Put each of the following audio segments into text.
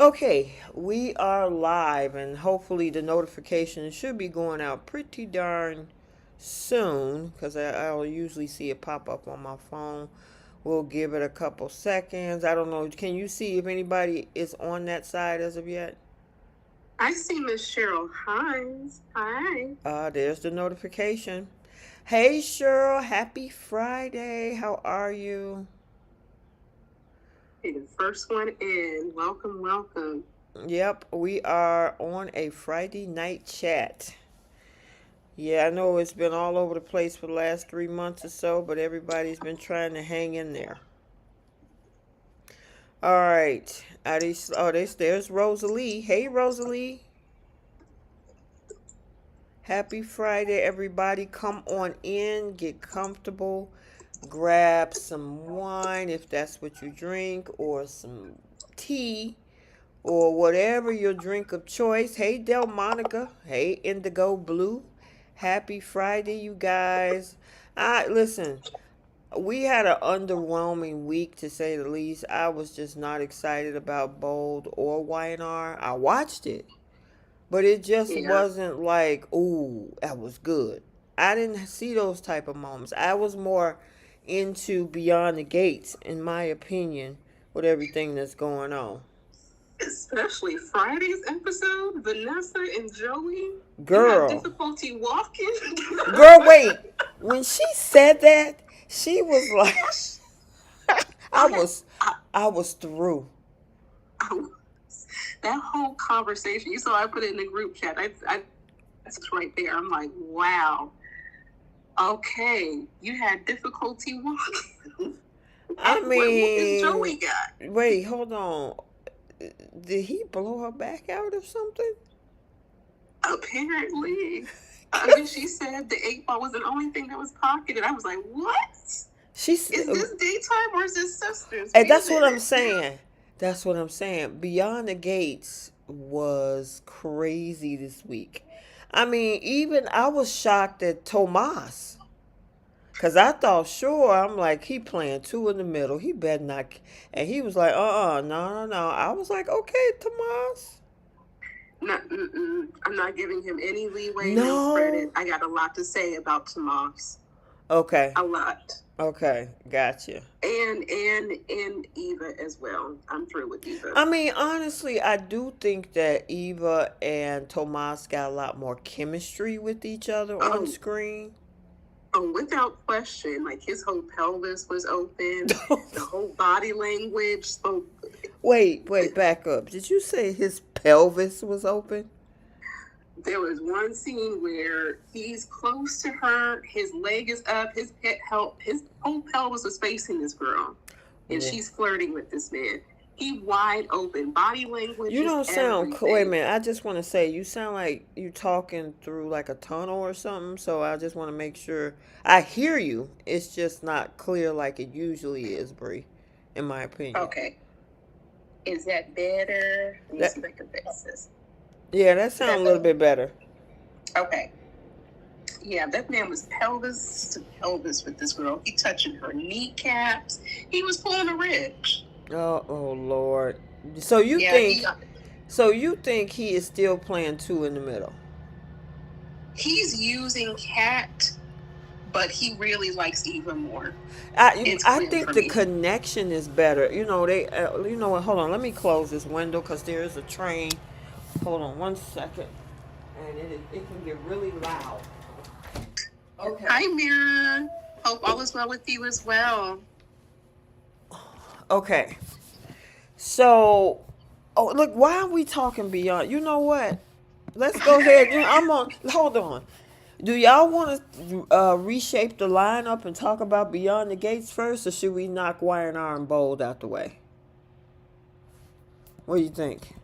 Okay, we are live, and hopefully the notification should be going out pretty darn soon because I'll usually see it pop up on my phone. We'll give it a couple seconds. I don't know. Can you see if anybody is on that side as of yet? I see Miss Cheryl Hines. Hi. There's the notification. Hey, Cheryl, happy Friday. How are you? Hey, the first one in. Welcome, welcome. Yep, we are on a Friday night chat. Yeah, I know it's been all over the place for the last 3 months or so, but everybody's been trying to hang in there. All right. There's Rosalie. Hey, Rosalie. Happy Friday, everybody. Come on in, get comfortable, grab some wine if that's what you drink, or some tea, or whatever your drink of choice. Hey, Delmonica. Hey, Indigo Blue. Happy Friday, you guys. Listen, we had an underwhelming week to say the least. I was just not excited about Bold or YNR. I watched it, but it just Yeah. wasn't like, ooh, that was good. I didn't see those type of moments. I was more into Beyond the Gates, in my opinion, with everything that's going on. Especially Friday's episode, Vanessa and Joey. You have Girl, difficulty walking. girl, wait. When she said that, she was like, I I, was, I was through. I, that whole conversation, you saw I put it in the group chat. That's right there. I'm like, wow. Okay, you had difficulty walking. I What is Joey mean, got? wait, hold on. Did he blow her back out or something? Apparently. I mean, she said the 8 ball was the only thing that was pocketed. I was like, what? She's, Is this daytime or is this sisters? and Wait a that's what I'm minute. saying. That's what I'm saying. Beyond the Gates was crazy this week. I mean, even I was shocked at Tomas. Cause I thought, sure, I'm like, he playing two in the middle. He better not. And he was like, no, no, no. I was like, okay, Tomas. I'm not giving him any leeway, no credit. No. I got a lot to say about Tomas. Okay. A lot. Okay. Gotcha. And Eva as well. I'm through with Eva. I mean, honestly, I do think that Eva and Tomas got a lot more chemistry with each other on Oh, screen. oh, without question. Like his whole pelvis was open. The whole body language spoke. Wait, back up. Did you say his pelvis was open? There was one scene where he's close to her, his leg is up, his whole pelvis was facing this girl, and Yeah. she's flirting with this man. He wide open, body language You is don't sound. Wait a everything. minute. I just want to say you sound like you talking through like a tunnel or something. So I just want to make sure I hear you. It's just not clear like it usually is, Bree. In my opinion. Okay, is that better? Let me That see if I can fix this. yeah, that Is sounds that a little better? bit better. Okay. Yeah, that man was pelvis to pelvis with this girl. He touching her kneecaps. He was pulling a ribs. Oh Lord. So you Yeah, think he is still playing two in the middle? he's using cat, but he really likes Eva more. It's I clear think for the me. connection is better. You know they. You know what? Hold on. Let me close this window because there is a train. Hold on 1 second, and it can get really loud. Okay. Hi, Mira. Hope all is well with you as well. Okay. So, oh look, why are we talking beyond? You know what? Let's go ahead. I'm on. Hold on. Do y'all want to reshape the lineup and talk about Beyond the Gates first, or should we knock Wire and Iron Bold out the way? What do you think?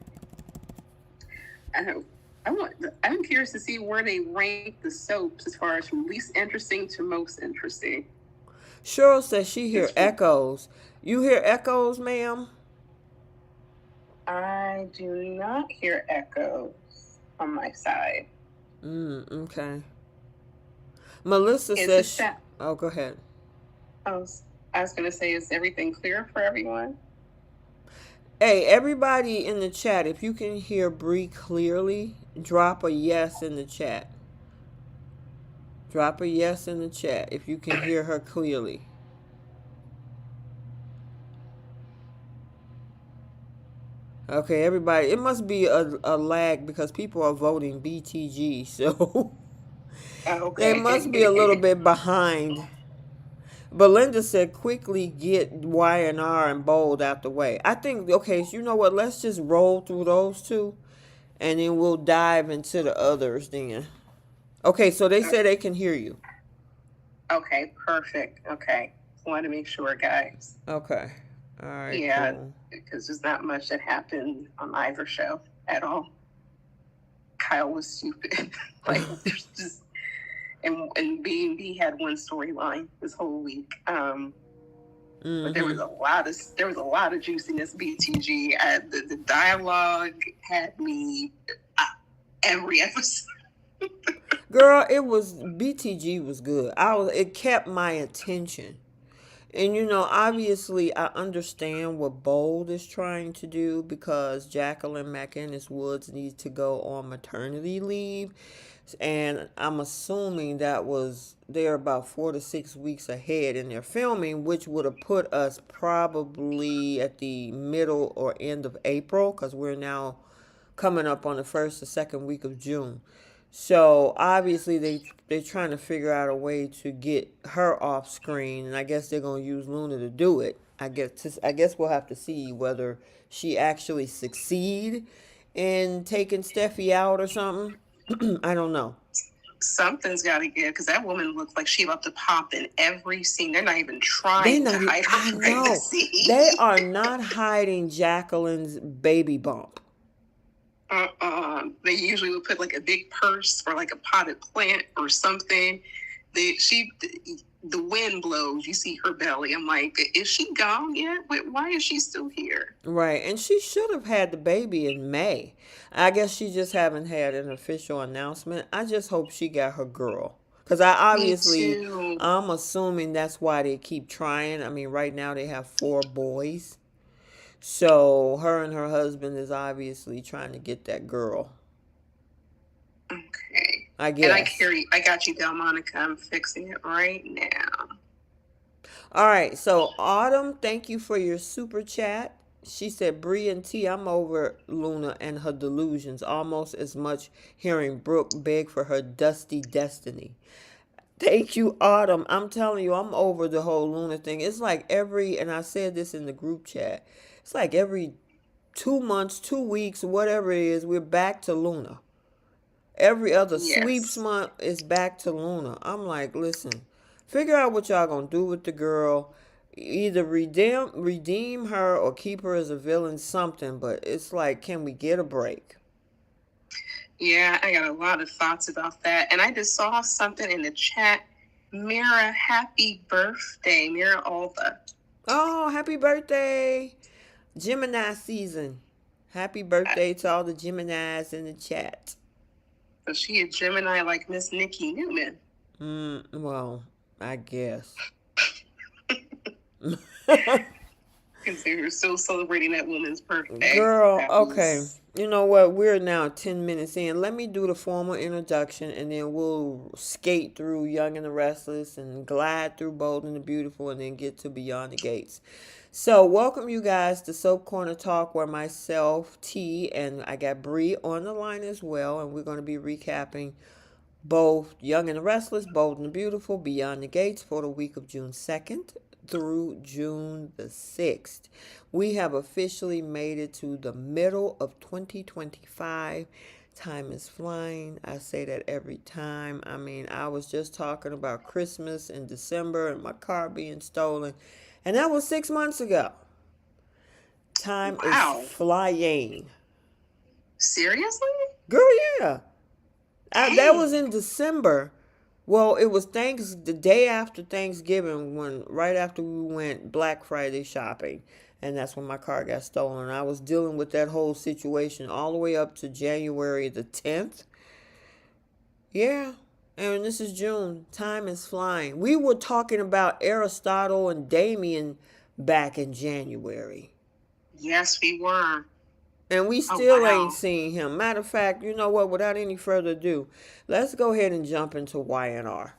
I don't. I'm curious to see where they rank the soaps as far as from least interesting to most interesting. Cheryl says she hear echoes. You hear echoes, ma'am? I do not hear echoes on my side. Okay. Melissa says. Oh, go ahead. I was going to say, is everything clear for everyone? Hey, everybody in the chat, if you can hear Bree clearly, drop a yes in the chat. Drop a yes in the chat if you can hear her clearly. Okay, everybody, it must be a lag because people are voting BTG, so they must be a little Okay. bit behind. Belinda said, quickly get Y and R and bold out the way. I think, okay, so you know what? Let's just roll through those two and then we'll dive into the others then. Okay, so they said they can hear you. Okay, perfect. Okay. Want to make sure, guys. Okay. All right, Yeah, cool. because there's not much that happened on either show at all. Kyle was stupid. Like, there's just, and B&B had one storyline this whole week. But there was a lot of juiciness. BTG, the dialogue had me every episode. Girl, it was BTG was good. It kept my attention. And you know, obviously, I understand what Bold is trying to do because Jacqueline McInnes Woods needs to go on maternity leave. And I'm assuming that was they're about 4 to 6 weeks ahead in their filming, which would have put us probably at the middle or end of April because we're now coming up on the first or second week of June. So obviously they're trying to figure out a way to get her off screen, and I guess they're gonna use Luna to do it. I guess we'll have to see whether she actually succeed in taking Steffi out or something. I don't know. Something's got to give because that woman looks like she about to pop in every scene. They're not even They trying not. to hide I her know pregnancy. they are not hiding Jacqueline's baby bump. They usually would put like a big purse or like a potted plant or something. The wind blows. You see her belly. I'm like, is she gone yet? Why is she still here? Right, and she should have had the baby in May. I guess she just haven't had an official announcement. I just hope she got her girl. Because Me too. I'm assuming that's why they keep trying. I mean, right now they have 4 boys. So her and her husband is obviously trying to get that girl. Okay. I And I guess. got you, Delmonica. I'm fixing it right now. All right, so Autumn, thank you for your super chat. She said, Bree and T, I'm over Luna and her delusions almost as much hearing Brooke beg for her dusty destiny. Thank you, Autumn. I'm telling you, I'm over the whole Luna thing. It's like and I said this in the group chat, it's like every 2 months, 2 weeks, whatever it is, we're back to Luna. Every other sweeps Yes. month is back to Luna. I'm like, listen, figure out what y'all gonna do with the girl. Either redeem her or keep her as a villain, something. But it's like, can we get a break? Yeah, I got a lot of thoughts about that. And I just saw something in the chat. Mira, happy birthday. Mira Alda. Oh, happy birthday, Gemini season. Happy birthday to all the Geminis in the chat. So she a Gemini like Miss Nikki Newman. Well, I guess. Because they were still celebrating that woman's birthday. Girl, That okay. was... You know what? We're now 10 minutes in. Let me do the formal introduction and then we'll skate through Young and the Restless and glide through Bold and the Beautiful and then get to Beyond the Gates. So, welcome you guys to Soap Corner Talk, where myself, T, and I got Bree on the line as well, and we're going to be recapping both Young and the Restless, Bold and the Beautiful, Beyond the Gates for the week of June 2nd through June the 6th. We have officially made it to the middle of 2025. Time is flying. I say that every time. I mean, I was just talking about Christmas in December and my car being stolen, and that was 6 months ago. Time is flying. Seriously? Girl, yeah. That was in December. Well, it was the day after Thanksgiving, right after we went Black Friday shopping, and that's when my car got stolen. I was dealing with that whole situation all the way up to January the 10th. Yeah, and this is June. Time is flying. We were talking about Aristotle and Damien back in January. Yes, we were. And we Oh, still ain't wow. seen him. Matter of fact, you know what? Without any further ado, let's go ahead and jump into Y&R.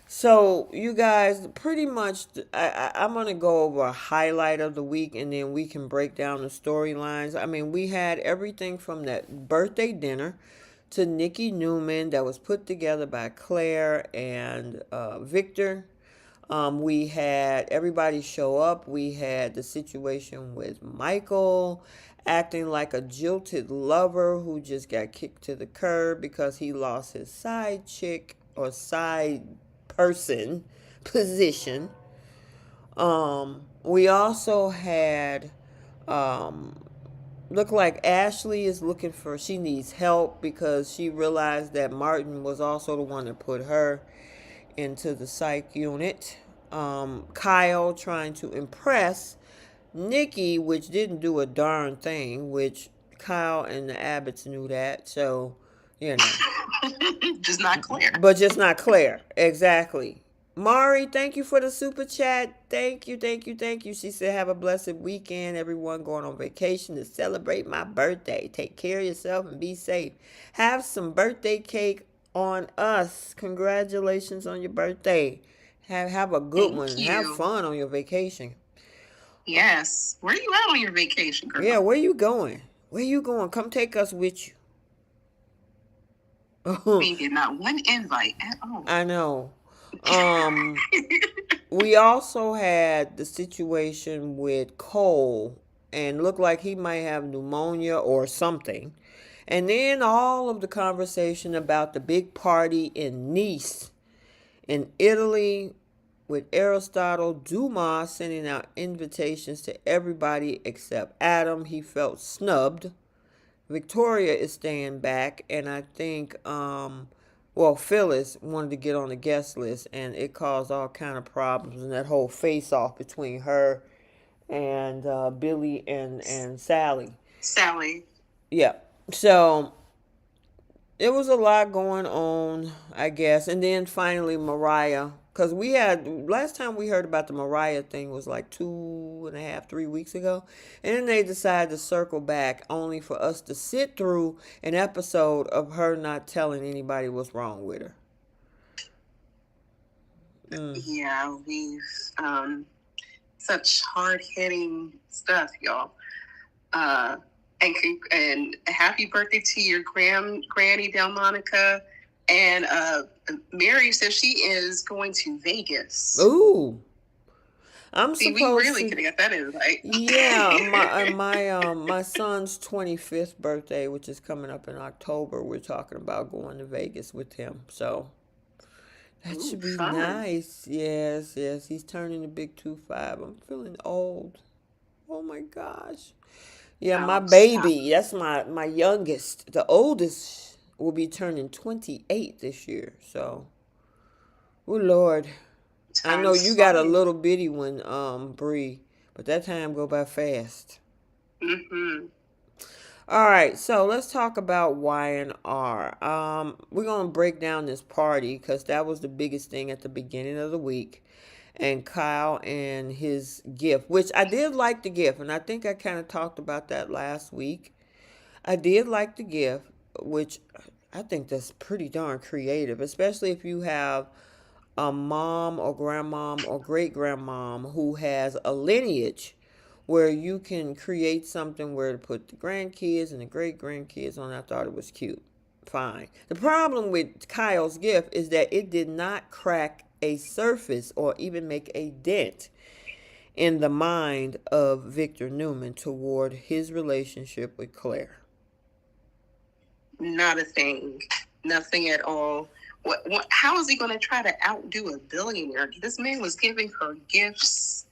So, you guys, pretty much, I'm going to go over a highlight of the week and then we can break down the storylines. I mean, we had everything from that birthday dinner to Nikki Newman that was put together by Claire and Victor. We had everybody show up. We had the situation with Michael acting like a jilted lover who just got kicked to the curb because he lost his side chick or side person position. We also had look like Ashley is looking for, she needs help because she realized that Martin was also the one that put her into the psych unit. Kyle trying to impress Nikki, which didn't do a darn thing, which Kyle and the Abbotts knew that. So, you know. Just not clear. But just not Claire. Exactly. Mari, thank you for the super chat. Thank you, thank you, thank you. She said, have a blessed weekend. Everyone going on vacation to celebrate my birthday. Take care of yourself and be safe. Have some birthday cake on us. Congratulations on your birthday. Have a good Thank one. you. Have fun on your vacation. Yes. Where are you at on your vacation, girl? Yeah, where you going? Where you going? Come take us with you. We did not one invite at all. I know. We also had the situation with Cole and looked like he might have pneumonia or something. And then all of the conversation about the big party in Nice in Italy with Aristotle, Duma sending out invitations to everybody except Adam. He felt snubbed. Victoria is staying back, and I think Phyllis wanted to get on the guest list, and it caused all kind of problems and that whole face off between her and Billy and Sally. Yeah. So it was a lot going on, I guess. And then finally Mariah, because we had, last time we heard about the Mariah thing was like 2.5, 3 weeks ago. And then they decided to circle back only for us to sit through an episode of her not telling anybody what's wrong with her. Yeah, we've such hard-hitting stuff, y'all. And happy birthday to your granny Delmonica. And Mary says she is going to Vegas. Ooh. We really could get that invite. Yeah, my son's 25th birthday, which is coming up in October. We're talking about going to Vegas with him. So that should be fun. Nice. Yes. He's turning the big 25. I'm feeling old. Oh my gosh. Yeah, my baby. That's my youngest. The oldest will be turning 28 this year. So, oh Lord. I know you got a little bitty one, Bree, but that time go by fast. All right, so let's talk about Y&R. We're gonna break down this party because that was the biggest thing at the beginning of the week, and Kyle and his gift, which I did like the gift, and I think I kind of talked about that last week. I did like the gift, which I think that's pretty darn creative, especially if you have a mom or grandmom or great grandmom who has a lineage where you can create something where to put the grandkids and the great grandkids on. I thought it was cute. Fine. The problem with Kyle's gift is that it did not crack a surface or even make a dent in the mind of Victor Newman toward his relationship with Claire. Not a thing. Nothing at all. How is he going to try to outdo a billionaire? This man was giving her gifts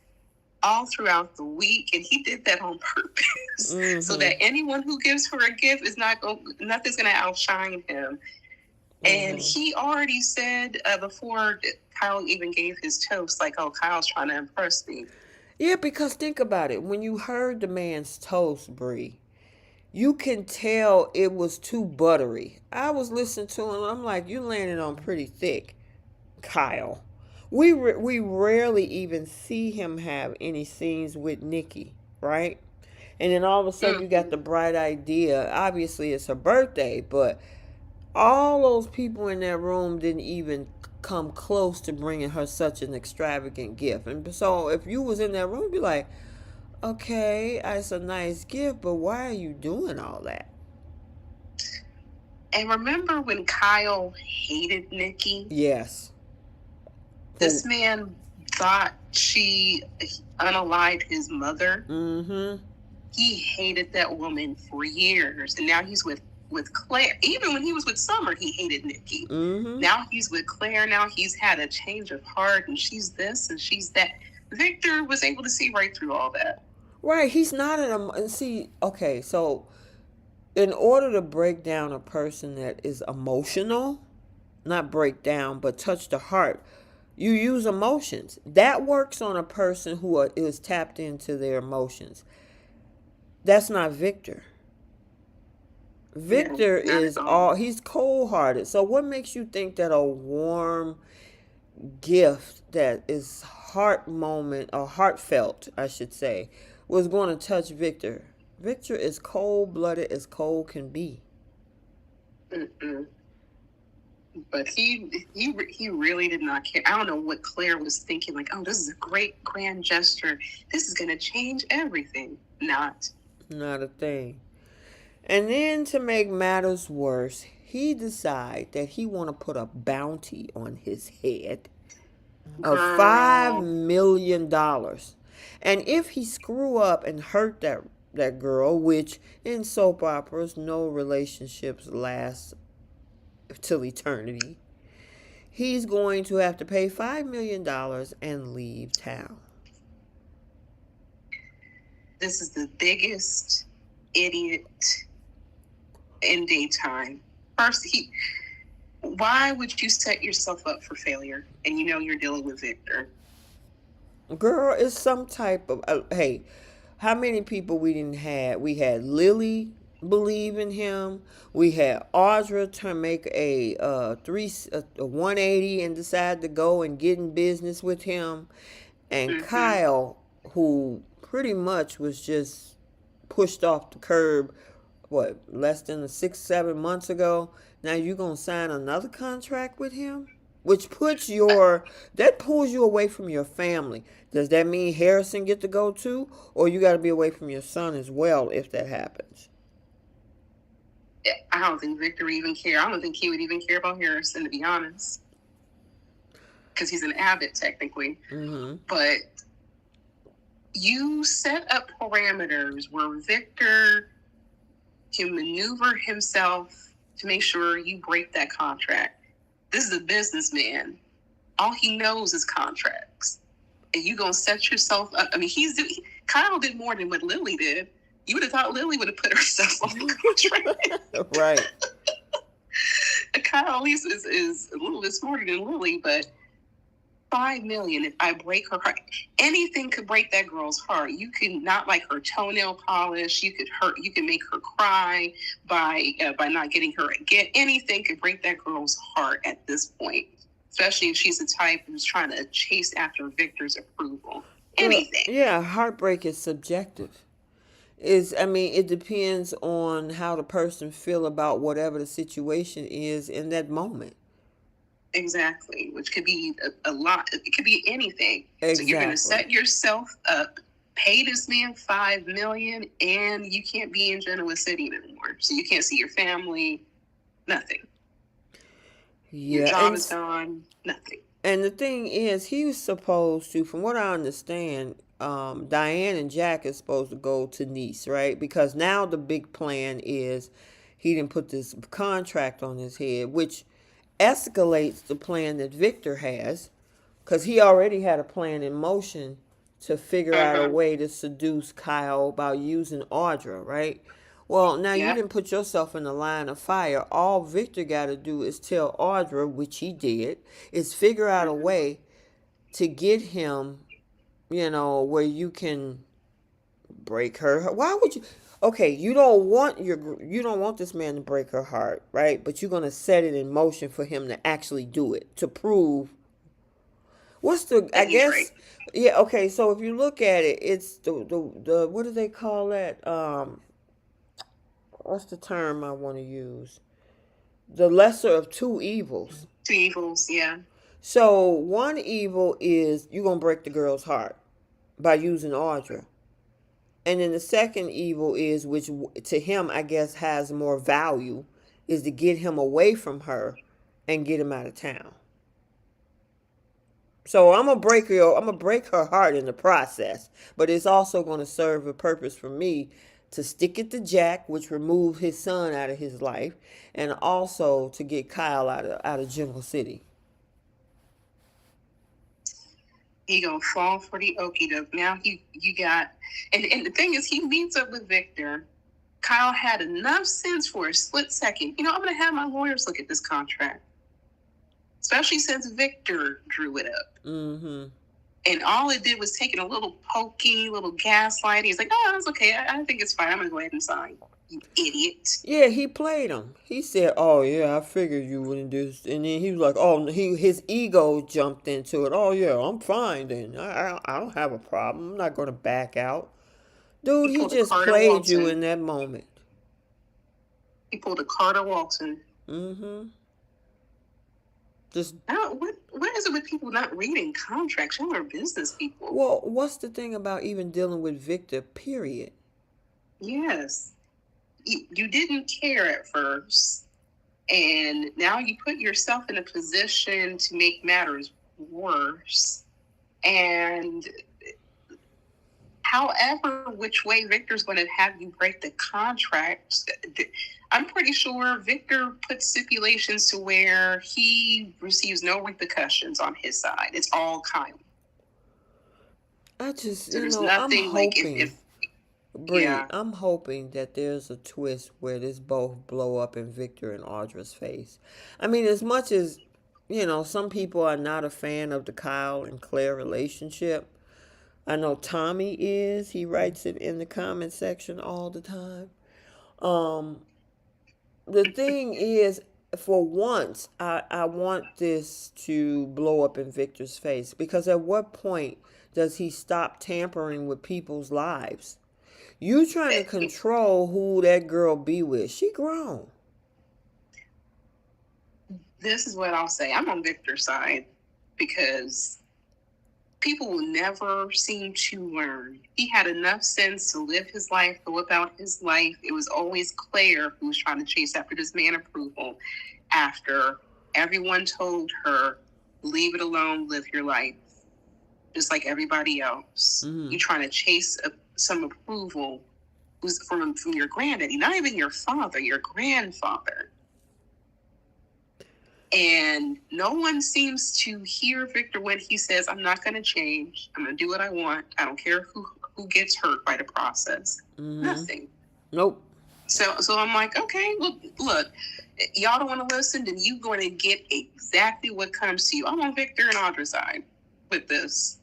all throughout the week, and he did that on purpose, so that anyone who gives her a gift is nothing's going to outshine him. And he already said before Kyle even gave his toast, like, "Oh, Kyle's trying to impress me." Yeah, because think about it. When you heard the man's toast, Bree, you can tell it was too buttery. I was listening to him. I'm like, you landed on pretty thick, Kyle. We rarely even see him have any scenes with Nikki, right? And then all of a sudden you got the bright idea. Obviously it's her birthday, but all those people in that room didn't even come close to bringing her such an extravagant gift. And so if you was in that room, be like, okay, it's a nice gift, but why are you doing all that? And remember when Kyle hated Nikki? Yes. This man thought she unalived his mother. Mm-hmm. He hated that woman for years. And now he's with Claire. Even when he was with Summer, he hated Nikki. Mm-hmm. Now he's with Claire. Now he's had a change of heart, and she's this and she's that. Victor was able to see right through all that. Right. He's not okay, so in order to break down a person that is emotional, not break down, but touch the heart, you use emotions. That works on a person who is tapped into their emotions. That's not Victor. Victor is he's cold-hearted. So what makes you think that a warm gift that is heartfelt, I should say, was going to touch Victor? Victor is cold-blooded as cold can be. Mm-mm. But he really did not care. I don't know what Claire was thinking, like, oh, this is a great grand gesture. This is going to change everything. Not a thing. And then to make matters worse, he decided that he want to put a bounty on his head of $5 million. And if he screw up and hurt that girl, which in soap operas, no relationships last till eternity, he's going to have to pay $5 million and leave town. This is the biggest idiot in daytime. First, why would you set yourself up for failure? And you know you're dealing with Victor. Girl, it's some type of hey, how many people we didn't have? We had Lily believe in him. We had Audra to make a 180 and decide to go and get in business with him, and Kyle, who pretty much was just pushed off the curb, less than 6-7 months ago. Now you're gonna sign another contract with him, which pulls you away from your family. Does that mean Harrison get to go too, or you got to be away from your son as well if that happens? I don't think Victor even care. I don't think he would even care about Harrison, to be honest, because he's an Abbott technically. Mm-hmm. But you set up parameters where Victor can maneuver himself to make sure you break that contract. This is a businessman. All he knows is contracts. And you gonna set yourself up. I mean, Kyle did more than what Lily did. You would have thought Lily would have put herself on the contract. Right. Kyle at least is a little bit smarter than Lily, but $5 million, if I break her heart, anything could break that girl's heart. You can not like her toenail polish. You can make her cry by not getting her again. Anything could break that girl's heart at this point, especially if she's the type who's trying to chase after Victor's approval. Anything. Yeah, heartbreak is subjective. It depends on how the person feel about whatever the situation is in that moment. Exactly, which could be a lot. It could be anything. Exactly. So you're going to set yourself up, pay this man $5 million, and you can't be in Genoa City anymore. So you can't see your family, nothing. Yeah, your job is gone, nothing. And the thing is, he was supposed to, from what I understand, Diane and Jack is supposed to go to Nice, right? Because now the big plan is he didn't put this contract on his head, which escalates the plan that Victor has, because he already had a plan in motion to figure out a way to seduce Kyle by using Audra, right? Well, now you didn't put yourself in the line of fire. All Victor got to do is tell Audra, which he did, is figure out a way to get him, where you can break her. Why would you? Okay, you don't want this man to break her heart, right? But you're gonna set it in motion for him to actually do it, to prove. What's the? I And he's right. guess. Yeah. Okay. So if you look at it, it's the what do they call that? What's the term I want to use? The lesser of two evils. Two evils, yeah. So one evil is you're gonna break the girl's heart by using Audra. And then the second evil is, which to him I guess has more value, is to get him away from her and get him out of town. So I'm gonna break her heart in the process, but it's also gonna serve a purpose for me to stick it to Jack, which remove his son out of his life, and also to get Kyle out of Genoa City. He gonna fall for the okie doke. Now you got, and the thing is, he meets up with Victor. Kyle had enough sense for a split second. I'm gonna have my lawyers look at this contract, especially since Victor drew it up. Mm-hmm. And all it did was taking a little poking, little gaslighting. He's like, "Oh, that's okay. I think it's fine. I'm gonna go ahead and sign." You idiot. Yeah, he played him. He said, "Oh yeah, I figured you wouldn't do this," and then he was like, "Oh," his ego jumped into it. "Oh yeah, I'm fine then. I don't have a problem. I'm not gonna back out." Dude, he just played you in that moment. He pulled a Carter Walton. Mm-hmm. Just what is it with people not reading contracts? Y'all are business people. Well, what's the thing about even dealing with Victor? Period. Yes. You didn't care at first, and now you put yourself in a position to make matters worse. And however, which way Victor's going to have you break the contract, I'm pretty sure Victor put stipulations to where he receives no repercussions on his side. It's all Kyle. I just, so there's nothing I'm hoping. Like if Bree, yeah. I'm hoping that there's a twist where this both blow up in Victor and Audra's face. I mean, as much as, some people are not a fan of the Kyle and Claire relationship. I know Tommy is. He writes it in the comment section all the time. The thing is, for once, I want this to blow up in Victor's face, because at what point does he stop tampering with people's lives? You trying to control who that girl be with. She grown. This is what I'll say. I'm on Victor's side, because people will never seem to learn. He had enough sense to live his life, go about his life. It was always Claire who was trying to chase after this man approval, after everyone told her, leave it alone, live your life, just like everybody else. Mm. You're trying to chase some approval who's from your granddaddy, not even your father, your grandfather. And no one seems to hear Victor when he says, I'm not going to change. I'm going to do what I want. I don't care who gets hurt by the process. Mm-hmm. Nothing. Nope. So I'm like, okay, well, look, y'all don't want to listen, then you're going to get exactly what comes to you. I'm on Victor and Audra's side with this.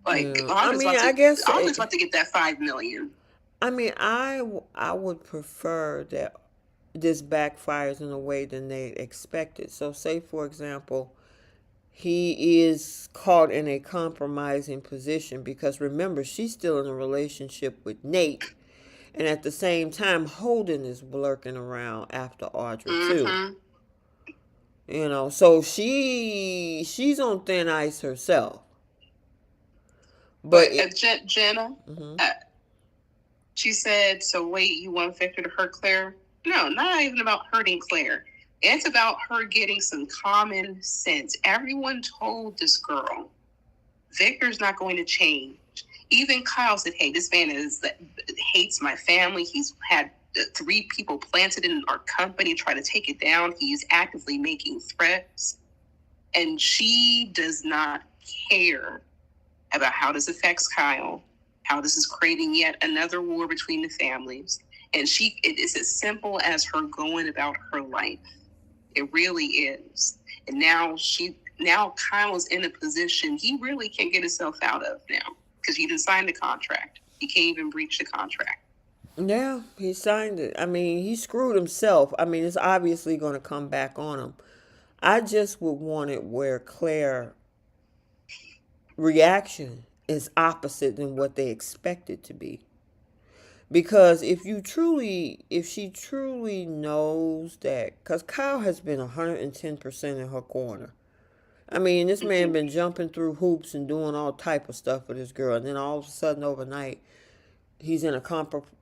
Like, Audra's about to get that $5 million. I mean, I would prefer that this backfires in a way than they expected. So say, for example, he is caught in a compromising position, because remember, she's still in a relationship with Nate, and at the same time Holden is lurking around after Audra too. So she's on thin ice herself. But Jenna, she said, so wait, you want Victor to hurt Claire? No, not even about hurting Claire. It's about her getting some common sense. Everyone told this girl, Victor's not going to change. Even Kyle said, hey, this man hates my family. He's had 3 people planted in our company try to take it down. He's actively making threats. And she does not care about how this affects Kyle, how this is creating yet another war between the families. And it is as simple as her going about her life. It really is. And now Kyle's in a position he really can't get himself out of now, because he didn't sign the contract. He can't even breach the contract. Yeah, he signed it. I mean, he screwed himself. I mean, it's obviously going to come back on him. I just would want it where Claire reaction is opposite than what they expect it to be. Because if she truly knows that, because Kyle has been 110% in her corner. I mean, this man been jumping through hoops and doing all type of stuff with this girl, and then all of a sudden overnight, he's in a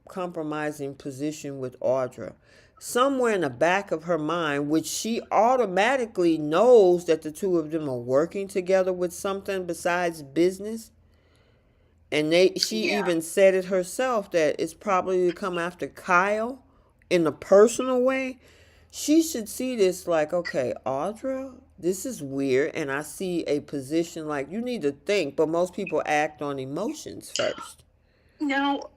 compromising position with Audra. Somewhere in the back of her mind, which she automatically knows that the two of them are working together with something besides business. And she even said it herself that it's probably to come after Kyle in a personal way. She should see this like, okay, Audra, this is weird. And I see a position like you need to think, but most people act on emotions first. Now,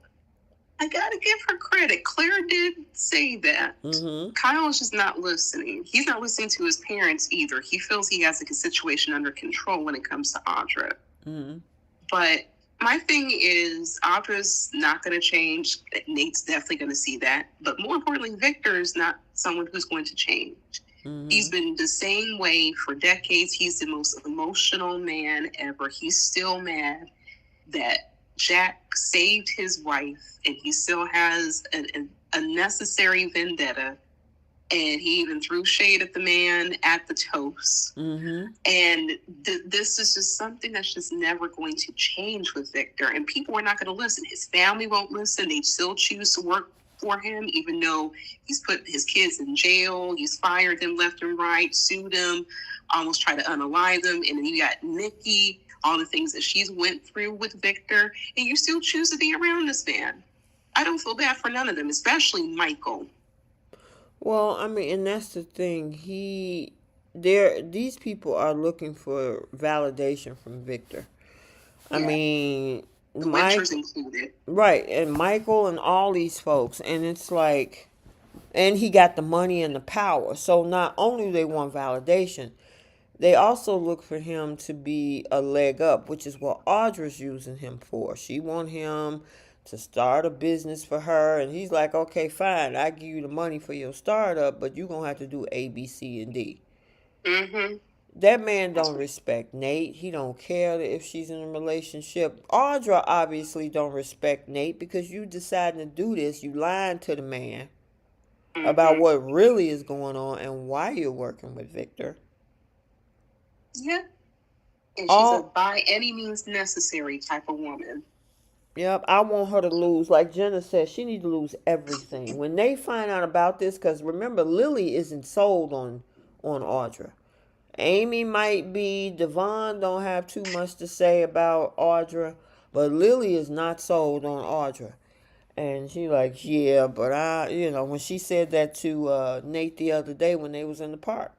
I gotta give her credit. Claire did say that. Kyle's just not listening. He's not listening to his parents either. He feels he has a situation under control when it comes to Audra. But my thing is, Audra's not going to change. Nate's definitely going to see that. But more importantly, Victor's not someone who's going to change. He's been the same way for decades. He's the most emotional man ever. He's still mad that Jack saved his wife, and he still has a necessary vendetta. And he even threw shade at the man at the toast. And this is just something that's just never going to change with Victor. And people are not going to listen. His family won't listen. They still choose to work for him, even though he's put his kids in jail. He's fired them left and right, sued them, almost tried to unalive them. And then you got Nikki, all the things that she's went through with Victor. And you still choose to be around this man. I don't feel bad for none of them, especially Michael. Well, I mean, and that's the thing. These people are looking for validation from Victor. I mean, the Winters included. Right, and Michael and all these folks, and it's like, and he got the money and the power. So not only do they want validation, they also look for him to be a leg up, which is what Audra's using him for. She want him to start a business for her, and he's like, okay, fine, I give you the money for your startup, but you're gonna have to do A, B, C, and D. That man don't respect Nate. He don't care if she's in a relationship. Audra obviously don't respect Nate because you deciding to do this. You lying to the man about what really is going on and why you're working with Victor. Yeah. And she's a by any means necessary type of woman. Yep, I want her to lose. Like Jenna said, she needs to lose everything. When they find out about this, because remember, Lily isn't sold on Audra. Amy might be. Devon don't have too much to say about Audra. But Lily is not sold on Audra. And she like, yeah, but when she said that to Nate the other day when they was in the park.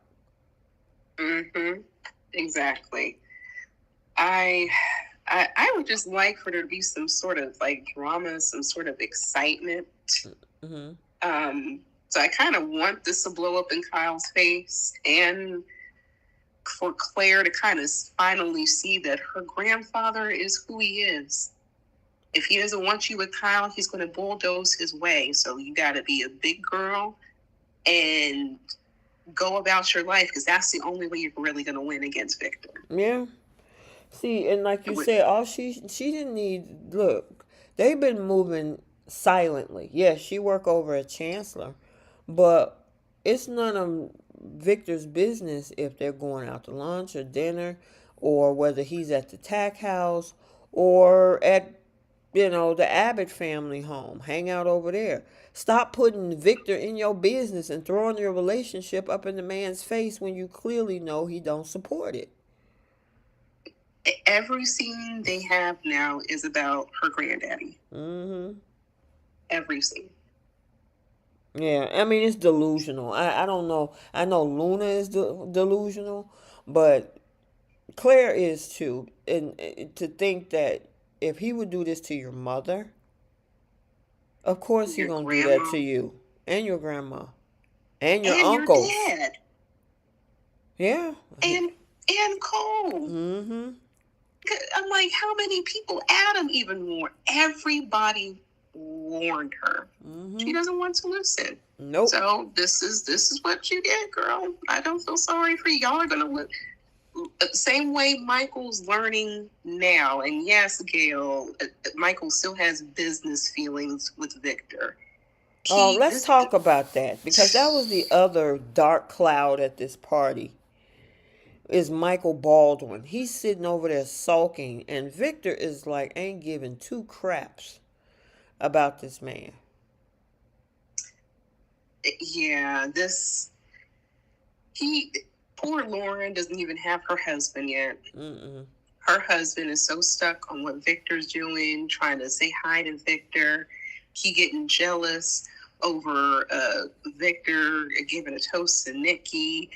Exactly. I would just like for there to be some sort of like drama, some sort of excitement. So I kind of want this to blow up in Kyle's face, and for Claire to kind of finally see that her grandfather is who he is. If he doesn't want you with Kyle, he's going to bulldoze his way. So you got to be a big girl and go about your life, because that's the only way you're really going to win against Victor. Yeah. See, and like you said, all she didn't need. Look, they've been moving silently. Yes, she work over at Chancellor, but it's none of Victor's business if they're going out to lunch or dinner, or whether he's at the tack house or at the Abbott family home. Hang out over there. Stop putting Victor in your business and throwing your relationship up in the man's face when you clearly know he don't support it. Every scene they have now is about her granddaddy. Every scene. Yeah, I mean, it's delusional. I don't know. I know Luna is delusional, but Claire is too. And to think that if he would do this to your mother, of course he's going to do that to you and your grandma and your uncles. Your dad. Yeah. And Cole. I'm like, how many people? Adam even warned. Everybody warned her. She doesn't want to listen. Nope. So this is what you get, girl. I don't feel sorry for you. Y'all are gonna Same way Michael's learning now. And yes, Gail, Michael still has business feelings with Victor. Oh, let's talk about that, because that was the other dark cloud at this party. Is Michael Baldwin. He's sitting over there sulking, and Victor is like, ain't giving two craps about this man. Yeah, poor Lauren doesn't even have her husband yet. Mm-mm. Her husband is so stuck on what Victor's doing, trying to say hi to Victor. He getting jealous over Victor giving a toast to Nikki.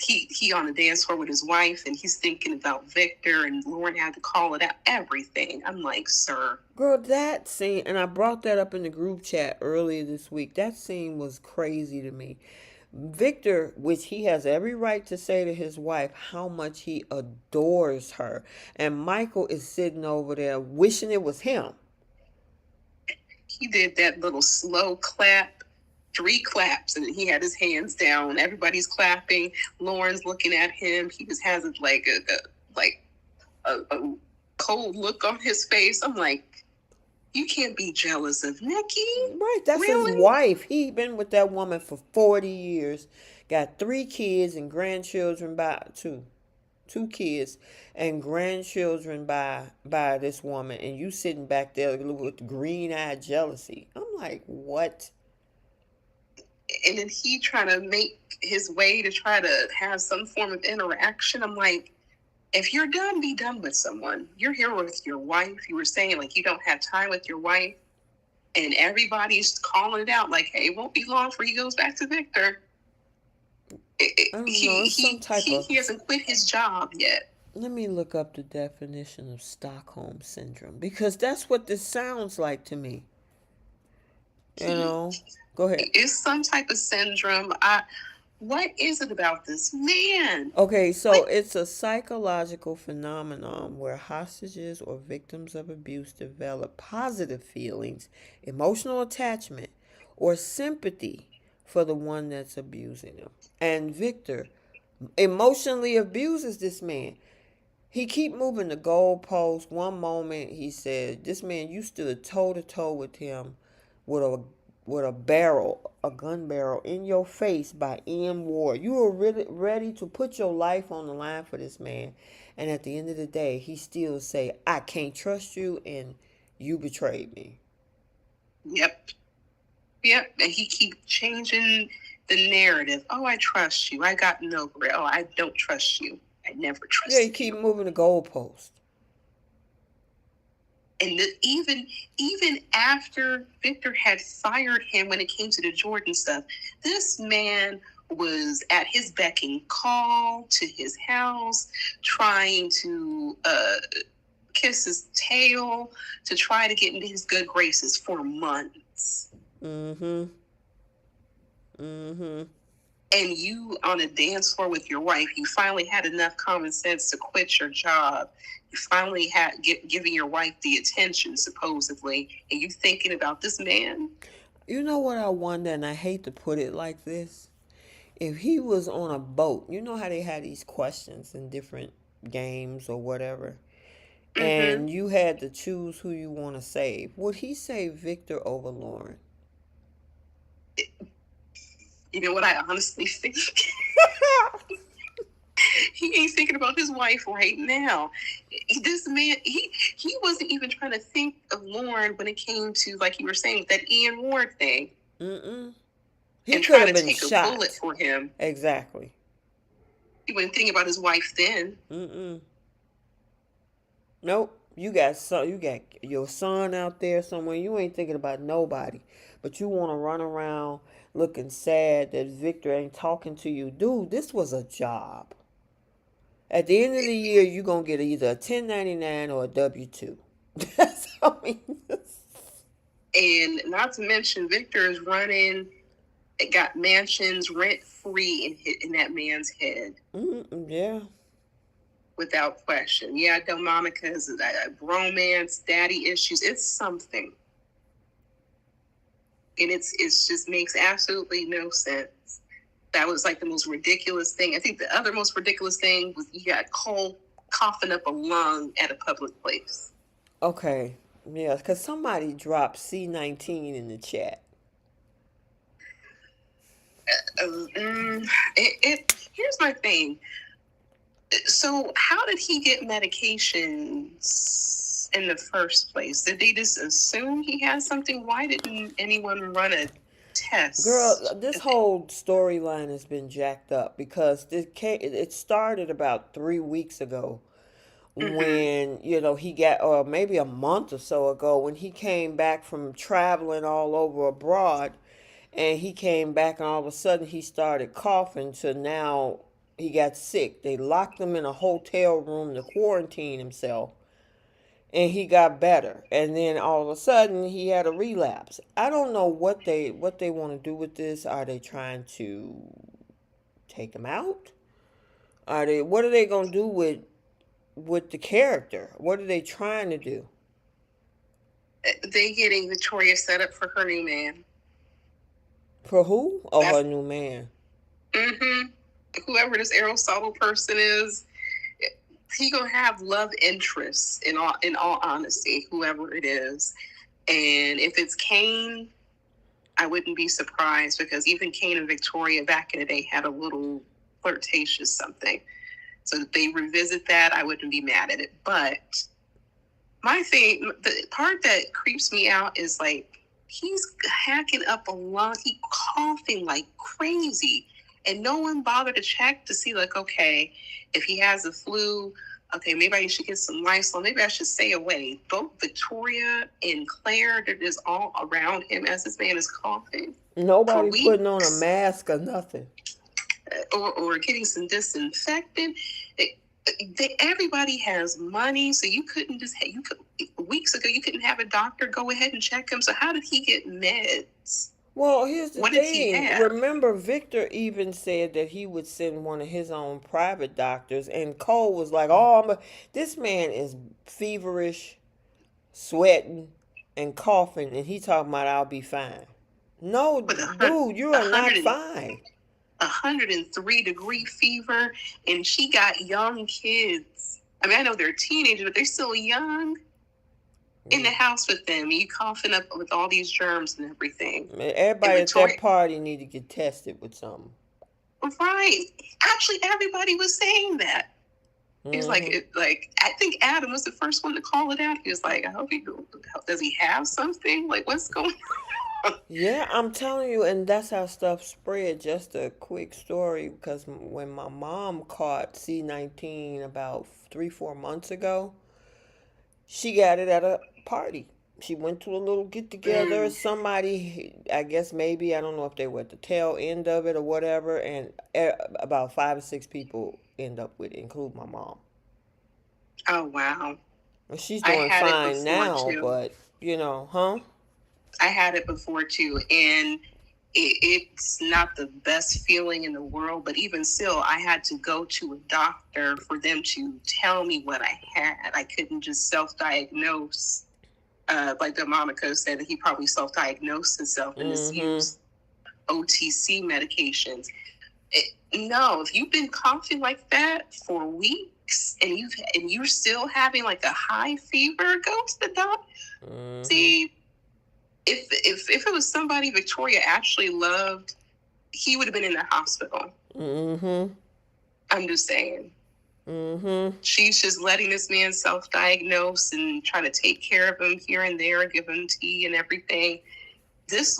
He on the dance floor with his wife, and he's thinking about Victor, and Lauren had to call it out. Everything. I'm like, sir. Girl, that scene, and I brought that up in the group chat earlier this week. That scene was crazy to me. Victor, which he has every right to say to his wife how much he adores her, and Michael is sitting over there wishing it was him. He did that little slow clap, 3 claps, and he had his hands down. Everybody's clapping. Lauren's looking at him. He just has a cold look on his face. I'm like, you can't be jealous of Nikki. Right, that's really? His wife. He been with that woman for 40 years. Got 3 kids and grandchildren by 2 kids and grandchildren by this woman, and you sitting back there with green-eyed jealousy. I'm like, what? And then he trying to make his way to try to have some form of interaction. I'm like, if you're done, be done with someone. You're here with your wife. You were saying like you don't have time with your wife, and everybody's calling it out like, hey, it won't be long before he goes back to Victor. He hasn't quit his job yet. Let me look up the definition of Stockholm syndrome, because that's what this sounds like to me. You know, go ahead. It's some type of syndrome. What is it about this man? Okay, so it's a psychological phenomenon where hostages or victims of abuse develop positive feelings, emotional attachment, or sympathy for the one that's abusing them. And Victor emotionally abuses this man. He keep moving the goalpost. One moment he said, this man, you stood toe to toe with him with a barrel, a gun barrel in your face by Ian Ward. You were really ready to put your life on the line for this man. And at the end of the day, he still say, I can't trust you and you betrayed me. Yep. And he keep changing the narrative. Oh, I trust you. I gotten over it. Oh, I don't trust you. I never trusted you. Yeah, he keep moving the goalpost. And even after Victor had fired him when it came to the Jordan stuff, this man was at his beck and call to his house, trying to kiss his tail, to try to get into his good graces for months. Mm-hmm. And you on a dance floor with your wife, you finally had enough common sense to quit your job. You finally had giving your wife the attention, supposedly, and you thinking about this man? You know what I wonder, and I hate to put it like this. If he was on a boat, you know how they had these questions in different games or whatever, and you had to choose who you want to save. Would he save Victor over Lauren? You know what I honestly think? He ain't thinking about his wife right now. This man, he wasn't even trying to think of Lauren when it came to, like you were saying, that Ian Ward thing. He could have been shot. A bullet for him. Exactly. He wasn't thinking about his wife then. Nope. You got your son out there somewhere. You ain't thinking about nobody, but you want to run around looking sad that Victor ain't talking to you. Dude, this was a job. At the end of the year, you're going to get either a 1099 or a W-2. That's how I mean. And not to mention, Victor is running, got mansions rent-free in that man's head. Yeah. Without question. Yeah, I know Monica's romance, daddy issues. It's something. And it's just makes absolutely no sense. That was like the most ridiculous thing. I think the other most ridiculous thing was you got Cole coughing up a lung at a public place. Okay. Yeah, because somebody dropped C19 in the chat. Here's my thing. So how did he get medications in the first place? Did they just assume he had something? Why didn't anyone run a test? Girl, this whole storyline has been jacked up because it started about 3 weeks ago when, he got, or maybe a month or so ago, when he came back from traveling all over abroad, and he came back and all of a sudden he started coughing, so now he got sick. They locked him in a hotel room to quarantine himself, and he got better, and then all of a sudden he had a relapse. I don't know what they want to do with this. Are they trying to take him out? What are they going to do with the character? What are they trying to do? They getting Victoria set up for her new man. For who? Oh, her new man. Whoever this Aristotle person is, he gonna have love interests in all honesty, whoever it is. And if it's Kane, I wouldn't be surprised, because even Kane and Victoria back in the day had a little flirtatious something. So if they revisit that, I wouldn't be mad at it. But my thing, the part that creeps me out is like, he's hacking up a lung, he coughing like crazy, and no one bothered to check to see, like, okay, if he has the flu, okay, maybe I should get some Lysol, maybe I should stay away. Both Victoria and Claire, they're just all around him as this man is coughing. Nobody putting on a mask or nothing. Or getting some disinfectant. Everybody has money, so you couldn't just weeks ago you couldn't have a doctor go ahead and check him. So how did he get meds? Well, here's the thing. Remember, Victor even said that he would send one of his own private doctors, and Cole was like, "Oh, this man is feverish, sweating, and coughing, and he talking about I'll be fine." No, dude, you are not fine. 103-degree fever, and she got young kids. I mean, I know they're teenagers, but they're still young. In the house with them, you coughing up with all these germs and everything. Everybody at that party need to get tested with something. Right. Actually, everybody was saying that. He was like, I think Adam was the first one to call it out. He was like, I hope does he have something? Like, what's going on? Yeah, I'm telling you, and that's how stuff spread. Just a quick story, because when my mom caught C19 about 3-4 months ago, she got it at a party. She went to a little get together. Somebody, I guess maybe, I don't know if they were at the tail end of it or whatever, and about 5 or 6 people end up with it, including my mom. Oh, wow. And she's doing fine now, but, I had it before too, and it's not the best feeling in the world, but even still, I had to go to a doctor for them to tell me what I had. I couldn't just self-diagnose. Like the Monica said, that he probably self-diagnosed himself and just used OTC medications. No, if you've been coughing like that for weeks and you're still having like a high fever, go to the doctor. See, if it was somebody Victoria actually loved, he would have been in the hospital. I'm just saying. She's just letting this man self-diagnose and try to take care of him here and there, give him tea and everything. She's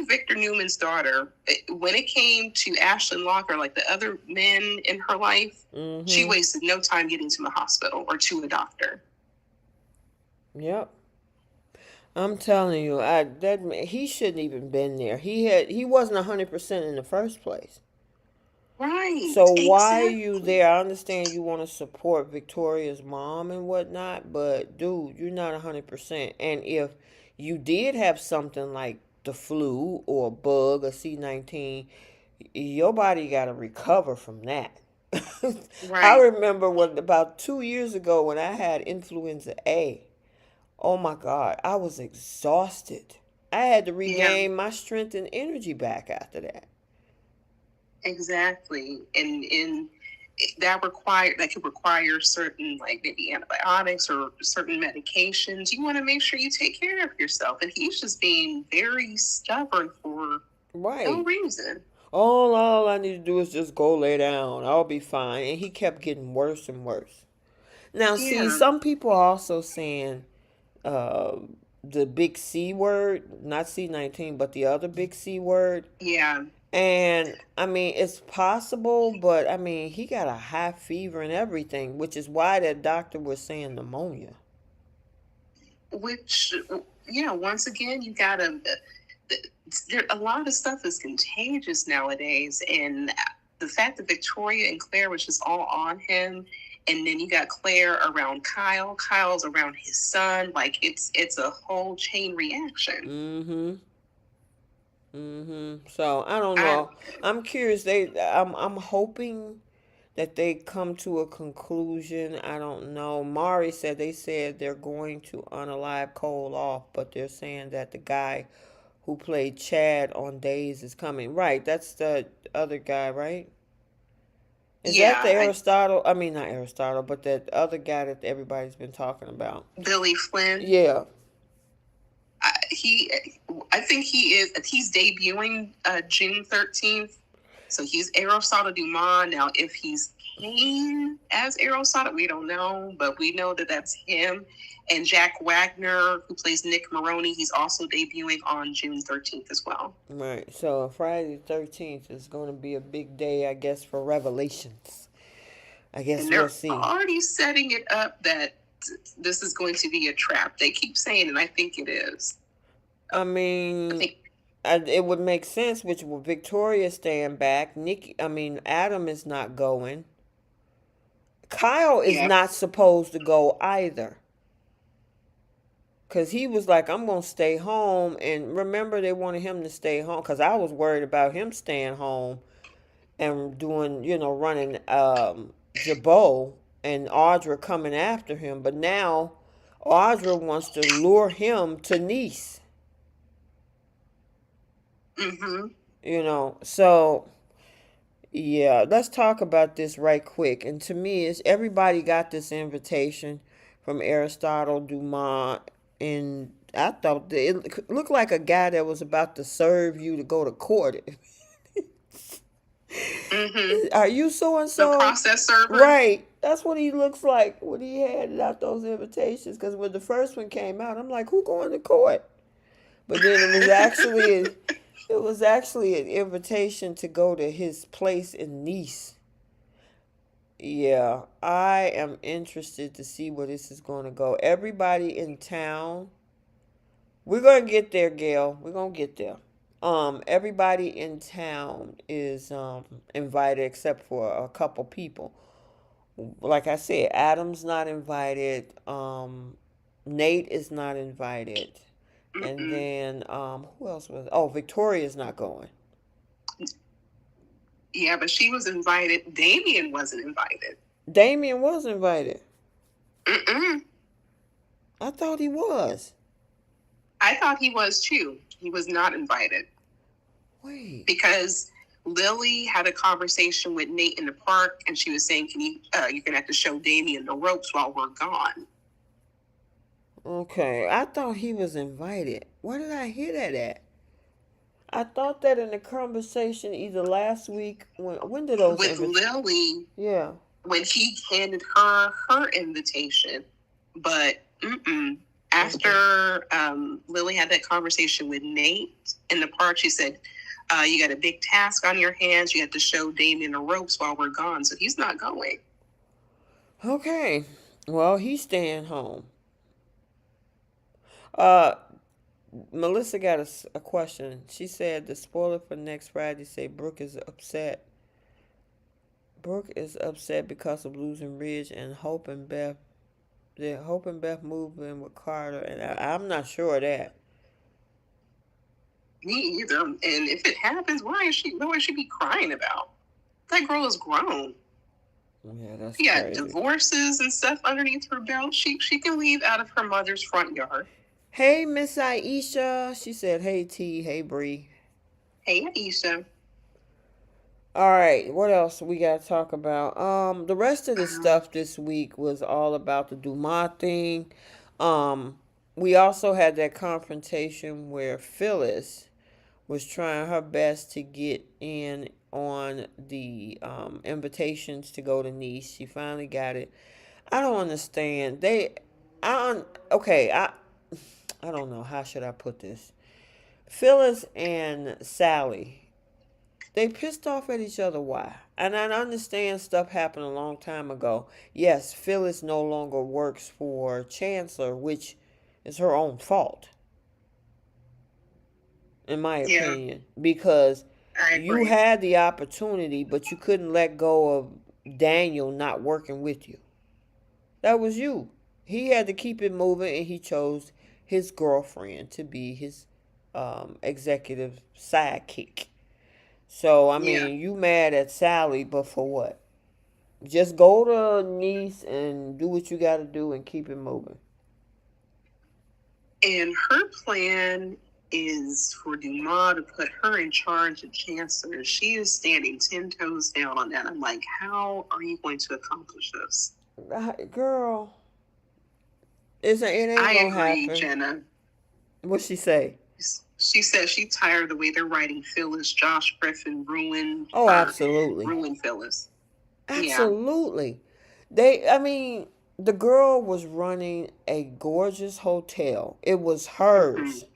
Victor Newman's daughter. When it came to Ashlyn Locker, like the other men in her life, she wasted no time getting to a hospital or to a doctor. Yep. I'm telling you, he shouldn't even been there. He wasn't 100% in the first place. Right. So why are you there? I understand you want to support Victoria's mom and whatnot, but dude, you're not 100%. And if you did have something like the flu or a bug or C19, your body got to recover from that. Right. I remember about 2 years ago when I had influenza A. Oh my God, I was exhausted. I had to regain my strength and energy back after that. Exactly. And that could require certain, like, maybe antibiotics or certain medications. You want to make sure you take care of yourself. And he's just being very stubborn for no Right. reason. All I need to do is just go lay down. I'll be fine. And he kept getting worse and worse. Now, see, Yeah. some people are also saying uh, the big C word, not C-19, but the other big C word. Yeah. And I mean, it's possible, but I mean, he got a high fever and everything, which is why that doctor was saying pneumonia. Which, once again, you gotta. A lot of stuff is contagious nowadays, and the fact that Victoria and Claire was just all on him, and then you got Claire around Kyle, Kyle's around his son, like it's a whole chain reaction. So I don't I know. I'm curious. I'm hoping that they come to a conclusion. I don't know. Mari said they said they're going to unalive Cole off, but they're saying that the guy who played Chad on Days is coming. Right, that's the other guy, right? Is that the yeah, Aristotle? I mean, not Aristotle, but that other guy that everybody's been talking about. Billy Flynn. Yeah. I think he's debuting June 13th. So he's Aristotle Duma. Now, if he's Kane as Aristotle, we don't know, but we know that that's him. And Jack Wagner, who plays Nick Maroney, he's also debuting on June 13th as well. Right. So Friday the 13th is going to be a big day, I guess, for revelations. I guess And we'll they're see. already setting it up that this is going to be a trap. They keep saying, and I think it is. I mean, it would make sense, which will Victoria staying back. Adam is not going. Kyle is not supposed to go either. Because he was like, I'm going to stay home. And remember, they wanted him to stay home. Because I was worried about him staying home and doing, running Jabot and Audra coming after him. But now Audra wants to lure him to Nice. So yeah, let's talk about this right quick. And to me, is everybody got this invitation from Aristotle, Duma, and I thought it looked like a guy that was about to serve you to go to court. Are you so and so? The process server, right? That's what he looks like when he handed out those invitations. Because when the first one came out, I'm like, who going to court? But then it was actually an invitation to go to his place in Nice. Yeah, I am interested to see where this is going to go. Everybody in town, we're going to get there, Gail. We're going to get there. Everybody in town is invited except for a couple people. Like I said, Adam's not invited. Nate is not invited. And then who else was? Oh, Victoria's not going. Yeah, but she was invited. Damien wasn't invited. Damien was invited. I thought he was. I thought he was too. He was not invited. Wait. Because Lily had a conversation with Nate in the park, and she was saying, you're gonna have to show Damien the ropes while we're gone. Okay, I thought he was invited. Where did I hear that at? I thought that in the conversation either last week when did those with Lily? Yeah. When he handed her invitation, but after Lily had that conversation with Nate in the park, she said, "You got a big task on your hands. You have to show Damien the ropes while we're gone." So he's not going. Okay, well he's staying home. Melissa got a question. She said the spoiler for next Friday say Brooke is upset. Brooke is upset because of losing Ridge and Hope and Beth. Hope and Beth moved in with Carter, and I'm not sure of that. Me either. And if it happens, what would she be crying about? That girl is grown. Yeah, that's crazy. Crazy. Divorces and stuff underneath her belt. She can leave out of her mother's front yard. Hey, Miss Aisha. She said, hey, T. Hey, Bree. Hey, Aisha. All right, what else we got to talk about? The rest of the Um, stuff this week was all about the Duma thing. Um, we also had that confrontation where Phyllis was trying her best to get in on the invitations to go to Nice. She finally got it. I don't understand. Okay. I don't know how should I put this. Phyllis and Sally, they pissed off at each other. Why? And I understand stuff happened a long time ago. Yes, Phyllis no longer works for Chancellor, which is her own fault, in my yeah, opinion, because I you agree. had the opportunity, but you couldn't let go of Daniel not working with you. That was you. He had to keep it moving, and he chose his girlfriend to be his executive sidekick. So, I Yeah. mean, you mad at Sally, but for what? Just go to Nice and do what you got to do and keep it moving. And her plan is for Duma to put her in charge of Chancellor. She is standing 10 toes down on that. I'm like, how are you going to accomplish this? Girl, it ain't I gonna agree, happen. Jenna. What she say? She says she's tired of the way they're writing Phyllis. Josh Griffin ruined Oh, her, absolutely. ruined Phyllis. Yeah. Absolutely. I mean, the girl was running a gorgeous hotel. It was Mm-hmm. hers.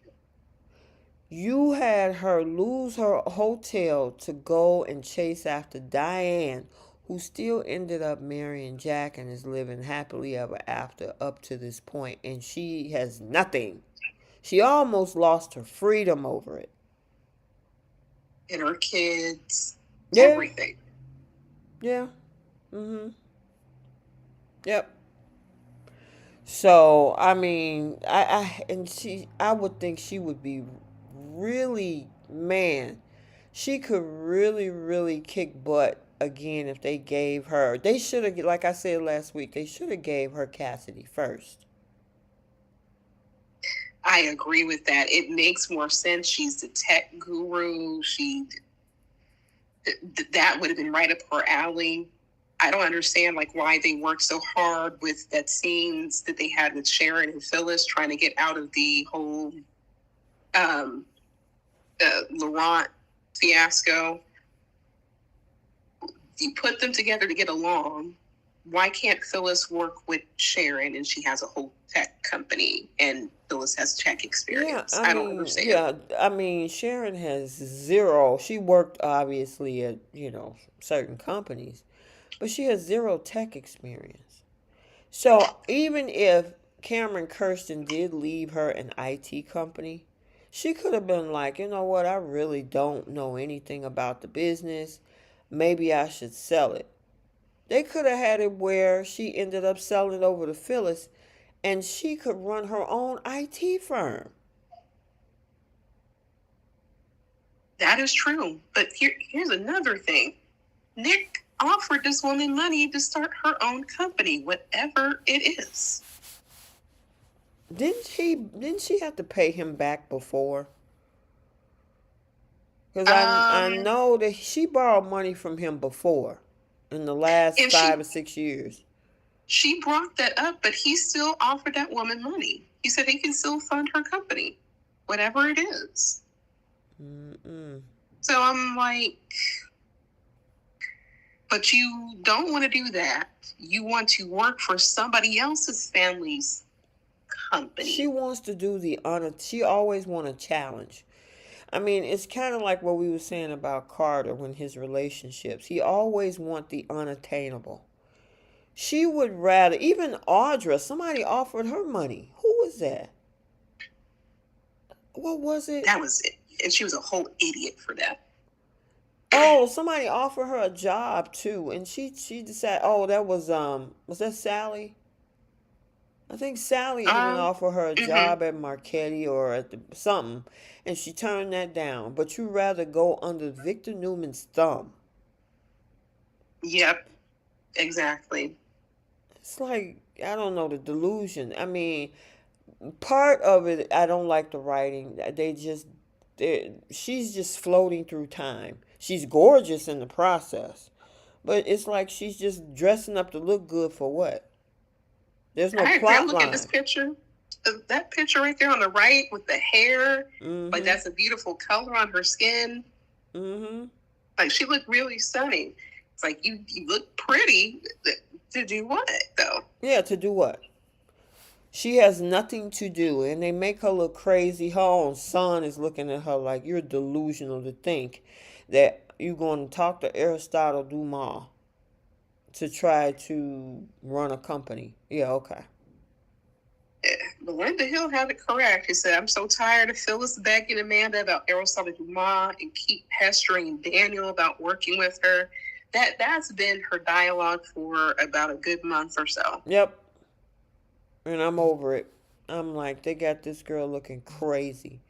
You had her lose her hotel to go and chase after Diane, who still ended up marrying Jack and is living happily ever after up to this point, and she has nothing. She almost lost her freedom over it. And her kids, Yeah, everything. yeah, mm-hmm, yep. So I mean, I would think she would be really, man, she could really, really kick butt again if they gave her. They should have, like I said last week, they should have gave her Cassidy first. I agree with that. It makes more sense. She's the tech guru. That would have been right up her alley. I don't understand like why they worked so hard with that scenes that they had with Sharon and Phyllis trying to get out of the whole um, Laurent fiasco. You put them together to get along. Why can't Phyllis work with Sharon and she has a whole tech company and Phyllis has tech Yeah, experience? I I don't mean, understand. yeah, I mean, Sharon has zero. She worked obviously at, certain companies, but she has zero tech experience. So even if Cameron Kirsten did leave her an IT company, she could have been like, you know what, I really don't know anything about the business. Maybe I should sell it. They could have had it where she ended up selling it over to Phyllis and she could run her own IT firm. That is true. But here's another thing. Nick offered this woman money to start her own company, whatever it is. Didn't she have to pay him back before? Because I Um, know that she borrowed money from him before in the last and 5 or 6 years. she brought that up, but he still offered that woman money. He said he can still fund her company, whatever it is. Mm-mm. So I'm like, but you don't want to do that. You want to work for somebody else's family's company. She wants to do the honor. She always want a challenge. I mean, it's kind of like what we were saying about Carter when his relationships. He always want the unattainable. She would rather, even Audra, somebody offered her money. Who was that? What was it? That was it. And she was a whole idiot for that. Oh, somebody offered her a job too, and she decided. Oh, that was that Sally? I think Sally even offered her a Mm-hmm. job at Marchetti or at something, and she turned that down. But you rather go under Victor Newman's thumb. Yep, exactly. It's like, I don't know, the delusion. I mean, part of it, I don't like the writing. She's just floating through time. She's gorgeous in the process. But it's like she's just dressing up to look good for what? There's no I agree. I'm plot looking at this line. picture. That picture right there on the right with the hair, like that's a beautiful color on her skin. Like she looked really stunning. It's like you look pretty. To do what though? Yeah, to do what? She has nothing to do, and they make her look crazy. Her own son is looking at her like you're delusional to think that you're going to talk to Aristotle Dumas to try to run a company. Yeah, okay. Belinda Hill had it correct. He said, I'm so tired of Phyllis begging Amanda about Aristotle Dumas and keep pestering Daniel about working with her. That's been her dialogue for about a good month or so. Yep. And I'm over it. I'm like, they got this girl looking crazy.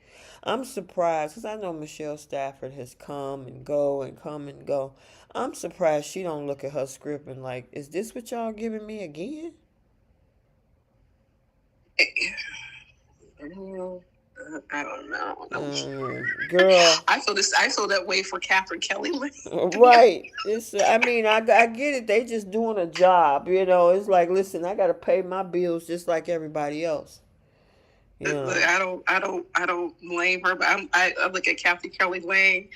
I'm surprised because I know Michelle Stafford has come and go and come and go. I'm surprised she don't look at her script and like, is this what y'all giving me again? I don't know. Girl, I feel that way for Catherine Kelly. Right. I mean, I get it. They just doing a job, you know. It's like, listen, I got to pay my bills just like everybody else. You know. I don't blame her, but I look at Kathy Kelly Lang,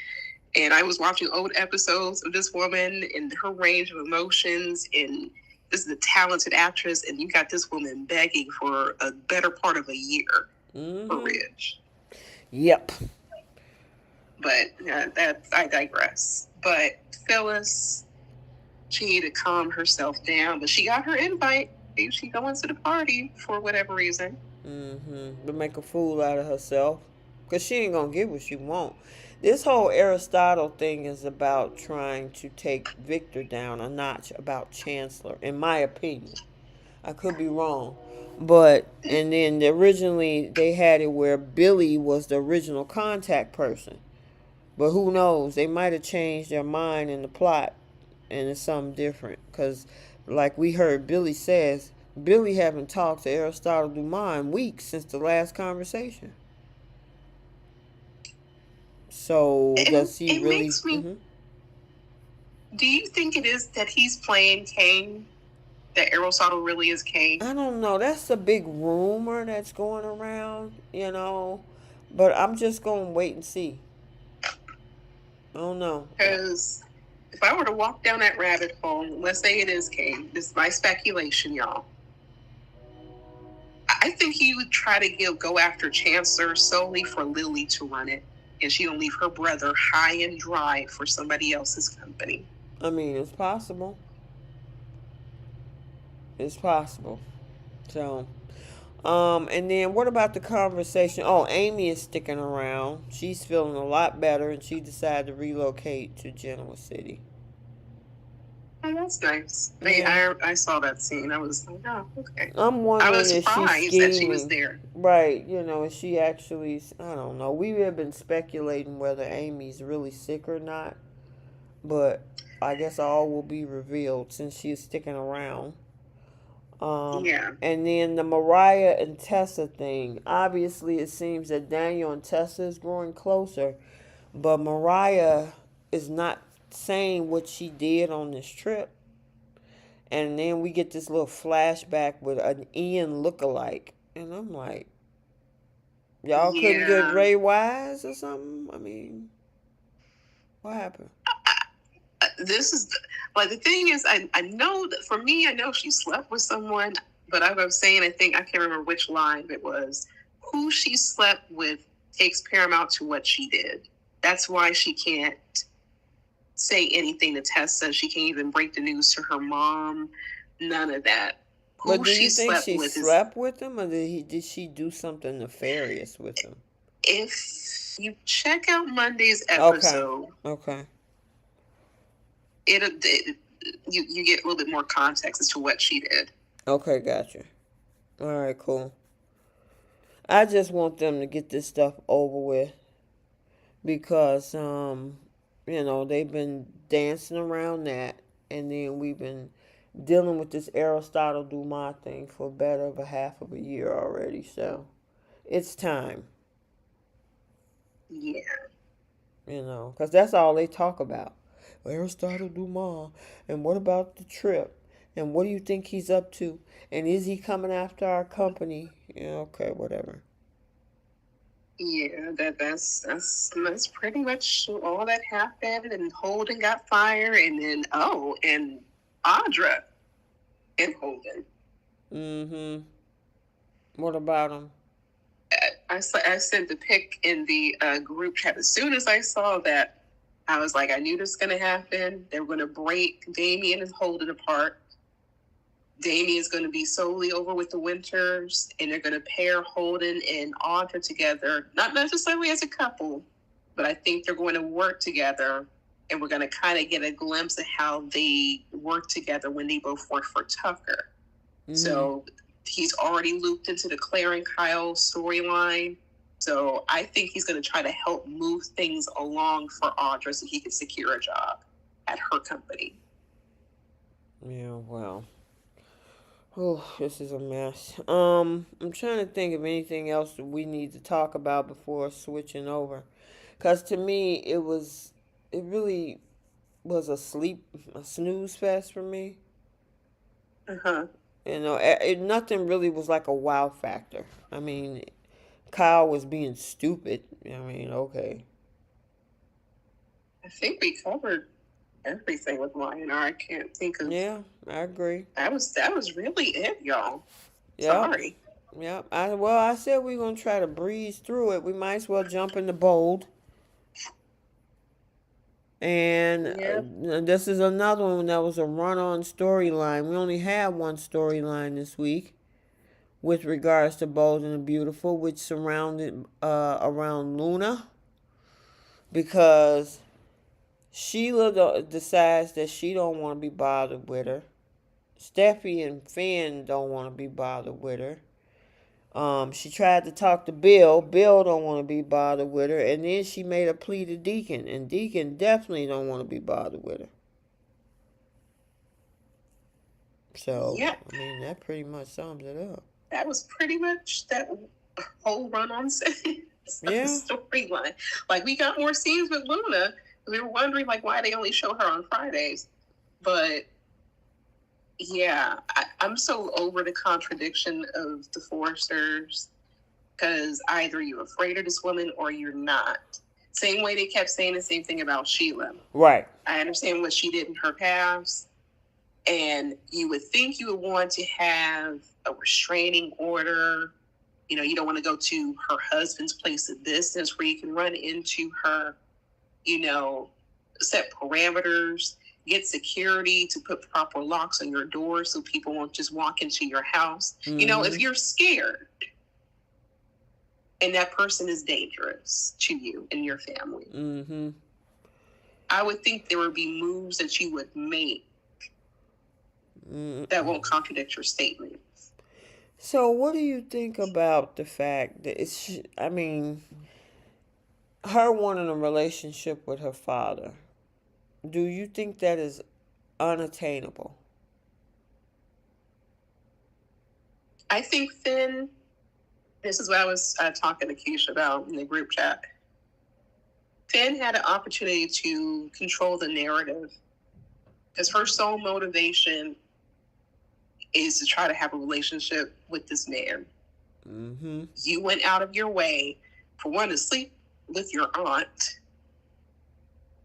and I was watching old episodes of this woman and her range of emotions, and this is a talented actress, and you got this woman begging for a better part of a year for Ridge. Yep. But I digress. But Phyllis, she needed to calm herself down, but she got her invite. She going to the party for whatever reason. To make a fool out of herself, because she ain't gonna get what she want. This whole Aristotle thing is about trying to take Victor down a notch about Chancellor, in my opinion. I could be wrong. But, and then originally they had it where Billy was the original contact person. But who knows? They might have changed their mind in the plot and it's something different. Because, like we heard Billy says, Billy haven't talked to Aristotle Dumas in weeks since the last conversation. So, does he really... Makes me, do you think it is that he's playing Kane? That Aristotle really is Kane? I don't know. That's a big rumor that's going around, you know. But I'm just going to wait and see. I don't know. Because if I were to walk down that rabbit hole, let's say it is Kane. This is my speculation, y'all. I think he would try to go after Chancellor solely for Lily to run it. And she don't leave her brother high and dry for somebody else's company. I mean, it's possible. It's possible. So, and then what about the conversation? Oh, Amy is sticking around. She's feeling a lot better, and she decided to relocate to Genoa City. Oh, that's nice. Yeah. I saw that scene. I was like, oh, okay. I'm wondering I was surprised that she was there. Right. You know, is she actually, I don't know. We have been speculating whether Amy's really sick or not. But I guess all will be revealed since she is sticking around. Yeah. And then the Mariah and Tessa thing. Obviously, it seems that Daniel and Tessa is growing closer. But Mariah is not saying what she did on this trip. And then we get this little flashback with an Ian lookalike. And I'm like, y'all couldn't get Ray Wise or something? I mean, what happened? This is, like, the thing is, I know that for me, I know she slept with someone. But I was saying, I can't remember which line it was. Who she slept with takes paramount to what she did. That's why she can't say anything to Tessa. She can't even break the news to her mom. None of that. But do you think she slept with him, or did she do something nefarious with him? If you check out Monday's episode, okay, you get a little bit more context as to what she did. Okay, gotcha. All right, cool. I just want them to get this stuff over with because you know, they've been dancing around that, and then we've been dealing with this Aristotle Dumas thing for better of a half of a year already, so it's time. Yeah. Because that's all they talk about. Aristotle Duma, and what about the trip? And what do you think he's up to? And is he coming after our company? Okay, whatever. Yeah, that's pretty much all that happened. And Holden got fired, and then and Audra and Holden. Mm-hmm. What about him? I sent the pic in the group chat. As soon as I saw that, I was like, I knew this was going to happen. They were going to break Damien and Holden apart. Damien's going to be solely over with the Winters, and they're going to pair Holden and Audra together, not necessarily as a couple, but I think they're going to work together, and we're going to kind of get a glimpse of how they work together when they both work for Tucker. Mm-hmm. So he's already looped into the Claire and Kyle storyline. So I think he's going to try to help move things along for Audra so he can secure a job at her company. Yeah, well. Oh, this is a mess. I'm trying to think of anything else that we need to talk about before switching over. Because to me, it really was a snooze fest for me. Uh-huh. Nothing really was like a wow factor. I mean, Kyle was being stupid. I mean, okay. I think we covered everything with Y&R. I can't think of. Yeah, I agree. That was really it, y'all. Yep. Sorry. Yep. I said we're gonna try to breeze through it. We might as well jump into bold. And this is another one that was a run-on storyline. We only had one storyline this week with regards to Bold and the Beautiful, which surrounded around Luna, because Sheila decides that she don't want to be bothered with her. Steffi and Finn don't want to be bothered with her. She tried to talk to Bill. Bill don't want to be bothered with her. And then she made a plea to Deacon. And Deacon definitely don't want to be bothered with her. So, yeah. I mean, that pretty much sums it up. That was pretty much that whole run-on storyline. Like, we got more scenes with Luna. We were wondering, like, why they only show her on Fridays. But, yeah, I'm so over the contradiction of the Forresters, because either you're afraid of this woman or you're not. Same way they kept saying the same thing about Sheila. Right. I understand what she did in her past, and you would think you would want to have a restraining order. You know, you don't want to go to her husband's place of business where you can run into her, set parameters, get security to put proper locks on your door so people won't just walk into your house. Mm-hmm. If you're scared and that person is dangerous to you and your family, mm-hmm. I would think there would be moves that you would make that won't contradict your statement. So what do you think about the fact that her wanting a relationship with her father? Do you think that is unattainable? I think Finn, this is what I was talking to Keisha about in the group chat. Finn had an opportunity to control the narrative because her sole motivation is to try to have a relationship with this man. Mm-hmm. You went out of your way, for one, to sleep with your aunt,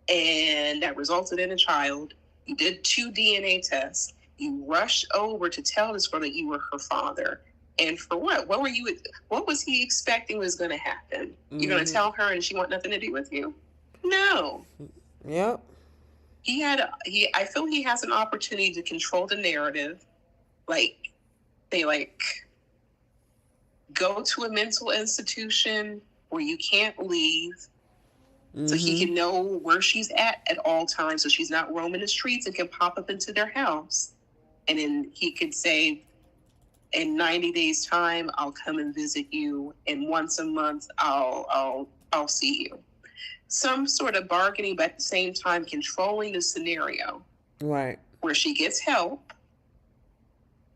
and that resulted in a child. You did 2 DNA tests. You rushed over to tell this girl that you were her father. And for what? What was he expecting was going to happen? Mm-hmm. You're going to tell her and she want nothing to do with you? No. Yep. I feel he has an opportunity to control the narrative. Like, they go to a mental institution where you can't leave. Mm-hmm. So he can know where she's at all times, so she's not roaming the streets and can pop up into their house. And then he could say, in 90 days time, I'll come and visit you, and once a month I'll see you. Some sort of bargaining, but at the same time controlling the scenario. Right. Where she gets help,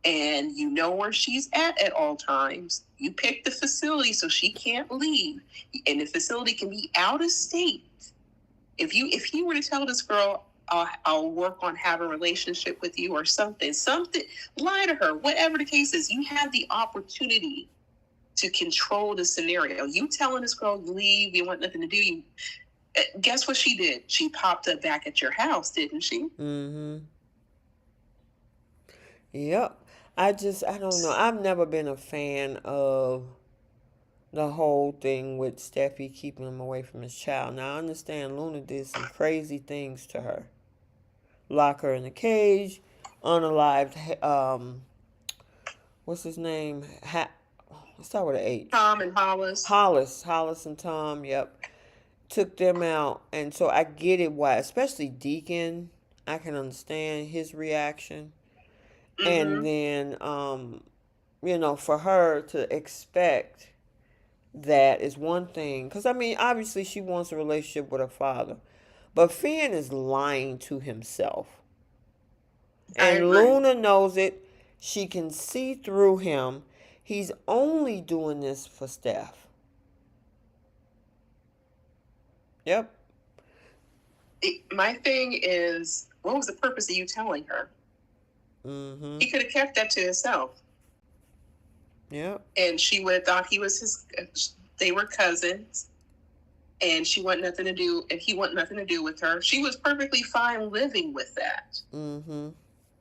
and you know where she's at all times. You pick the facility so she can't leave. And the facility can be out of state. If you were to tell this girl, I'll work on having a relationship with you or something, lie to her, whatever the case is, you have the opportunity to control the scenario. You telling this girl, leave, you want nothing to do, guess what she did? She popped up back at your house, didn't she? Mm-hmm. Yep. I don't know. I've never been a fan of the whole thing with Steffi keeping him away from his child. Now, I understand Luna did some crazy things to her. Lock her in a cage, unalived, what's his name? Let's start with an H. Tom and Hollis. Hollis and Tom, yep. Took them out. And so I get it why, especially Deacon, I can understand his reaction. And then, for her to expect that is one thing. Because, I mean, obviously she wants a relationship with her father. But Finn is lying to himself. And Luna knows it. She can see through him. He's only doing this for Steph. Yep. My thing is, what was the purpose of you telling her? Mm-hmm. He could have kept that to himself. Yep. And she would have thought they were cousins. And she wanted nothing to do, and he wanted nothing to do with her. She was perfectly fine living with that. Mm-hmm.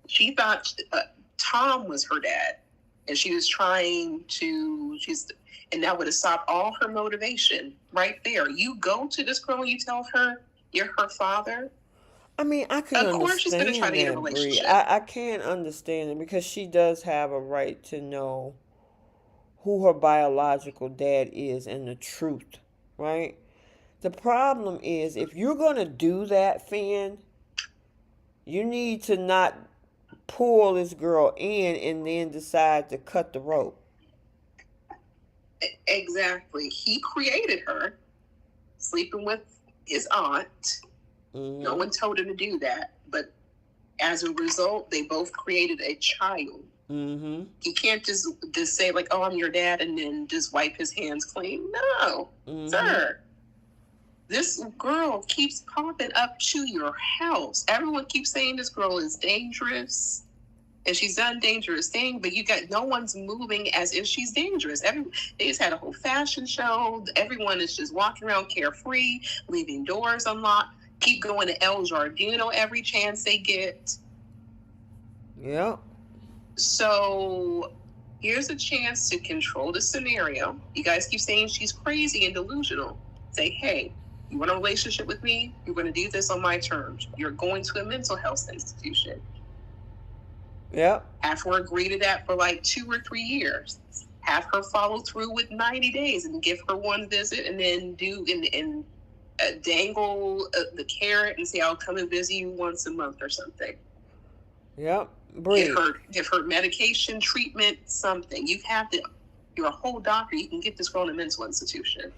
She thought Tom was her dad. And she was and that would have stopped all her motivation right there. You go to this girl and you tell her you're her father. I mean, I can understand that. Of course she's going to try to get a relationship. I can't understand it because she does have a right to know who her biological dad is and the truth, right? The problem is if you're going to do that, Finn, you need to not pull this girl in and then decide to cut the rope. Exactly. He created her sleeping with his aunt. Mm-hmm. No one told him to do that. But as a result, they both created a child. Mm-hmm. He can't just say, like, oh, I'm your dad, and then just wipe his hands clean. No, sir. This girl keeps popping up to your house. Everyone keeps saying this girl is dangerous. And she's done dangerous things, but you got no one's moving as if she's dangerous. They just had a whole fashion show. Everyone is just walking around carefree, leaving doors unlocked, keep going to El Giardino every chance they get. Yeah. So here's a chance to control the scenario. You guys keep saying she's crazy and delusional. Say, hey, you want a relationship with me? You're going to do this on my terms. You're going to a mental health institution. Yep. Have her agree to that for like 2 or 3 years. Have her follow through with 90 days and give her one visit and then dangle the carrot and say, I'll come and visit you once a month or something. Yep. Give her medication, treatment, something. You're a whole doctor. You can get this girl in a mental institution.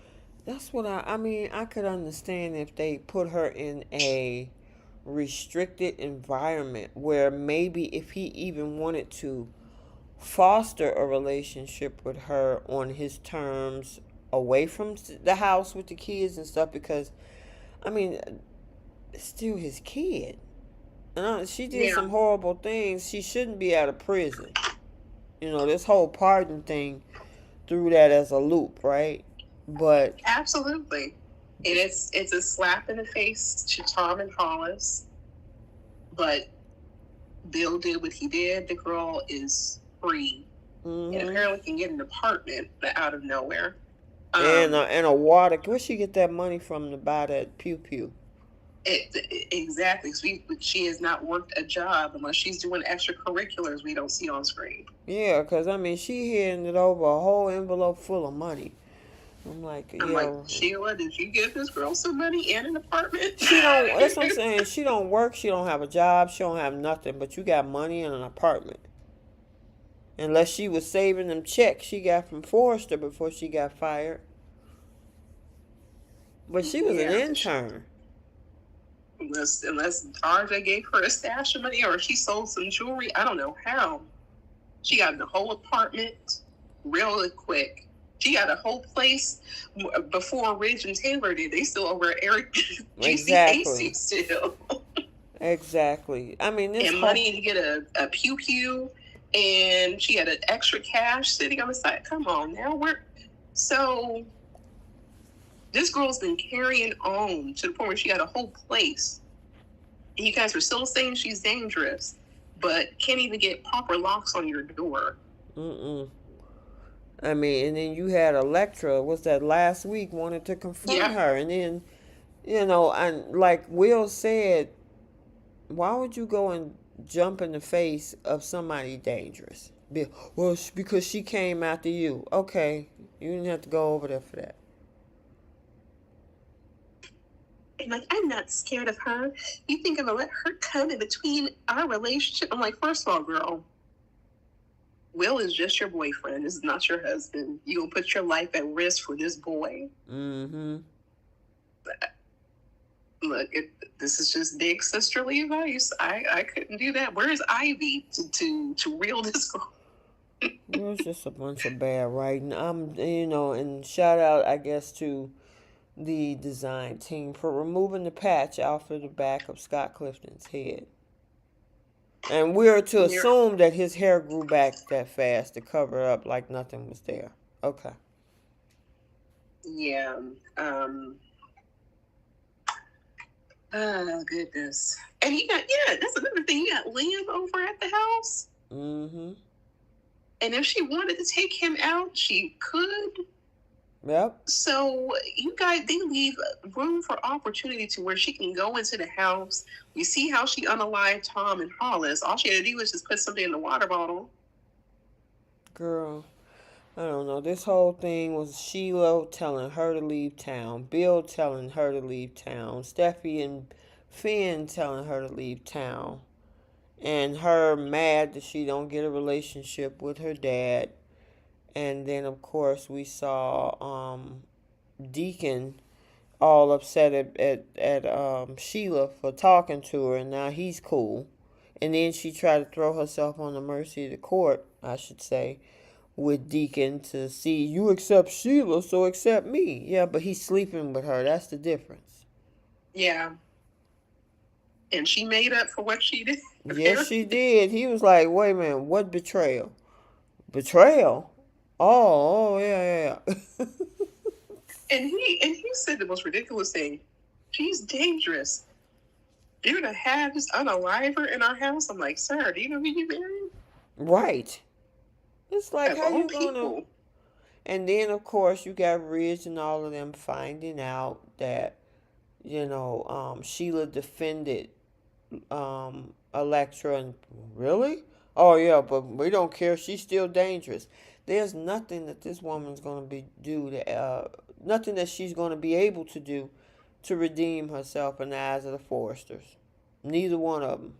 That's what I could understand if they put her in a restricted environment where maybe if he even wanted to foster a relationship with her on his terms away from the house with the kids and stuff, because I mean it's still his kid and she did some horrible things. She shouldn't be out of prison. This whole pardon thing threw that as a loop, right? But absolutely. And it's a slap in the face to Tom and Hollis. But Bill did what he did. The girl is free. Mm-hmm. And apparently can get an apartment out of nowhere. And a water. Where'd she get that money from to buy that pew-pew? Exactly. She has not worked a job unless she's doing extracurriculars we don't see on screen. Yeah, because, she handed over a whole envelope full of money. I'm like, Sheila, did you give this girl some money and an apartment? That's what I'm saying. She don't work. She don't have a job. She don't have nothing. But you got money and an apartment. Unless she was saving them checks she got from Forrester before she got fired. But she was an intern. Unless Audra gave her a stash of money or she sold some jewelry. I don't know how. She got the whole apartment really quick. She got a whole place before Ridge and Taylor did. They still over at Eric Exactly. GCAC still. Exactly. I mean, this And whole money to get a pew pew, and she had an extra cash sitting on the side. Come on now, so this girl's been carrying on to the point where she got a whole place. And you guys are still saying she's dangerous, but can't even get proper locks on your door. I mean, and then you had Electra, was that last week, wanted to confront her. And then, and like Will said, why would you go and jump in the face of somebody dangerous? Well, because she came after you. Okay, you didn't have to go over there for that. And like, I'm not scared of her. You think I'm gonna let her come in between our relationship? I'm like, first of all, girl, Will is just your boyfriend. This is not your husband. You gonna put your life at risk for this boy? Mm-hmm. Look, this is just big sisterly advice. I couldn't do that. Where is Ivy to reel this girl? It was just a bunch of bad writing. And shout out, I guess, to the design team for removing the patch off of the back of Scott Clifton's head. And we're to assume that his hair grew back that fast to cover it up like nothing was there. Okay. Yeah. Oh, goodness. And that's another thing. You got Liam over at the house. Mm-hmm. And if she wanted to take him out, she could. Yep. So you guys, they leave room for opportunity to where she can go into the house. You see how she unalived Tom and Hollis. All she had to do was just put something in the water bottle. Girl, I don't know. This whole thing was Sheila telling her to leave town, Bill telling her to leave town, Steffi and Finn telling her to leave town, and her mad that she don't get a relationship with her dad. And then, of course, we saw Deacon all upset at Sheila for talking to her, and now he's cool. And then she tried to throw herself on the mercy of the court, I should say, with Deacon to see, you accept Sheila, so accept me. Yeah, but he's sleeping with her. That's the difference. Yeah. And she made up for what she did. Yes, she did. He was like, wait a minute, what betrayal? Betrayal? Oh, yeah. And he said the most ridiculous thing. She's dangerous. You're gonna have this unaliver in our house? I'm like, sir, do you know who you married? Right. It's like, how you people. gonna... And then, of course, you got Ridge and all of them finding out that, Sheila defended Electra. And really? Oh, yeah, but we don't care. She's still dangerous. There's nothing that this woman's going to nothing that she's going to be able to do to redeem herself in the eyes of the Forresters. Neither one of them.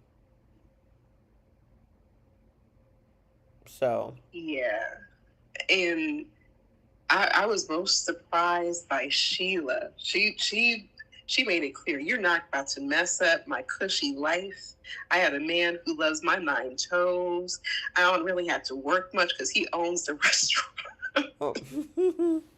So. Yeah. And I was most surprised by Sheila. She made it clear, you're not about to mess up my cushy life. I had a man who loves my 9 toes. I don't really have to work much because he owns the restaurant. Oh.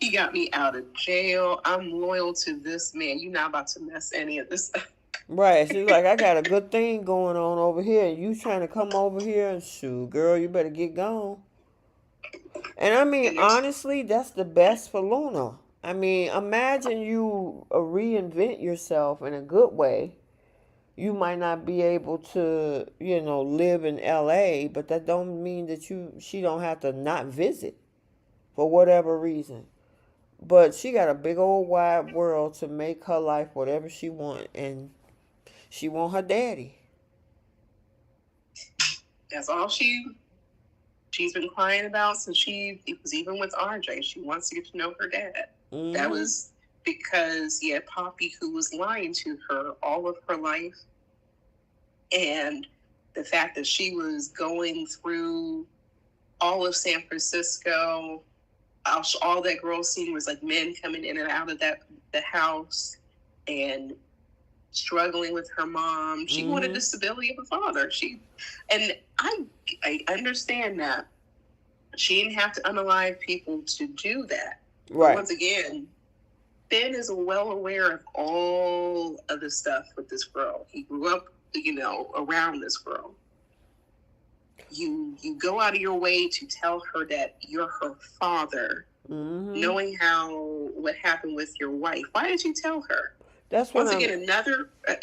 He got me out of jail. I'm loyal to this man. You're not about to mess any of this up. Right. She's like, I got a good thing going on over here, and you trying to come over here and shoot, girl, you better get gone. And I mean, honestly, that's the best for Luna. I mean, imagine you reinvent yourself in a good way. You might not be able to, live in LA, but that don't mean that she don't have to not visit for whatever reason. But she got a big old wide world to make her life whatever she want, and she want her daddy. That's all she's been crying about since she was even with RJ. She wants to get to know her dad. Mm-hmm. That was because he had Poppy, who was lying to her all of her life. And the fact that she was going through all of San Francisco, all that girl seen was like men coming in and out of the house and struggling with her mom. She wanted the stability of a father. And I understand that. She didn't have to unalive people to do that. Right. But once again, Ben is well aware of all of the stuff with this girl. He grew up, around this girl. You go out of your way to tell her that you're her father, knowing what happened with your wife. Why did you tell her? That's once again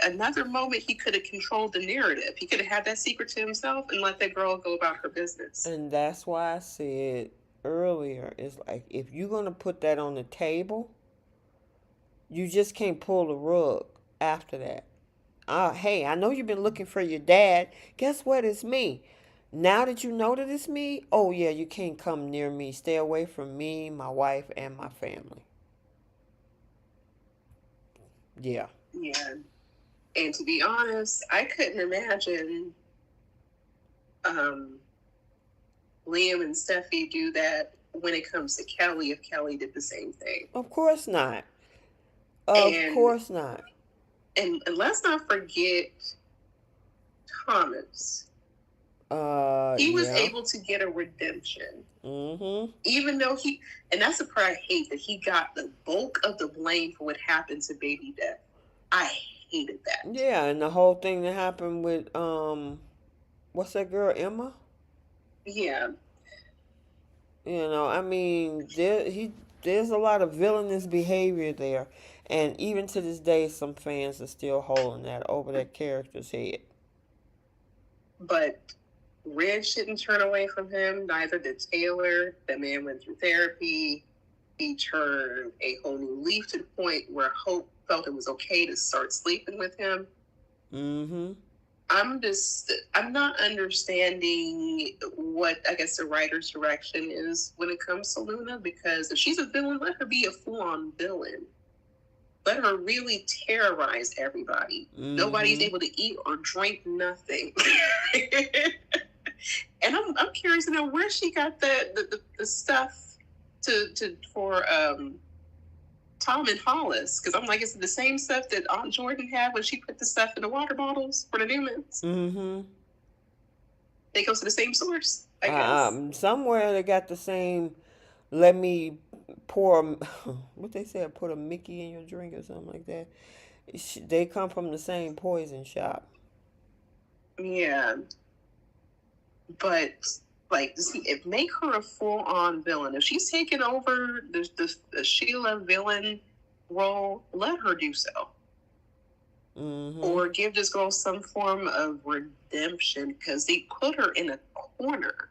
another moment he could have controlled the narrative. He could have had that secret to himself and let that girl go about her business. And that's why I said earlier, it's like, if you're gonna put that on the table, you just can't pull the rug after that. Hey, I know you've been looking for your dad. Guess what? It's me. Now that you know that it's me, oh yeah, you can't come near me. Stay away from me, my wife, and my family. Yeah. Yeah. And to be honest, I couldn't imagine Liam and Steffi do that when it comes to Kelly if Kelly did the same thing. Of course not. Of course not. And let's not forget Thomas. He was able to get a redemption. Even though and that's the part I hate, that he got the bulk of the blame for what happened to Baby Death. I hated that. Yeah, and the whole thing that happened with what's that girl, Emma? Yeah. I mean, there's a lot of villainous behavior there, and even to this day, some fans are still holding that over that character's head. But Red shouldn't turn away from him. Neither did Taylor. The man went through therapy. He turned a whole new leaf to the point where Hope felt it was okay to start sleeping with him. I'm not understanding what, I guess, the writer's direction is when it comes to Luna, because if she's a villain, let her be a full-on villain. Let her really terrorize everybody. Nobody's able to eat or drink nothing. And I'm curious to know where she got the stuff for Tom and Hollis, because I'm like, it's the same stuff that Aunt Jordan had when she put the stuff in the water bottles for the Newmans. They go to the same source, I guess. Somewhere they got the same. Let me pour what they said, put a Mickey in your drink or something like that. They come from the same poison shop. Yeah, but like, make her a full-on villain. If she's taking over the Sheila villain role, let her do so. Or give this girl some form of redemption, because they put her in a corner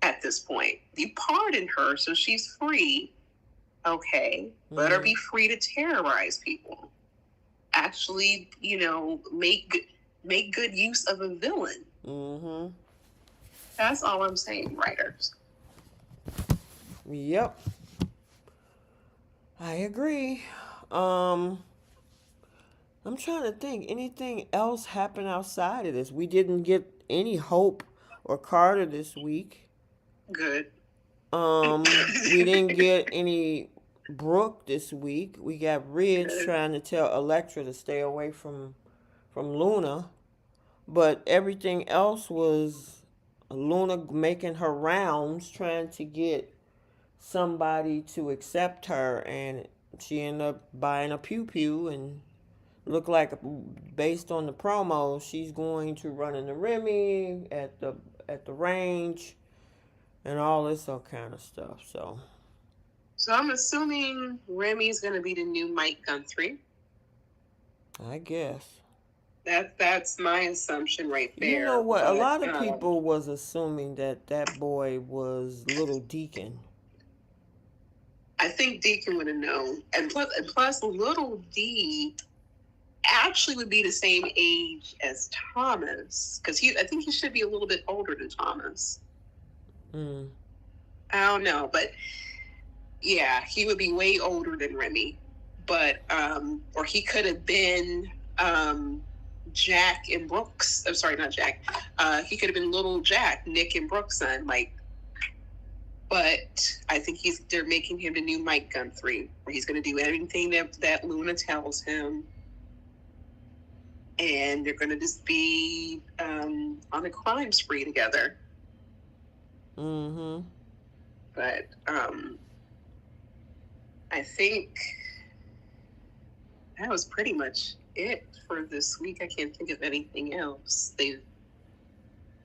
at this point. You pardon her, so she's free. Okay, let her be free to terrorize people. Actually, make good use of a villain. That's all I'm saying, writers. Yep. I agree. I'm trying to think. Anything else happened outside of this? We didn't get any Hope or Carter this week. Good. We didn't get any Brooke this week. We got Ridge trying to tell Elektra to stay away from Luna. But everything else was Luna making her rounds, trying to get somebody to accept her, and she ended up buying a pew-pew, and looked like, based on the promo, she's going to run into Remy at the range and all this all kind of stuff. So I'm assuming Remy's going to be the new Mike Guthrie. I guess. That's my assumption right there. You know what? A lot of people was assuming that boy was Little Deacon. I think Deacon would have known. And plus Little D actually would be the same age as Thomas, because I think he should be a little bit older than Thomas. I don't know, but yeah, he would be way older than Remy. But or he could have been Jack and Brooks. I'm sorry, not Jack. He could have been little Jack, Nick and Brooks' son, Mike. But I think they're making him the new Mike Guthrie, where he's going to do everything that Luna tells him. And they're going to just be on a crime spree together. Mm-hmm. But I think that was pretty much it for this week. I can't think of anything else. They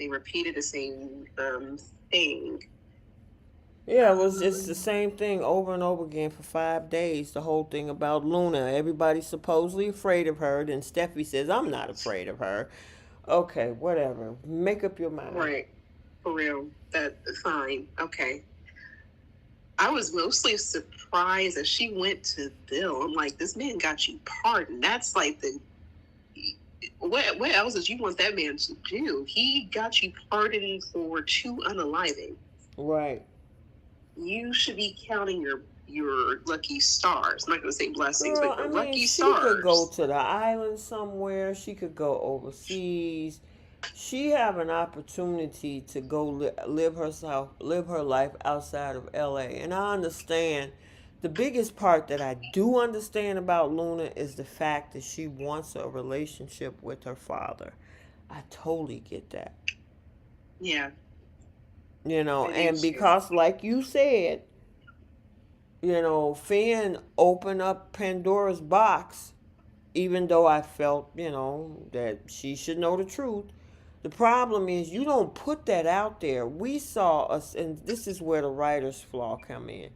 repeated the same thing. Yeah, it was just the same thing over and over again for 5 days. The whole thing about Luna. Everybody's supposedly afraid of her. Then Steffi says, I'm not afraid of her. Okay, whatever. Make up your mind. Right. For real. That's fine. Okay. I was mostly surprised that she went to Bill. I'm like, this man got you pardoned. That's like what else did you want that man to do? He got you pardoned for 2 unaliving. Right. You should be counting your lucky stars. I'm not going to say blessings, Girl, but your I mean, lucky she stars. could go to the island somewhere. She could go overseas. She have an opportunity to go live her life outside of LA. And I understand. The biggest part that I do understand about Luna is the fact that she wants a relationship with her father. I totally get that. Yeah. And because, like you said, Finn opened up Pandora's box, even though I felt, that she should know the truth. The problem is you don't put that out there. We saw us, and this is where the writer's flaw come in.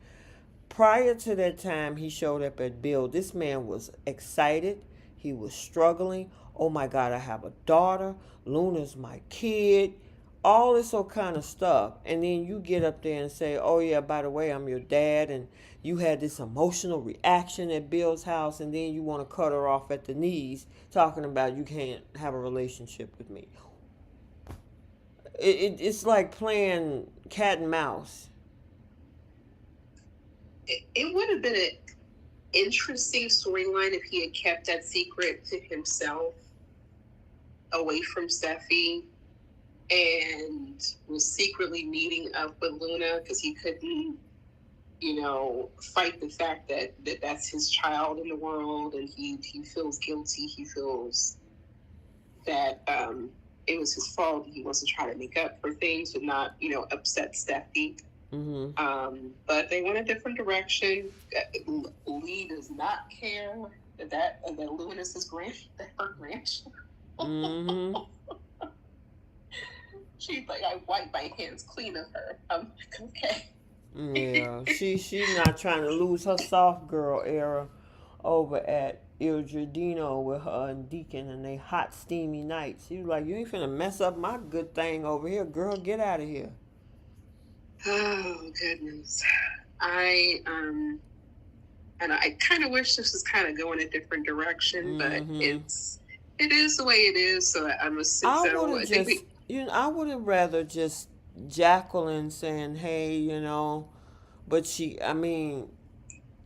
Prior to that time he showed up at Bill, this man was excited. He was struggling. Oh my God, I have a daughter. Luna's my kid. All this old kind of stuff. And then you get up there and say, oh yeah, by the way, I'm your dad. And you had this emotional reaction at Bill's house. And then you want to cut her off at the knees talking about you can't have a relationship with me. It's like playing cat and mouse. It would have been an interesting storyline if he had kept that secret to himself, away from Steffi, and was secretly meeting up with Luna because he couldn't, fight the fact that that's his child in the world, and he feels guilty. He feels that it was his fault. He wants to try to make up for things, but not, upset Steffi. Mm-hmm. But they went a different direction. Lee does not care that Luna is her grandchild. Mm-hmm. She's like, I wipe my hands clean of her. I'm like, okay. Yeah, she's not trying to lose her soft girl era over at Il Giardino with her and Deacon and they hot steamy nights. She was like, you ain't finna mess up my good thing over here, girl. Get out of here. Oh goodness. I kind of wish this was kind of going a different direction, but it is the way it is. So I would have rather just Jacqueline saying, hey, but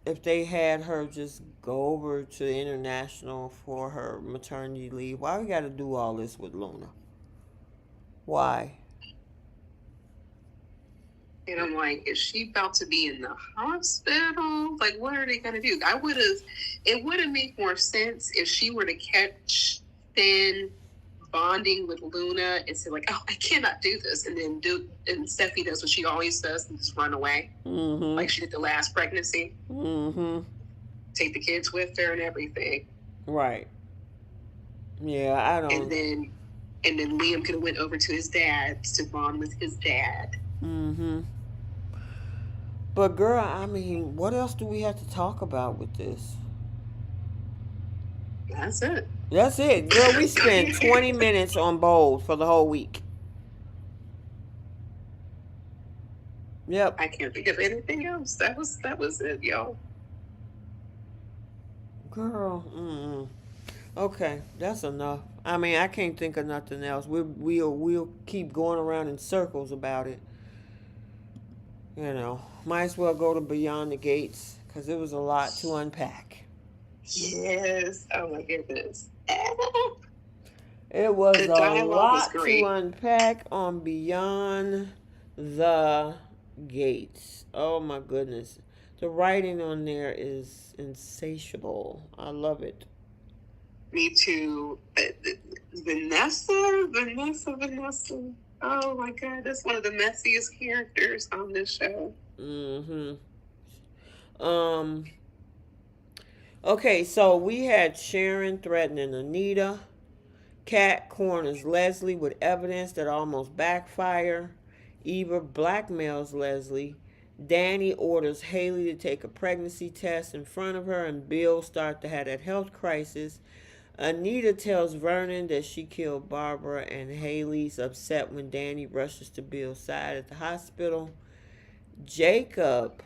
if they had her just go over to the international for her maternity leave, why we got to do all this with Luna? Why? And I'm like, is she about to be in the hospital? Like, what are they going to do? It would have made more sense if she were to catch Finn bonding with Luna and say like, oh, I cannot do this. And then Steffi does what she always does and just run away. Mm-hmm. Like she did the last pregnancy. Mm-hmm. Take the kids with her and everything. Right. Yeah, I don't. And then Liam could have went over to his dad to bond with his dad. Mm-hmm. But girl, what else do we have to talk about with this? That's it. That's it. Girl, we spent 20 minutes on Bold for the whole week. Yep. I can't think of anything else. That was it, y'all. Girl, okay, that's enough. I can't think of nothing else. We'll keep going around in circles about it. Might as well go to Beyond the Gates because it was a lot to unpack. Yes. Oh my goodness. It was a lot to unpack on Beyond the Gates. Oh my goodness. The writing on there is insatiable. I love it. Me too. Vanessa. Oh my God, that's one of the messiest characters on this show. Okay, so we had Sharon threatening Anita. Kat corners Leslie with evidence that almost backfire. Eva blackmails Leslie. Danny orders Haley to take a pregnancy test in front of her, and Bill starts to have that health crisis. Anita tells Vernon that she killed Barbara, and Haley's upset when Danny rushes to Bill's side at the hospital. Jacob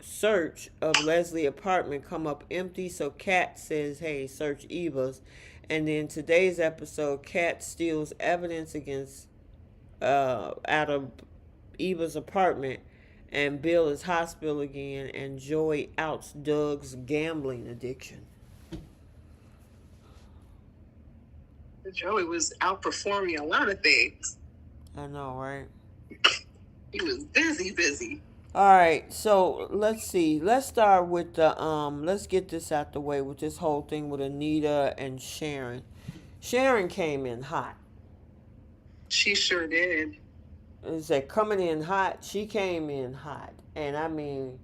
search of Leslie's apartment come up empty, so Kat says, hey, search Eva's. And then today's episode, Kat steals evidence against out of Eva's apartment, and Bill is hospital again, and Joey outs Doug's gambling addiction. Joey was outperforming a lot of things. I know, right? He was busy. All right, so let's see. Let's start with the let's get this out the way with this whole thing with Anita and Sharon. Sharon came in hot. She sure did. Is that coming in hot? She came in hot. And I mean,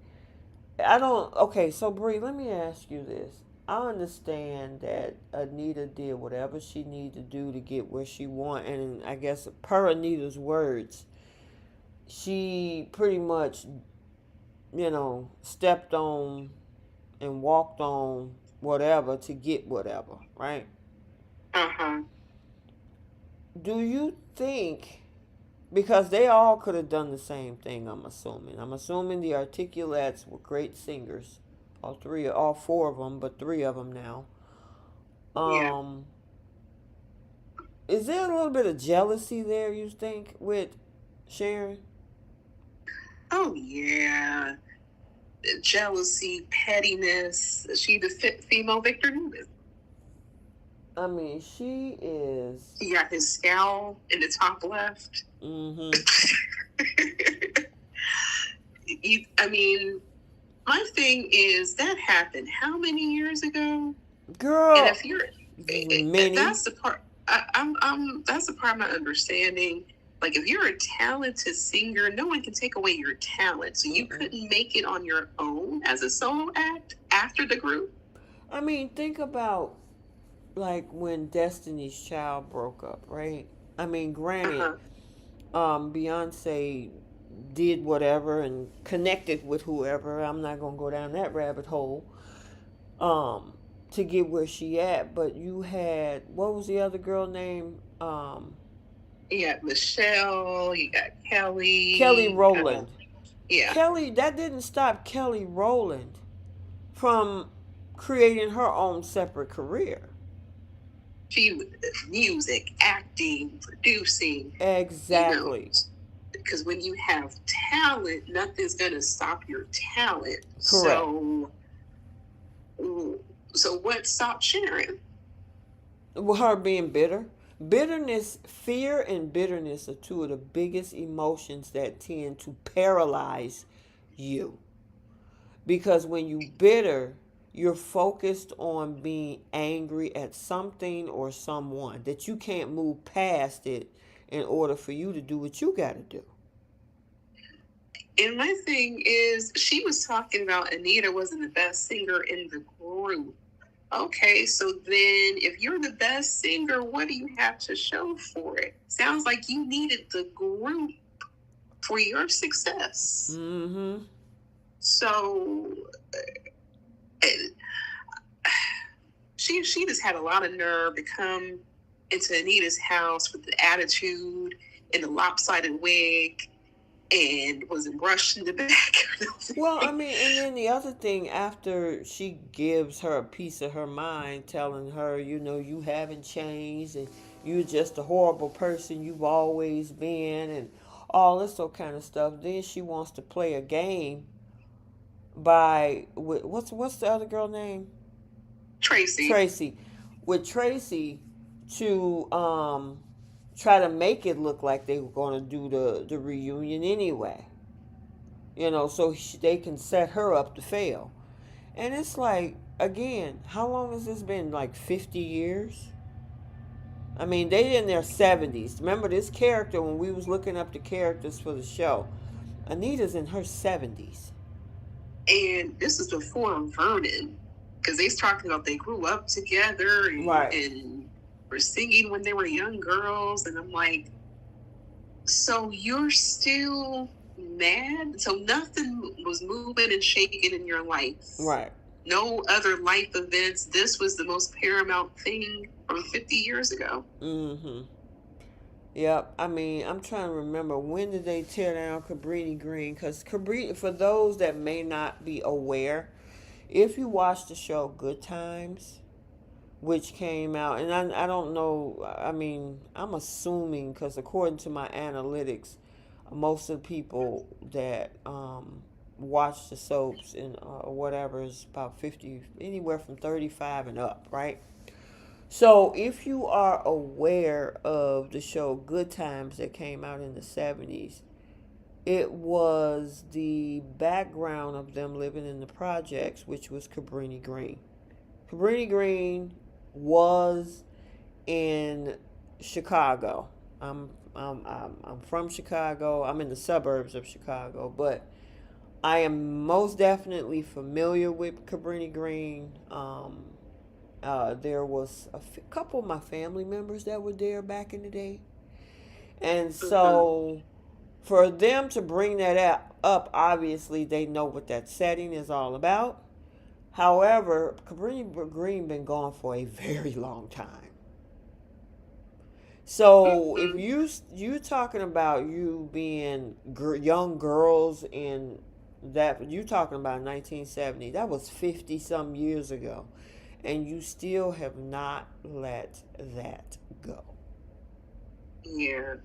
I don't okay, so Bree, let me ask you this. I understand that Anita did whatever she needed to do to get where she want, and I guess per Anita's words, she pretty much, stepped on and walked on whatever to get whatever, right? Uh-huh. Do you think, because they all could have done the same thing, I'm assuming the Articulates were great singers, all four of them, but three of them now. Yeah. Is there a little bit of jealousy there, you think, with Sharon? Oh yeah, jealousy, pettiness. Is she the female Victor Newman? I mean, she is. He got his scowl in the top left. Mm-hmm. I mean, my thing is that happened how many years ago? Girl, and if you're, many. That's the part. That's the part I'm not understanding. Like, if you're a talented singer, no one can take away your talent. So you couldn't make it on your own as a solo act after the group? I mean, think about, like, when Destiny's Child broke up, right? I mean, granted, Beyonce did whatever and connected with whoever. I'm not going to go down that rabbit hole to get where she at. But you had, what was the other girl name? You got Michelle, you got Kelly. Kelly Rowland. Yeah. Kelly, that didn't stop Kelly Rowland from creating her own separate career. She was music, acting, producing. Exactly. Because when you have talent, nothing's going to stop your talent. Correct. So what stopped Sharon? Well, her being bitter. Bitterness, fear and bitterness are two of the biggest emotions that tend to paralyze you. Because when you bitter, you're focused on being angry at something or someone that you can't move past it in order for you to do what you got to do. And my thing is, she was talking about Anita wasn't the best singer in the group. Okay, so then if you're the best singer, what do you have to show for it? Sounds like you needed the group for your success. Mm-hmm. So she just had a lot of nerve to come into Anita's house with the attitude and the lopsided wig and wasn't brushed in the back. Well, I mean, and then the other thing, after she gives her a piece of her mind, telling her, you haven't changed and you're just a horrible person you've always been and all this kind of stuff, then she wants to play a game by, what's the other girl name? Tracy. With Tracy to try to make it look like they were going to do the reunion anyway. So they can set her up to fail. And it's like, again, how long has this been? Like 50 years? I mean, they in their 70s. Remember this character when we was looking up the characters for the show. Anita's in her 70s. And this is before Vernon, because they talking about they grew up together and were singing when they were young girls. And I'm like, so you're still mad? So nothing was moving and shaking in your life. Right. No other life events. This was the most paramount thing from 50 years ago. Mm-hmm. Yep. I mean, I'm trying to remember, when did they tear down Cabrini Green? Because Cabrini, for those that may not be aware, if you watch the show Good Times, which came out, and I don't know, I mean, I'm assuming, because according to my analytics, most of the people that watch the soaps and whatever is about 50, anywhere from 35 and up, right? So if you are aware of the show Good Times that came out in the 70s, it was the background of them living in the projects, which was Cabrini Green. Cabrini Green was in Chicago. I'm from Chicago. I'm in the suburbs of Chicago, but I am most definitely familiar with Cabrini Green. There was a couple of my family members that were there back in the day, and so for them to bring that up, obviously they know what that setting is all about. However, Cabrini Green been gone for a very long time. So if you talking about you being young girls in that, you talking about 1970, that was 50 some years ago, and you still have not let that go. Yeah.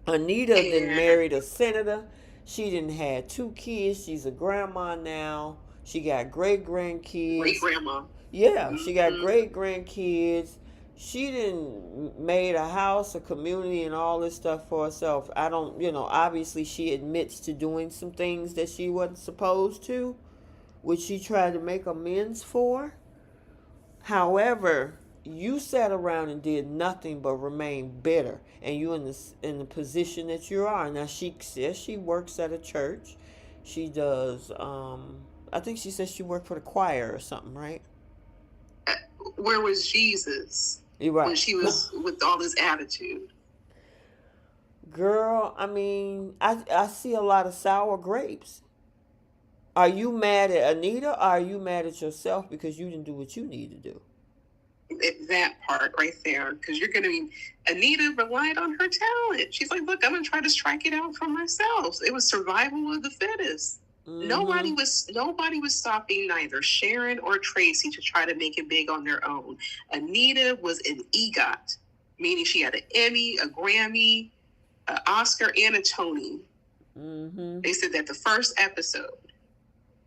Anita then married a senator. She didn't had 2 kids. She's a grandma now. She got great grandkids. Great grandma. Yeah, she got great grandkids. She didn't made a house, a community, and all this stuff for herself. I don't, obviously she admits to doing some things that she wasn't supposed to, which she tried to make amends for. However, you sat around and did nothing but remain bitter, and you in the position that you are now. She says she works at a church. She does. I think she says she worked for the choir or something, right? Where was Jesus? You're right. When she was with all this attitude. Girl, I mean, I see a lot of sour grapes. Are you mad at Anita, or are you mad at yourself because you didn't do what you need to do? That part right there, because you're going to be, Anita relied on her talent. She's like, look, I'm going to try to strike it out for myself. It was survival of the fittest. Mm-hmm. Nobody was stopping neither Sharon or Tracy to try to make it big on their own. Anita was an EGOT, meaning she had an Emmy, a Grammy, an Oscar, and a Tony. Mm-hmm. They said that the first episode.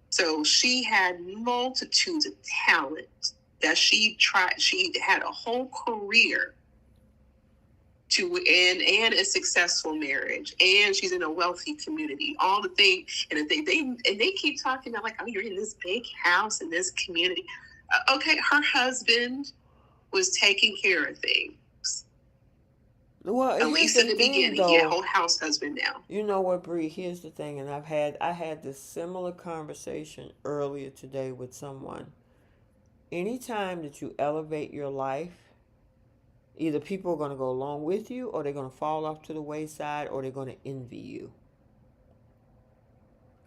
So she had multitudes of talent that she tried. She had a whole career and a successful marriage, and she's in a wealthy community. All the things, and they keep talking about, like, oh, you're in this big house in this community. Okay, her husband was taking care of things. Well, at least in the beginning, though, yeah, whole house husband now. You know what, Bree? Here's the thing, and I had this similar conversation earlier today with someone. Anytime that you elevate your life, either people are going to go along with you, or they're going to fall off to the wayside, or they're going to envy you.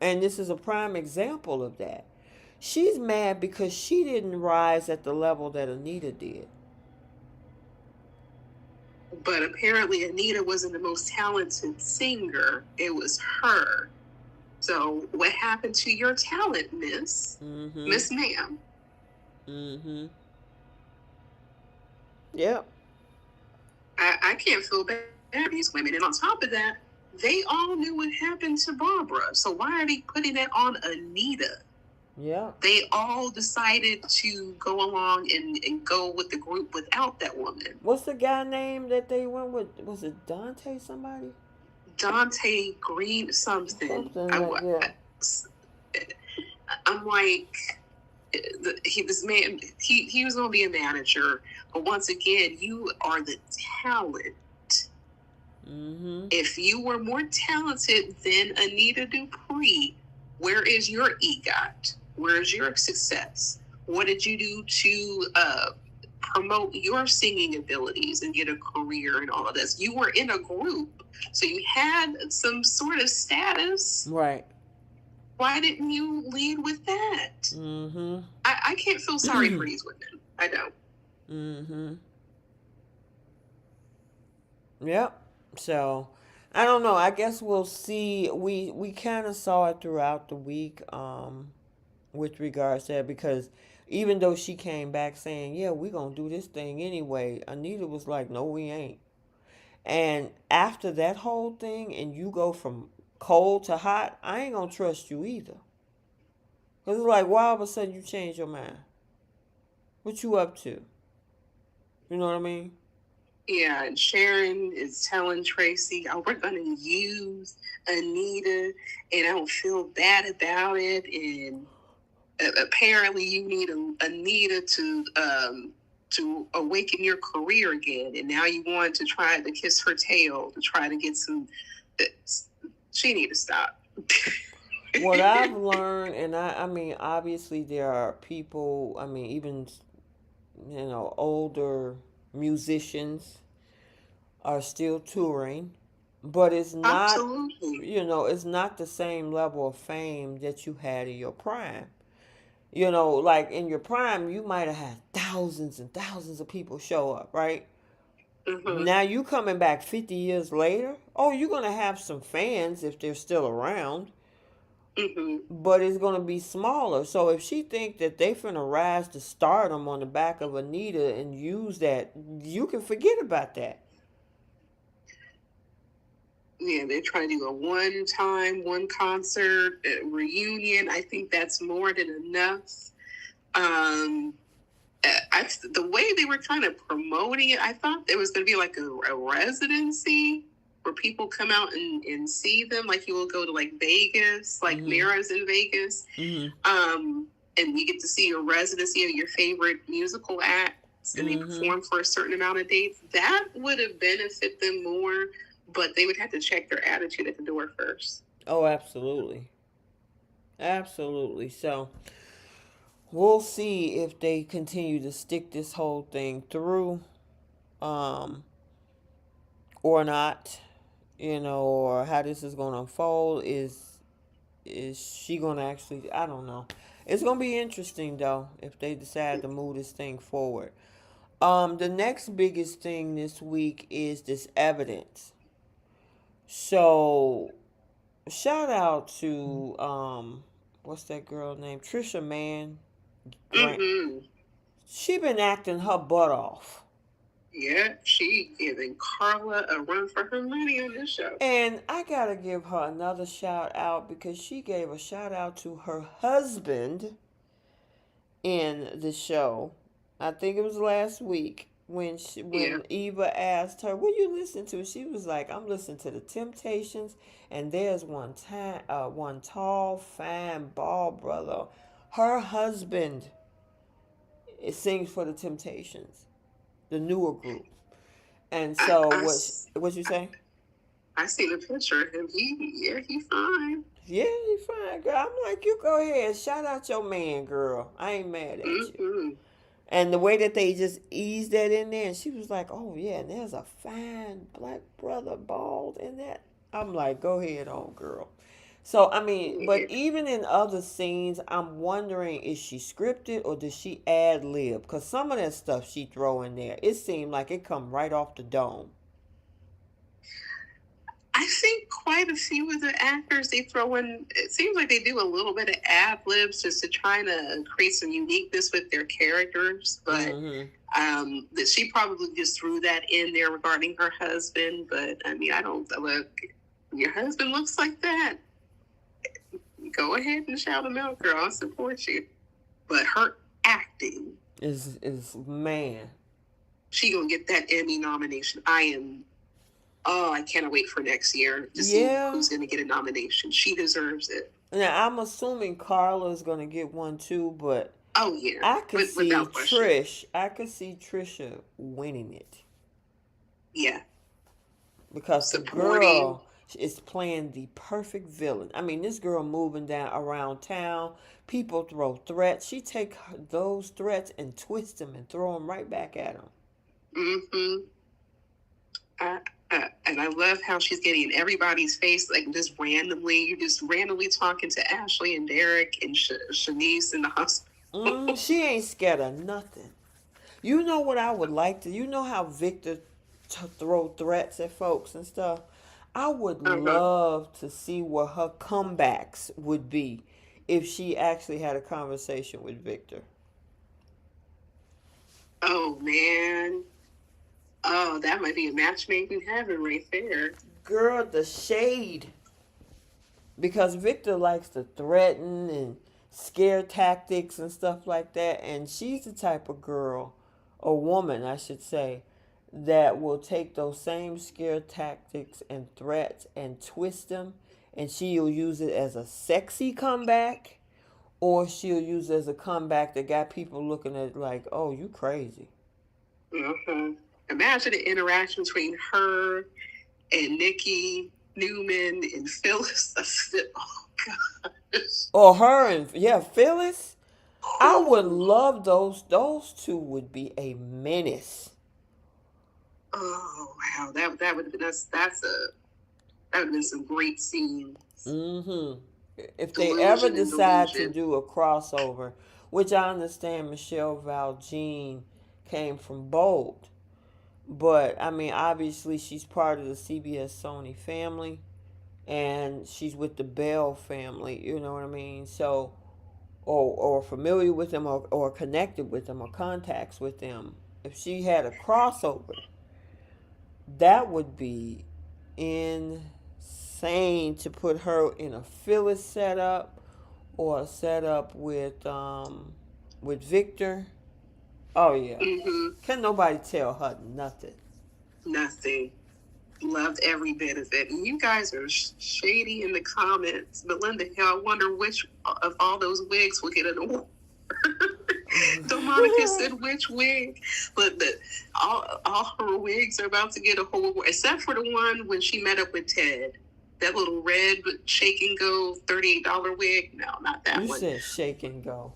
And this is a prime example of that. She's mad because she didn't rise at the level that Anita did. But apparently Anita wasn't the most talented singer. It was her. So what happened to your talent, Miss? Mm-hmm. Miss Ma'am? Mm-hmm. Yep. I can't feel bad for these women. And on top of that, they all knew what happened to Barbara. So why are they putting that on Anita? Yeah. They all decided to go along and go with the group without that woman. What's the guy name that they went with? Was it Dante somebody? Dante Green something. I'm like, he was man. He was going to be a manager, but once again, you are the talent. Mm-hmm. If you were more talented than Anita Dupree, where is your EGOT? Where's your success? What did you do to promote your singing abilities and get a career and all of this? You were in a group, so you had some sort of status. Right. Why didn't you lead with that? Mm-hmm. I can't feel sorry for these women. I don't. Mm-hmm. Yep. So, I don't know. I guess we'll see. We kind of saw it throughout the week, with regards to that, because even though she came back saying, "Yeah, we're gonna do this thing anyway," Anita was like, "No, we ain't." And after that whole thing, and you go from cold to hot, I ain't gonna trust you either. Cause it's like, why all of a sudden you change your mind? What you up to? You know what I mean? Yeah, and Sharon is telling Tracy, "Oh, we're going to use Anita, and I don't feel bad about it. And apparently, you need Anita to awaken your career again. And now you want to try to kiss her tail to try to get some. She need to stop." What I've learned, and I mean, obviously there are people. I mean, even older musicians are still touring, but it's not, Absolutely. it's not the same level of fame that you had in your prime. Like in your prime, you might have had thousands and thousands of people show up, right? Mm-hmm. Now you coming back 50 years later, oh, you're going to have some fans if they're still around, Mm-hmm. but it's going to be smaller. So if she think that they finna rise to stardom on the back of Anita and use that, you can forget about that. Yeah, they're trying to do a one concert reunion. I think that's more than enough. The way they were kind of promoting it, I thought there was going to be like a residency where people come out and see them. Like you will go to like Vegas, like Mira's in Vegas. Mm-hmm. And you get to see a residency of your favorite musical acts, and they perform for a certain amount of dates. That would have benefited them more, but they would have to check their attitude at the door first. Oh, absolutely. Absolutely. So we'll see if they continue to stick this whole thing through, um, or not, or how this is going to unfold. Is she going to actually, I don't know. It's going to be interesting, though, if they decide to move this thing forward. The next biggest thing this week is this evidence. So, shout out to, what's that girl name? Trisha Mann. Mm-hmm. She been acting her butt off. Yeah, she giving Carla a run for her money on this show. And I gotta give her another shout out because she gave a shout out to her husband in the show. I think it was last week when Eva asked her, "What you listen to?" She was like, "I'm listening to the Temptations, and there's one tall, fine, bald brother. Her husband sings for the Temptations, the newer group." And so what you say? I seen a picture of him. He fine. Yeah, he fine, girl. I'm like, you go ahead, shout out your man, girl. I ain't mad at you. And the way that they just eased that in there, and she was like, "Oh yeah, and there's a fine black brother bald in that." I'm like, go ahead on, girl. So I mean, but even in other scenes, I'm wondering, is she scripted or does she ad lib? Because some of that stuff she throw in there, it seemed like it come right off the dome. I think quite a few of the actors they throw in, it seems like they do a little bit of ad libs just to try to create some uniqueness with their characters. But that she probably just threw that in there regarding her husband. But I mean, I don't look. Your husband looks like that. Go ahead and shout him out, girl. I support you. But her acting is man. She gonna get that Emmy nomination. I cannot wait for next year to see who's going to get a nomination. She deserves it. Now, I'm assuming Carla is going to get one too, but Oh yeah, I could see without question. Trisha winning it Yeah, because the supporting. girl is playing the perfect villain. I mean, this girl moving down around town, people throw threats. She take those threats and twist them and throw them right back at them. Mm-hmm. And I love how she's getting in everybody's face, like just randomly. You're just randomly talking to Ashley and Derek and Shanice in the hospital. She ain't scared of nothing. You know what I would like to? You know how Victor throw threats at folks and stuff? I would Uh-huh. love to see what her comebacks would be if she actually had a conversation with Victor. Oh man. Oh, that might be a match made in heaven right there. Girl, the shade. Because Victor likes to threaten and scare tactics and stuff like that. And she's the type of girl, or woman, I should say, that will take those same scare tactics and threats and twist them. And she'll use it as a sexy comeback, or she'll use it as a comeback that got people looking at it like, oh, you crazy. Uh-huh. Imagine the interaction between her and Nikki, Newman, and Phyllis. Oh, gosh. Or her and, yeah, Phyllis. I would love those. Those two would be a menace. Oh, wow. That would have been, that would have been some great scenes. Mm-hmm. If they ever decide to do a crossover, which I understand Michelle Valjean came from Bold, but I mean, obviously she's part of the CBS Sony family, and she's with the Bell family. You know what I mean? So, or familiar with them, or connected with them, or contacts with them. If she had a crossover, that would be insane to put her in a Phyllis setup or a setup with Victor. Oh yeah. Mm-hmm. Can nobody tell her nothing. Nothing. Loved every bit of it. And you guys are shady in the comments. But Linda, I wonder which of all those wigs will get an award. Monica said which wig, but all her wigs are about to get a whole award, except for the one when she met up with Ted. That little red shake and go $38 wig. No, not that you one. You said shake and go.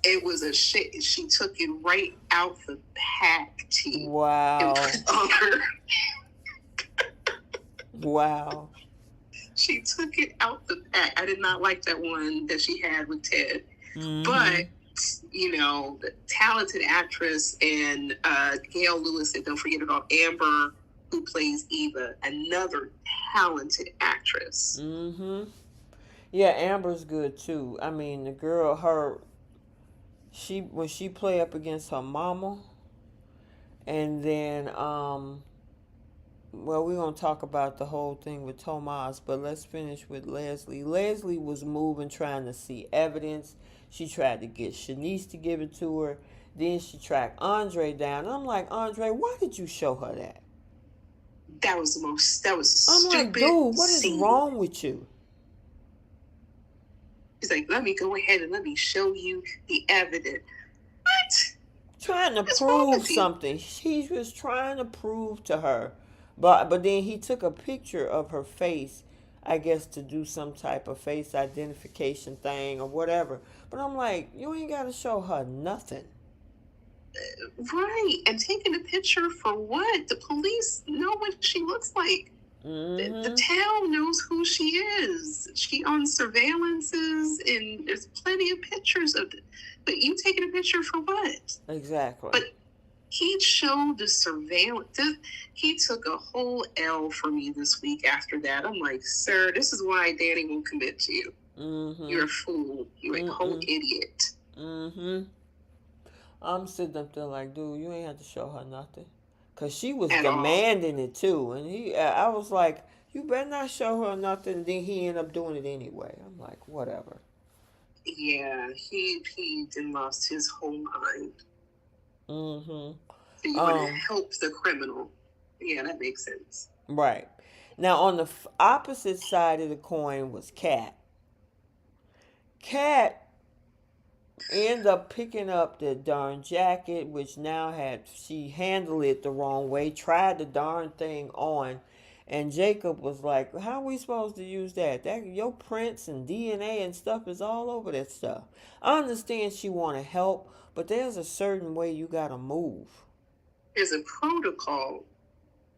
It was a shake. She took it right out the pack, T. Wow. And put on her. Wow. She took it out the pack. I did not like that one that she had with Ted. Mm-hmm. But, you know, the talented actress and Gail Lewis, and don't forget about Amber, who plays Eva, another talented actress. Mm-hmm. Yeah, Amber's good too. I mean, the girl, when she play up against her mama, and then well, we're going to talk about the whole thing with Tomas, but let's finish with Leslie. Leslie was moving, trying to see evidence. She tried to get Shanice to give it to her. Then she tracked Andre down. I'm like, Andre, why did you show her that? That was I'm stupid. Like, dude, what is wrong with you? He's like, let me go ahead and let me show you the evidence. What? Trying to prove something. He was trying to prove to her. But then he took a picture of her face, I guess, to do some type of face identification thing or whatever. But I'm like, you ain't got to show her nothing. Right. And taking a picture for what? The police know what she looks like. Mm-hmm. The town knows who she is. She on surveillances, and there's plenty of pictures of it. But you taking a picture for what? Exactly. But he showed the surveillance. He took a whole L for me this week after that. I'm like, sir, this is why Danny won't commit to you. Mm-hmm. You're a fool. You're a whole idiot. Mm-hmm. I'm sitting up there like, dude, you ain't have to show her nothing. Because she was demanding it too. And I was like, you better not show her nothing. Then he ended up doing it anyway. I'm like, whatever. Yeah, he then lost his whole mind. Mm-hmm. So you want to help the criminal. Yeah, that makes sense. Right. Now, on the opposite side of the coin was Kat. Kat End up picking up the darn jacket, which now she handled it the wrong way, tried the darn thing on, and Jacob was like, "How are we supposed to use that? That your prints and DNA and stuff is all over that stuff." I understand she want to help, but there's a certain way you gotta move. There's a protocol.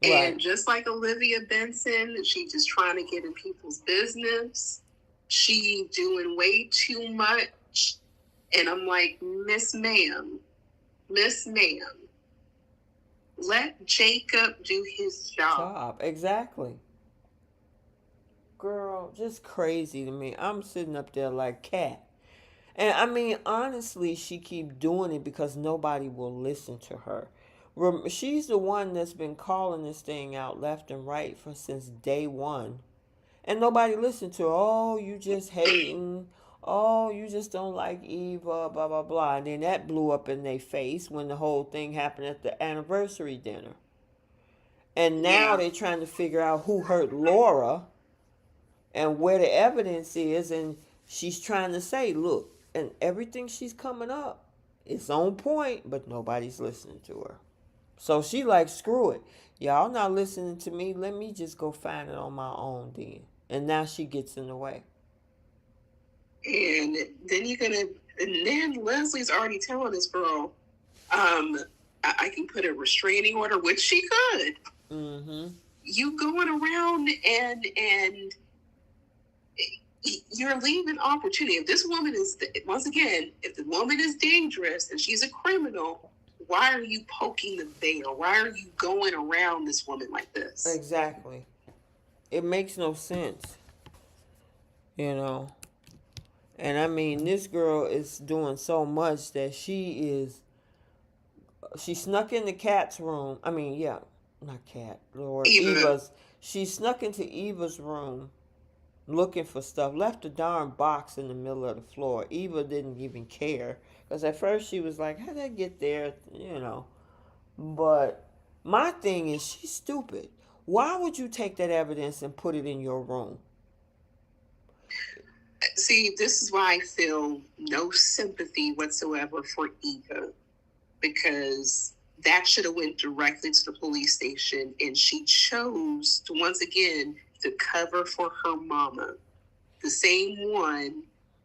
Right. And just like Olivia Benson, she just trying to get in people's business. She doing way too much. And I'm like, Miss Ma'am, let Jacob do his job. Exactly. Girl, just crazy to me. I'm sitting up there like cat. And I mean, honestly, she keep doing it because nobody will listen to her. She's the one that's been calling this thing out left and right since day one. And nobody listened to her. Oh, you just hating. Oh, you just don't like Eva, blah, blah, blah. And then that blew up in their face when the whole thing happened at the anniversary dinner. And now they're trying to figure out who hurt Laura and where the evidence is. And she's trying to say, look, and everything she's coming up, it's on point, but nobody's listening to her. So she like, screw it. Y'all not listening to me. Let me just go find it on my own then. And now she gets in the way. And then Leslie's already telling this girl, I can put a restraining order, which she could. Mm-hmm. You going around and you're leaving opportunity. If this woman is, once again, if the woman is dangerous and she's a criminal, why are you poking the bear? Why are you going around this woman like this? Exactly. It makes no sense. And I mean, this girl is doing so much that she snuck in the cat's room. I mean, yeah, not cat, Lord, Eva's. She snuck into Eva's room looking for stuff, left a darn box in the middle of the floor. Eva didn't even care because at first she was like, how'd that get there? But my thing is, she's stupid. Why would you take that evidence and put it in your room? See, this is why I feel no sympathy whatsoever for Eva, because that should have went directly to the police station, and she chose to, once again, to cover for her mama, the same one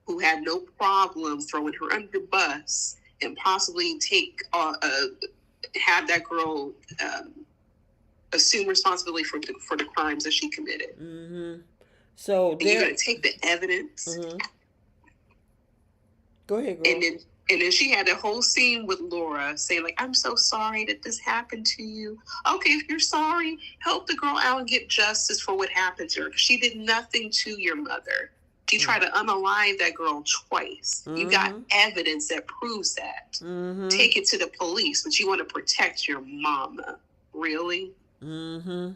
who had no problem throwing her under the bus and possibly have that girl assume responsibility for the crimes that she committed. Mm-hmm. So you're gonna take the evidence. Mm-hmm. Go ahead, girl. And then she had a whole scene with Laura saying, like, I'm so sorry that this happened to you. Okay, if you're sorry, help the girl out and get justice for what happened to her. She did nothing to your mother. She tried to unalive that girl twice. Mm-hmm. You got evidence that proves that. Mm-hmm. Take it to the police, but you want to protect your mama. Really? Mm-hmm.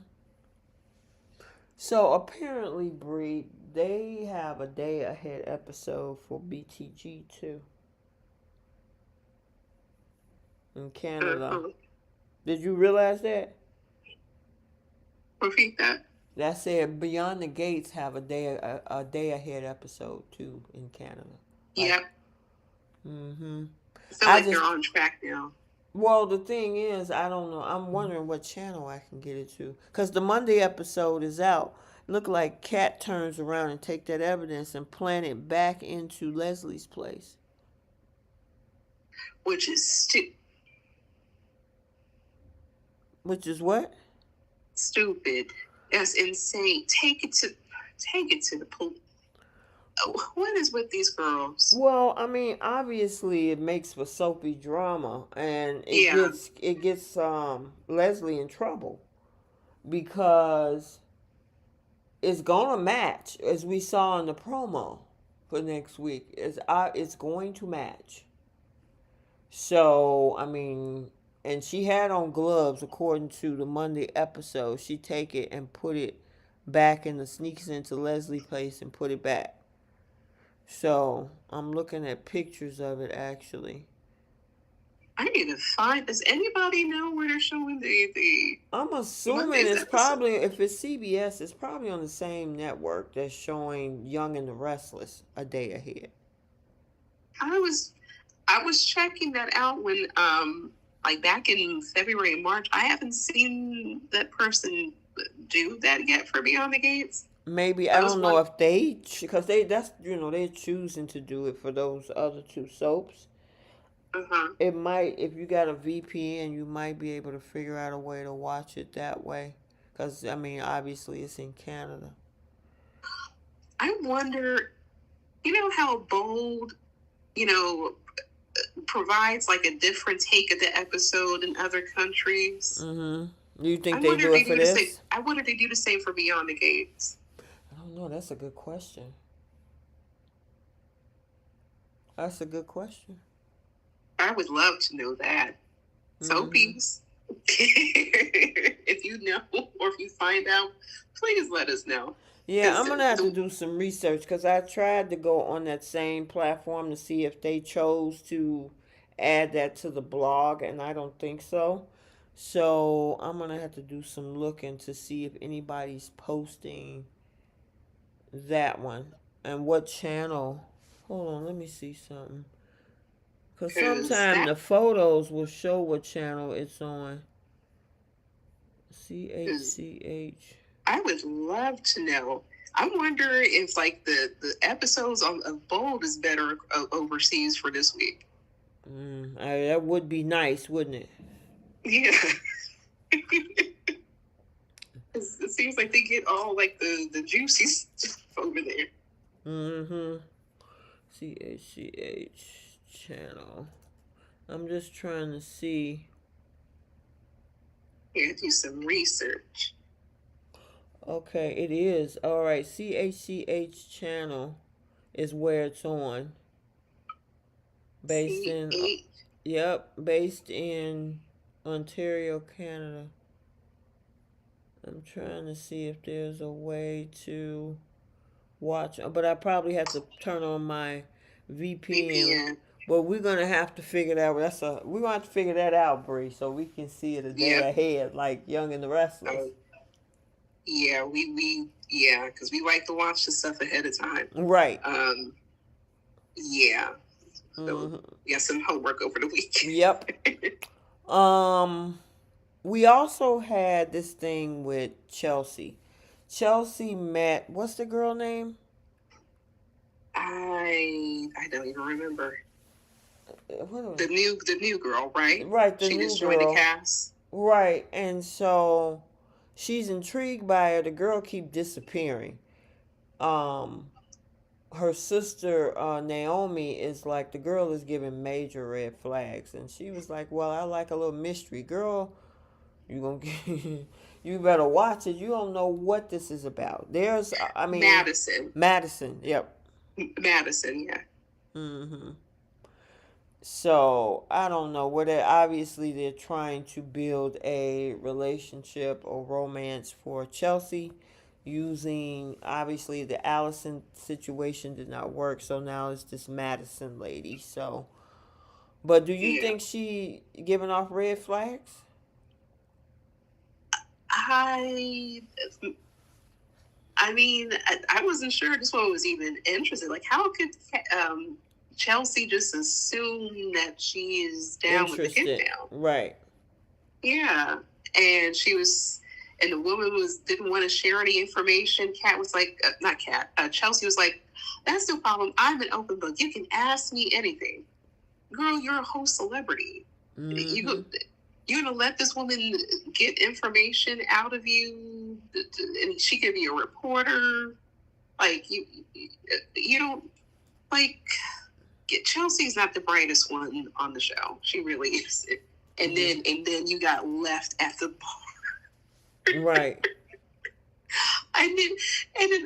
So apparently, Bree, they have a day ahead episode for BTG too. In Canada. Mm-hmm. Did you realize that? Repeat that. That said, Beyond the Gates have a day ahead episode too in Canada. Yep. Mm-hmm. I feel like they're on track now. Well, the thing is, I don't know. I'm wondering what channel I can get it to. Because the Monday episode is out. Look like Kat turns around and take that evidence and plant it back into Leslie's place. Which is Which is what? Stupid. That's insane. Take it to the police. What is with these girls? Well, I mean, obviously it makes for soapy drama, and it gets Leslie in trouble because it's gonna match, as we saw in the promo for next week. It's going to match. So I mean, and she had on gloves according to the Monday episode. She take it and put it back in sneaks into Leslie's place and put it back. So I'm looking at pictures of it actually. I need to find. Does anybody know where they're showing the? I'm assuming it's probably, if it's CBS, it's probably on the same network that's showing Young and the Restless a day ahead. I was I was checking that out when, like back in February and March. I haven't seen that person do that yet for Beyond the Gates. Maybe I That was don't know one. if they because that's they're choosing to do it for those other two soaps. Uh-huh. It might if you got a VPN, you might be able to figure out a way to watch it that way. Because I mean, obviously it's in Canada. I wonder, how Bold, you know, provides like a different take of the episode in other countries. You think they do it for this? I wonder if they do the same for Beyond the Gates. I don't know. That's a good question. That's a good question. I would love to know that. Soapies. If you know or if you find out, please let us know. Yeah, I'm going to have to do some research because I tried to go on that same platform to see if they chose to add that to the blog, and I don't think so. So I'm going to have to do some looking to see if anybody's posting that one and what channel. Hold on, let me see something. Because sometimes the photos will show what channel it's on. CHCH. I would love to know. I wonder if like the episodes of Bold is better overseas for this week. That would be nice, wouldn't it? Yeah. It seems like they get all like the juicy stuff over there. CHCH channel. I'm just trying to see. Yeah, do some research. Okay, it is. All right, CHCH channel is where it's on. Based in Ontario, Canada. I'm trying to see if there's a way to watch, but I probably have to turn on my VPN. But we're gonna have to figure that out. We're gonna have to figure that out, Bree, so we can see it a day ahead, like Young and the Restless. Yeah, because we like to watch the stuff ahead of time. Right. Yeah. So some homework over the weekend. Yep. We also had this thing with Chelsea. Chelsea met, what's the girl name? I don't even remember. The new girl, right? Right, she just joined the cast. Right, and so she's intrigued by her. The girl keep disappearing. Her sister Naomi is like, the girl is giving major red flags, and she was like, well, I like a little mystery. Girl, you gonna get, you better watch it. You don't know what this is about. There's Madison, yep. Madison, yeah. So I don't know whether obviously they're trying to build a relationship or romance for Chelsea, using, obviously the Allison situation did not work, so now it's this Madison lady. So, but do you think she giving off red flags? I mean, I wasn't sure this one was even interested. Like, how could Chelsea just assume that she is down with the hit down? Right. Yeah, and she was, and the woman didn't want to share any information. Kat was like, not Kat. Chelsea was like, that's no problem. I'm an open book. You can ask me anything. Girl, you're a whole celebrity. You're gonna let this woman get information out of you, and she could be a reporter. Like you don't like. Chelsea's not the brightest one on the show. She really is. And then you got left at the bar. Right. and then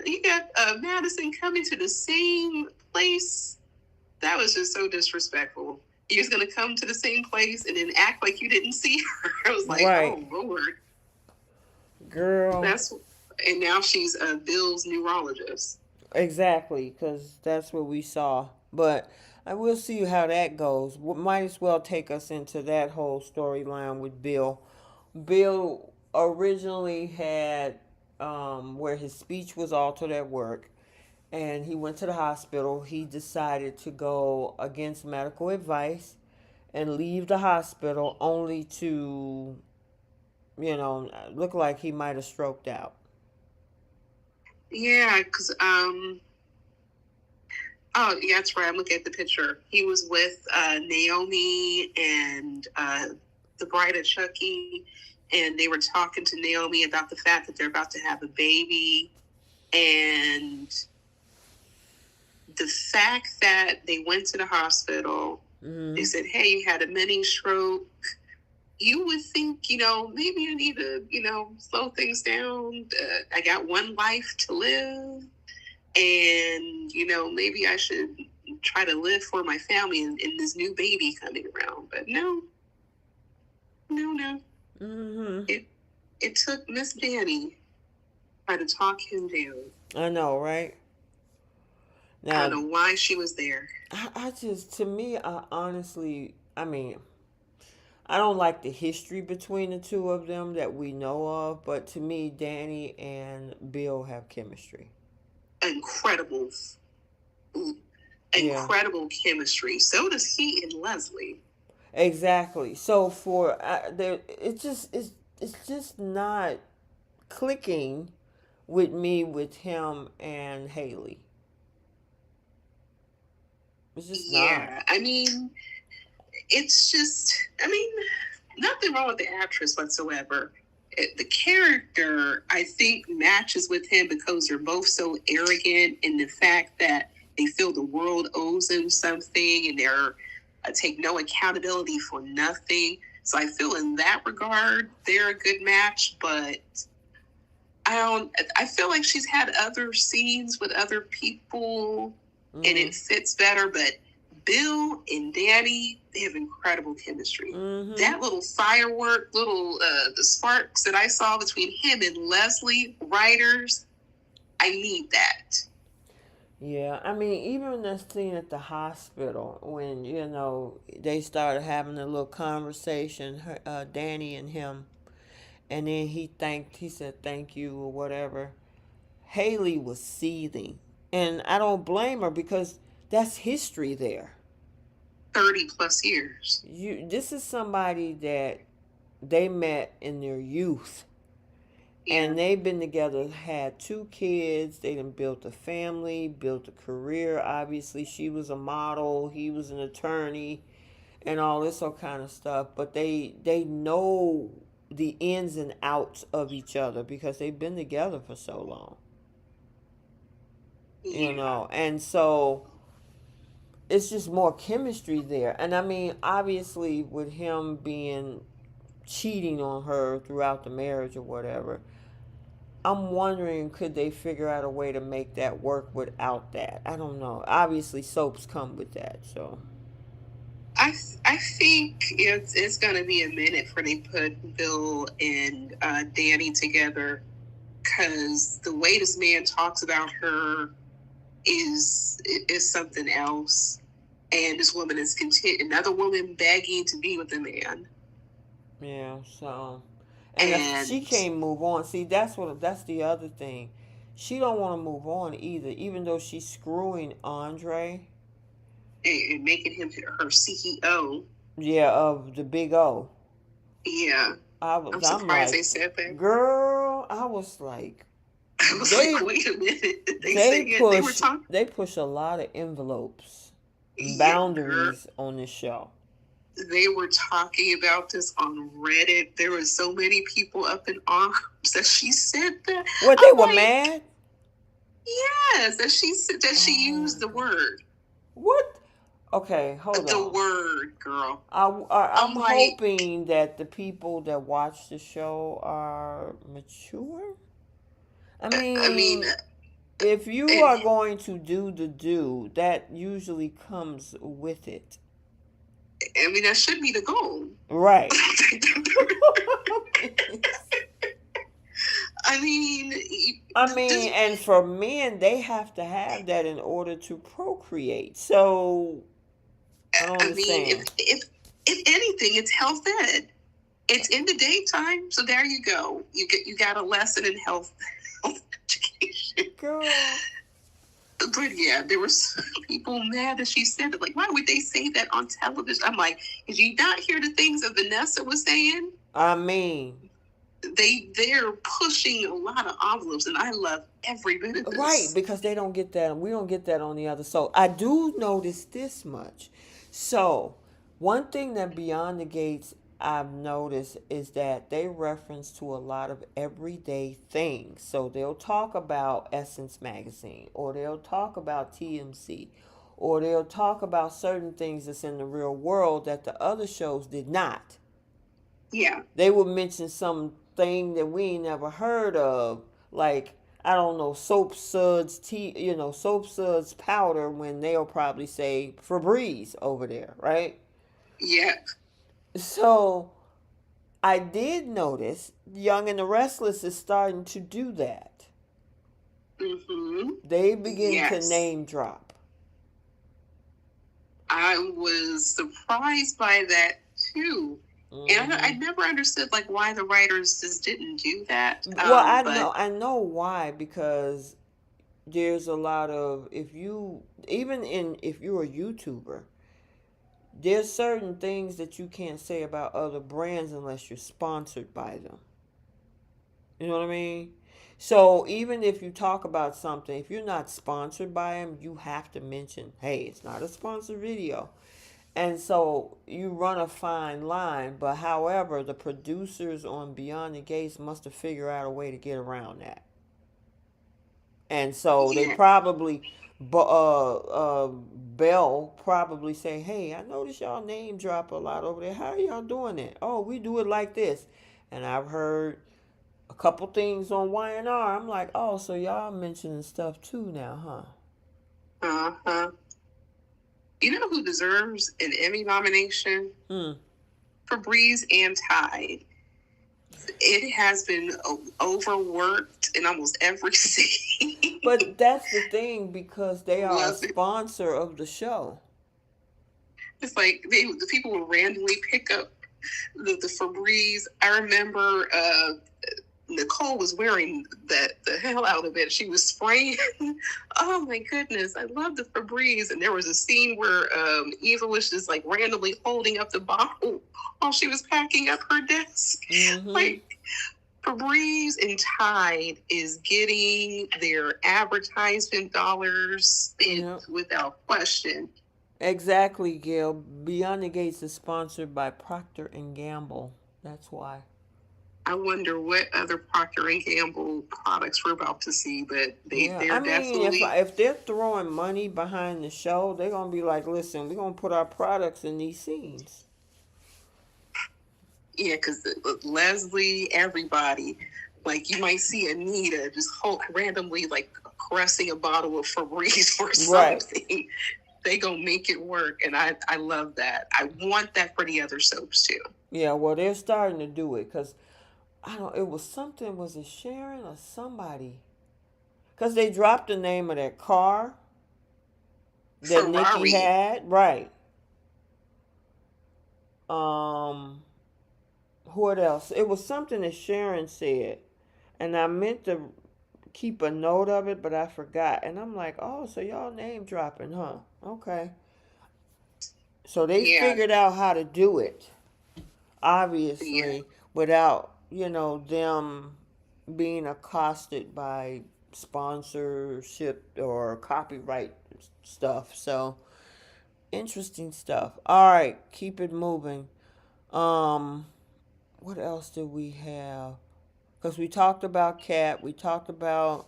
you got Madison coming to the same place. That was just so disrespectful. You was gonna come to the same place and then act like you didn't see her. I was like, oh Lord, girl. And now she's Bill's neurologist. Exactly, because that's what we saw. But I will see how that goes. Might as well take us into that whole storyline with Bill. Bill originally had where his speech was altered at work, and he went to the hospital. He decided to go against medical advice and leave the hospital only to, look like he might have stroked out. Yeah, because oh yeah, that's right. I'm looking at the picture. He was with Naomi and the bride of Chucky, and they were talking to Naomi about the fact that they're about to have a baby, and the fact that they went to the hospital. Mm-hmm. They said, "Hey, you had a mini stroke." You would think, maybe I need to, slow things down. I got one life to live. And, maybe I should try to live for my family and this new baby coming around. But no. Mm-hmm. It took Miss Danny try to talk him down. I know, right? Now, I don't know why she was there. To me, I honestly, I don't like the history between the two of them that we know of, but to me, Danny and Bill have chemistry. Incredible chemistry. So does he and Leslie. Exactly. So it's just not clicking with me with him and Haley. It's just not. It's just, nothing wrong with the actress whatsoever. The character, I think, matches with him because they're both so arrogant in the fact that they feel the world owes them something and they're take no accountability for nothing. So I feel in that regard, they're a good match, but I feel like she's had other scenes with other people and it fits better, but Bill and Danny, they have incredible chemistry. Mm-hmm. That little firework, the sparks that I saw between him and Leslie, writers, I need that. Yeah, even that scene at the hospital when, they started having a little conversation, Danny and him, and then he said thank you or whatever. Haley was seething. And I don't blame her because that's history there. 30 plus years. This is somebody that they met in their youth. Yeah. And they've been together, had 2 kids. They done built a family, built a career. Obviously, she was a model. He was an attorney and all this all kind of stuff. But they know the ins and outs of each other because they've been together for so long. Yeah. And so it's just more chemistry there. And obviously with him being cheating on her throughout the marriage or whatever, I'm wondering, could they figure out a way to make that work without that? I don't know. Obviously soaps come with that, so I think it's going to be a minute for they put Bill and Danny together, because the way this man talks about her is something else, and this woman is another woman begging to be with a man. Yeah, so and she can't move on. See, that's the other thing. She don't want to move on either, even though she's screwing Andre and making him her CEO. Yeah, of the Big O. Yeah, I'm surprised they said that. Girl, I was like, wait a minute. They push a lot of envelopes, boundaries on this show. They were talking about this on Reddit. There were so many people up in arms that she said that. What, they were mad? Yes, that she said that she used the word. What? Okay, hold on. The word, girl. I'm hoping that the people that watch the show are mature. If you are going to do, that usually comes with it. That should be the goal. Right. And for men, they have to have that in order to procreate. So, I don't understand. If anything, it's health ed. It's in the daytime, so there you go. You got a lesson in health education. Girl. But yeah, there was people mad that she said it. Like, why would they say that on television? I'm like, did you not hear the things that Vanessa was saying? I mean, they're pushing a lot of envelopes, and I love every bit of right, this. because they don't get that. We don't get that on the other. So I do notice this much. So one thing that Beyond the Gates I've noticed is that they reference to a lot of everyday things. So they'll talk about Essence Magazine, or they'll talk about TMC, or they'll talk about certain things that's in the real world that the other shows did not. Yeah. They would mention something that we ain't never heard of, like, I don't know, soap suds tea, soap suds powder, when they'll probably say Febreze over there, right? Yeah. So I did notice Young and the Restless is starting to do that. Mm-hmm. They begin to Yes. name drop. I was surprised by that too. And I never understood like why the writers just didn't do that. Well, I know why, because there's a lot of, if you're a YouTuber, there's certain things that you can't say about other brands unless you're sponsored by them. You know what I mean? So even if you talk about something, if you're not sponsored by them, you have to mention, hey, it's not a sponsored video. And so you run a fine line, but however, the producers on Beyond the Gates must have figured out a way to get around that. And so they probably, Bell probably say, hey, I notice y'all name drop a lot over there. How are y'all doing it? Oh, we do it like this. And I've heard a couple things on Y&R. I'm like, oh, so y'all mentioning stuff too now, huh? Uh-huh. You know who deserves an Emmy nomination? Febreze and Tide. It has been overworked in almost every scene. But that's the thing, because they are a sponsor of the show. It's like the people will randomly pick up the Febreze. I remember Nicole was wearing the hell out of it. She was spraying. Oh my goodness, I love the Febreze. And there was a scene where Eva was just like randomly holding up the bottle while she was packing up her desk. Like, Febreze and Tide is getting their advertisement dollars spent without question. Exactly, Gail. Beyond the Gates is sponsored by Procter and Gamble. That's why. I wonder what other Procter and Gamble products we're about to see, but they're definitely. If they're throwing money behind the show, they're gonna be like, "Listen, we're gonna put our products in these scenes." Yeah, because Leslie, everybody, like you might see Anita just randomly like caressing a bottle of Febreze or something. Right. They gonna make it work, and I love that. I want that for the other soaps too. Yeah, well, they're starting to do it, because it was something, was it Sharon or somebody? Because they dropped the name of that car that Ferrari. Nikki had. Right. What else? It was something that Sharon said, and I meant to keep a note of it, but I forgot. And I'm like, oh, so y'all name dropping, huh? Okay. So they figured out how to do it, obviously, without, them being accosted by sponsorship or copyright stuff. So interesting stuff. All right, keep it moving. What else did we have? Because we talked about Kat, we talked about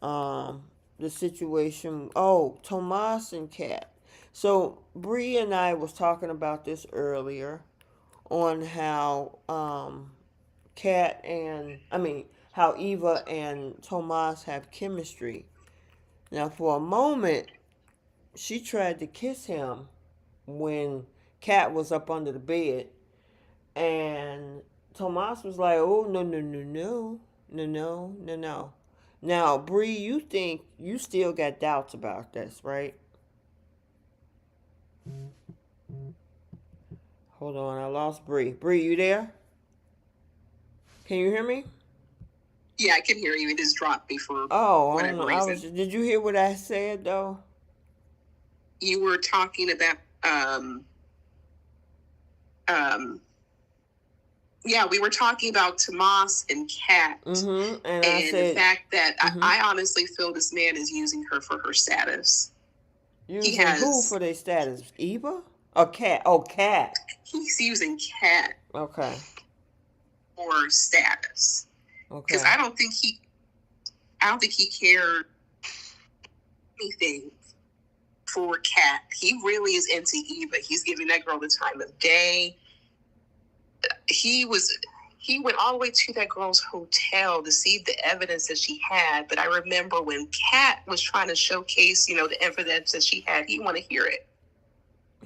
the situation. Oh, Tomas and Kat. So Bree and I was talking about this earlier, on how how Eva and Tomas have chemistry. Now, for a moment, she tried to kiss him when Kat was up under the bed, and Tomas was like, "Oh, no, no, no, no, no, no, no, no." Now, Bree, you think you still got doubts about this, right? Hold on, I lost Bree. Bree, you there? Can you hear me? Yeah, I can hear you. It just dropped me for Oh, I don't whatever know. reason. Did you hear what I said though? You were talking about, yeah, we were talking about Tomas and Kat, And I and the said, fact that I honestly feel this man is using her for her status. using who for their status? Eva or Cat? Oh, Cat. He's using Kat Okay. for status. Because Okay. I don't think he cared anything for Kat. He really is into Eva. He's giving that girl the time of day. He went all the way to that girl's hotel to see the evidence that she had. But I remember when Kat was trying to showcase, the evidence that she had, he didn't want to hear it.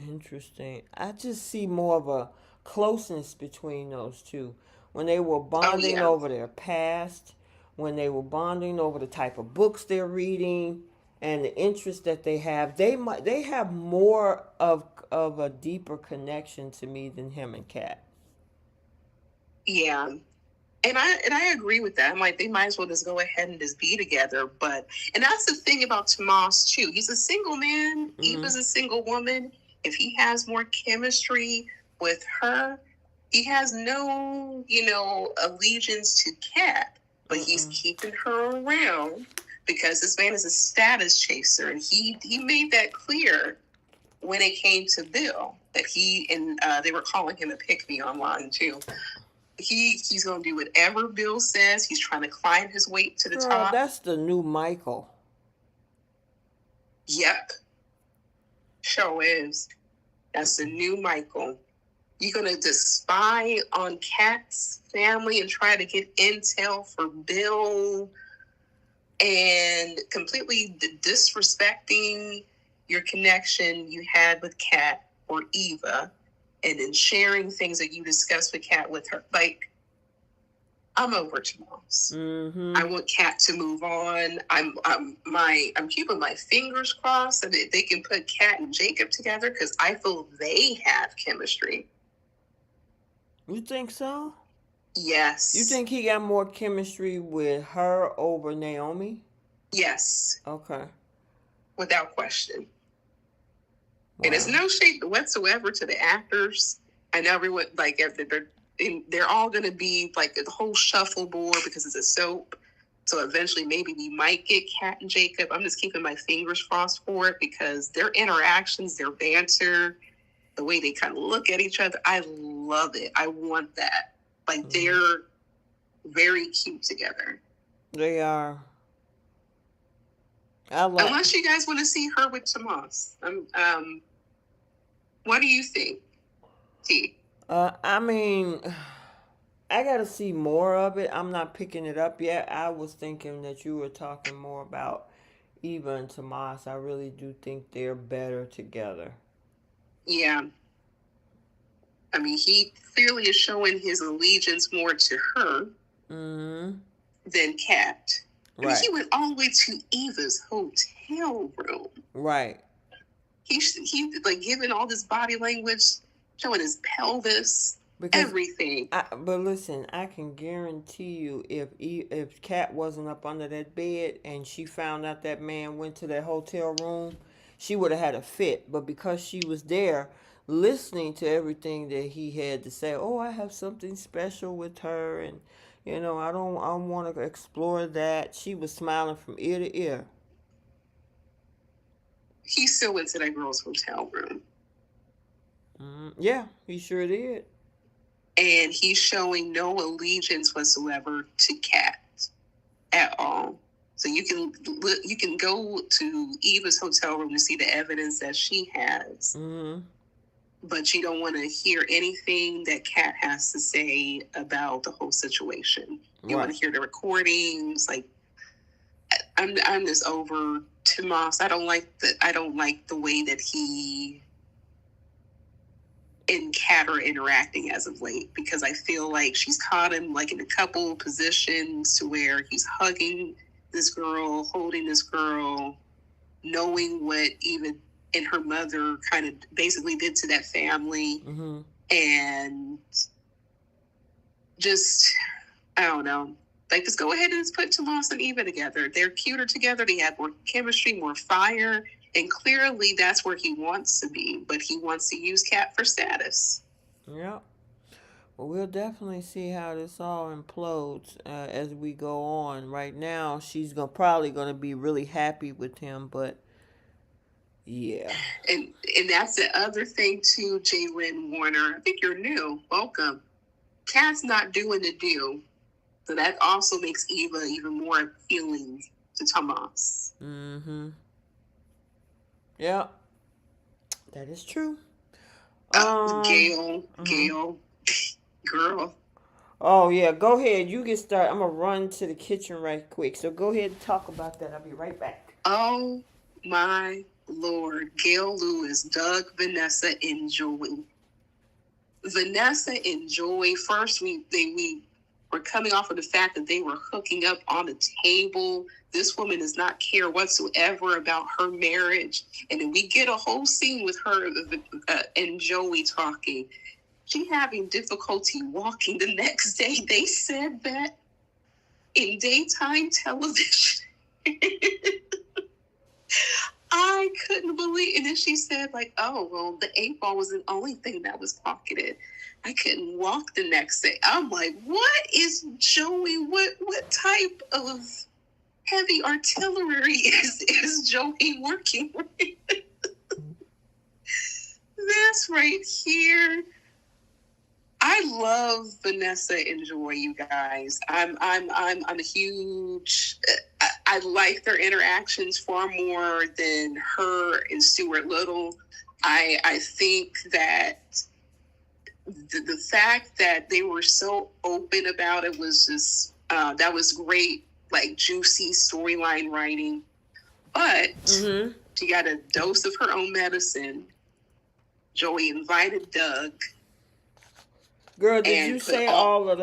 Interesting. I just see more of a closeness between those two. When they were bonding over their past, when they were bonding over the type of books they're reading and the interest that they have, they have more of a deeper connection to me than him and Kat. Yeah. And I agree with that. I'm like, they might as well just go ahead and just be together. And that's the thing about Tomas too. He's a single man. Eva's a single woman. If he has more chemistry with her, he has no, allegiance to Kat, but he's keeping her around because this man is a status chaser, and he made that clear when it came to Bill that they were calling him a pick-me online too. He's gonna do whatever Bill says. He's trying to climb his way to the top. That's the new Michael. Yep. Sure is. That's the new Michael. You're going to just spy on Kat's family and try to get intel for Bill and completely disrespecting your connection you had with Kat or Eva, and then sharing things that you discussed with Kat with her. Like, I'm over Tomas. I want Kat to move on. I'm keeping my fingers crossed that they can put Kat and Jacob together because I feel they have chemistry. You think so? Yes. You think he got more chemistry with her over Naomi? Yes. Okay. Without question. Wow. And it's no shade whatsoever to the actors. I know everyone, like, they're all going to be like a whole shuffleboard because it's a soap. So eventually maybe we might get Kat and Jacob. I'm just keeping my fingers crossed for it because their interactions, their banter, the way they kind of look at each other, I love it. I want that. Like, they're very cute together. They are. Unless you guys want to see her with Tomas. What do you think, T? I mean, I got to see more of it. I'm not picking it up yet. I was thinking that you were talking more about Eva and Tomas. I really do think they're better together. Yeah. I mean, he clearly is showing his allegiance more to her than Kat. I mean, he went all the way to Eva's hotel room. Right. He's like giving all this body language, showing his pelvis, everything. But listen, I can guarantee you, if Kat wasn't up under that bed and she found out that man went to that hotel room, she would have had a fit. But because she was there, listening to everything that he had to say, oh, I have something special with her, and I want to explore that. She was smiling from ear to ear. He still went to that girl's hotel room. Yeah, he sure did. And he's showing no allegiance whatsoever to Kat at all. So you can go to Eva's hotel room to see the evidence that she has. But you don't want to hear anything that Kat has to say about the whole situation. You want to hear the recordings. Like, I'm just over Tomas. I don't like the way that he and Kat are interacting as of late, because I feel like she's caught him like in a couple positions to where he's hugging this girl, holding this girl, knowing what even and her mother kind of basically did to that family. And just, I don't know. Like, just go ahead and just put Tomas and Eva together. They're cuter together. They have more chemistry, more fire. And clearly that's where he wants to be. But he wants to use Cat for status. Yep. Well, we'll definitely see how this all implodes as we go on. Right now, she's probably going to be really happy with him, but yeah. And that's the other thing too, Jalen Warner. I think you're new. Welcome. Cat's not doing the deal. So that also makes Eva even more appealing to Tomas. Mm-hmm. Yeah. That is true. Gail, girl. Oh, yeah. Go ahead. You get started. I'm going to run to the kitchen right quick. So go ahead and talk about that. I'll be right back. Oh, my Lord. Gail Lewis, Doug, Vanessa, and Joey. Vanessa and Joey, first we were coming off of the fact that they were hooking up on the table. This woman does not care whatsoever about her marriage. And then we get a whole scene with her and Joey talking. She having difficulty walking the next day. They said that in daytime television. I couldn't believe it. And then she said, like, oh, well, the 8-ball was the only thing that was pocketed. I couldn't walk the next day. I'm like, what is Joey? What type of heavy artillery is Joey working with? This right here. I love Vanessa and Joy, you guys. I'm a huge. I like their interactions far more than her and Stuart Little. I think that the fact that they were so open about it was just that was great, like juicy storyline writing. But she got a dose of her own medicine. Joey invited Doug. Girl, did you say all of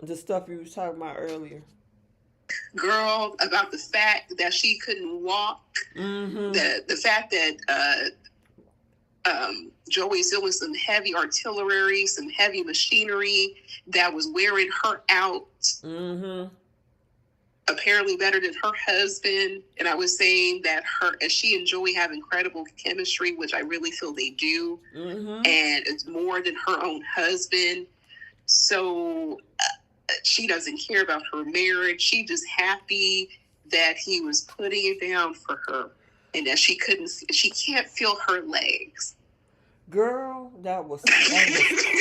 the stuff you was talking about earlier? Girl, about the fact that she couldn't walk, the fact that Joey's doing some heavy artillery, some heavy machinery that was wearing her out. Apparently better than her husband. And I was saying that she and Joey have incredible chemistry, which I really feel they do. And it's more than her own husband. So she doesn't care about her marriage. She's just happy that he was putting it down for her and that she can't feel her legs. Girl, that was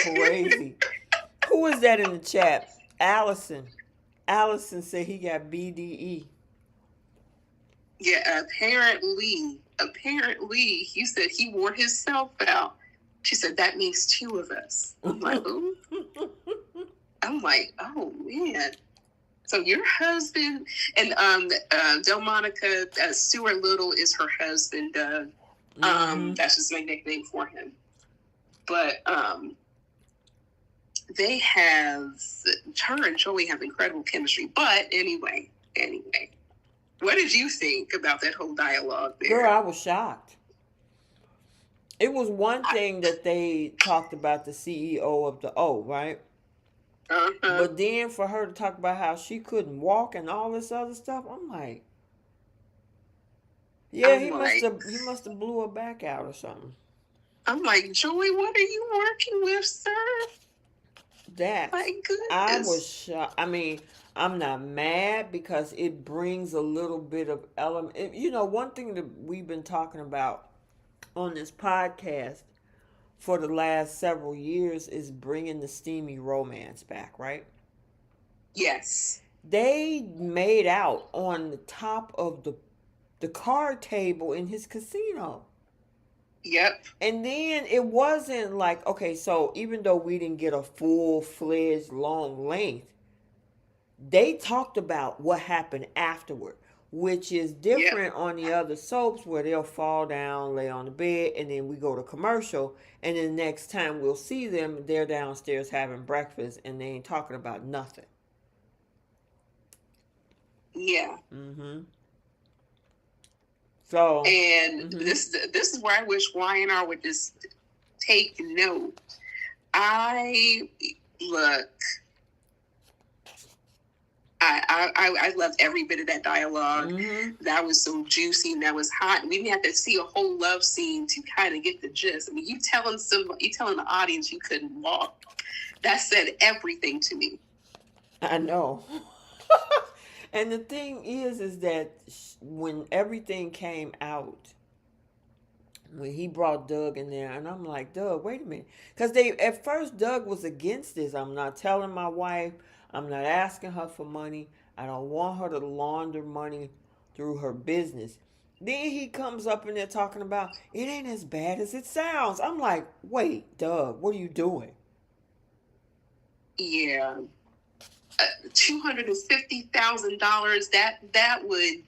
crazy. Who is that in the chat? Allison. Allison said he got BDE. Yeah, apparently, he said he wore himself out. She said, that makes 2 of us. I'm like, ooh. I'm like, oh, man. So your husband, and Delmonica, Stuart Little is her husband, Doug. That's just my nickname for him. But they have, her and Joey have incredible chemistry. But anyway, what did you think about that whole dialogue there? Girl, I was shocked. It was one thing that they talked about the CEO of the O, right? But then for her to talk about how she couldn't walk and all this other stuff, I'm like, yeah, he must have blew her back out or something. I'm like, Joey, what are you working with, sir? That, my goodness. I was shocked. I mean, I'm not mad because it brings a little bit of element. You know, one thing that we've been talking about on this podcast for the last several years is bringing the steamy romance back, right? Yes. They made out on the top of the card table in his casino. Yep. And then it wasn't like, okay, so even though we didn't get a full-fledged long length, they talked about what happened afterward, which is different on the other soaps where they'll fall down, lay on the bed, and then we go to commercial, and then next time we'll see them, they're downstairs having breakfast, and they ain't talking about nothing. Yeah. So, and this is where I wish Y&R would just take note. Look, I loved every bit of that dialogue. Mm-hmm. That was so juicy and that was hot. We didn't have to see a whole love scene to kind of get the gist. I mean, you telling the audience you couldn't walk. That said everything to me. I know. And the thing is that when everything came out, when he brought Doug in there, and I'm like, Doug, wait a minute, because at first Doug was against this. I'm not telling my wife. I'm not asking her for money. I don't want her to launder money through her business. Then he comes up in there talking about it ain't as bad as it sounds. I'm like, wait, Doug, what are you doing? Yeah. $250,000.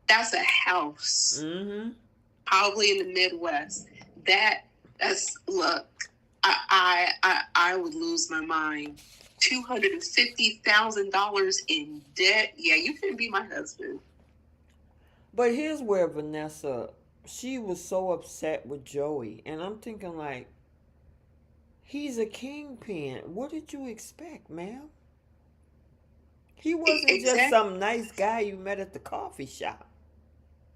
That's a house. Mm-hmm. Probably in the Midwest. That's look. I would lose my mind. $250,000 in debt. Yeah, you couldn't be my husband. But here's where Vanessa, she was so upset with Joey, and I'm thinking like, he's a kingpin. What did you expect, ma'am? He wasn't just some nice guy you met at the coffee shop.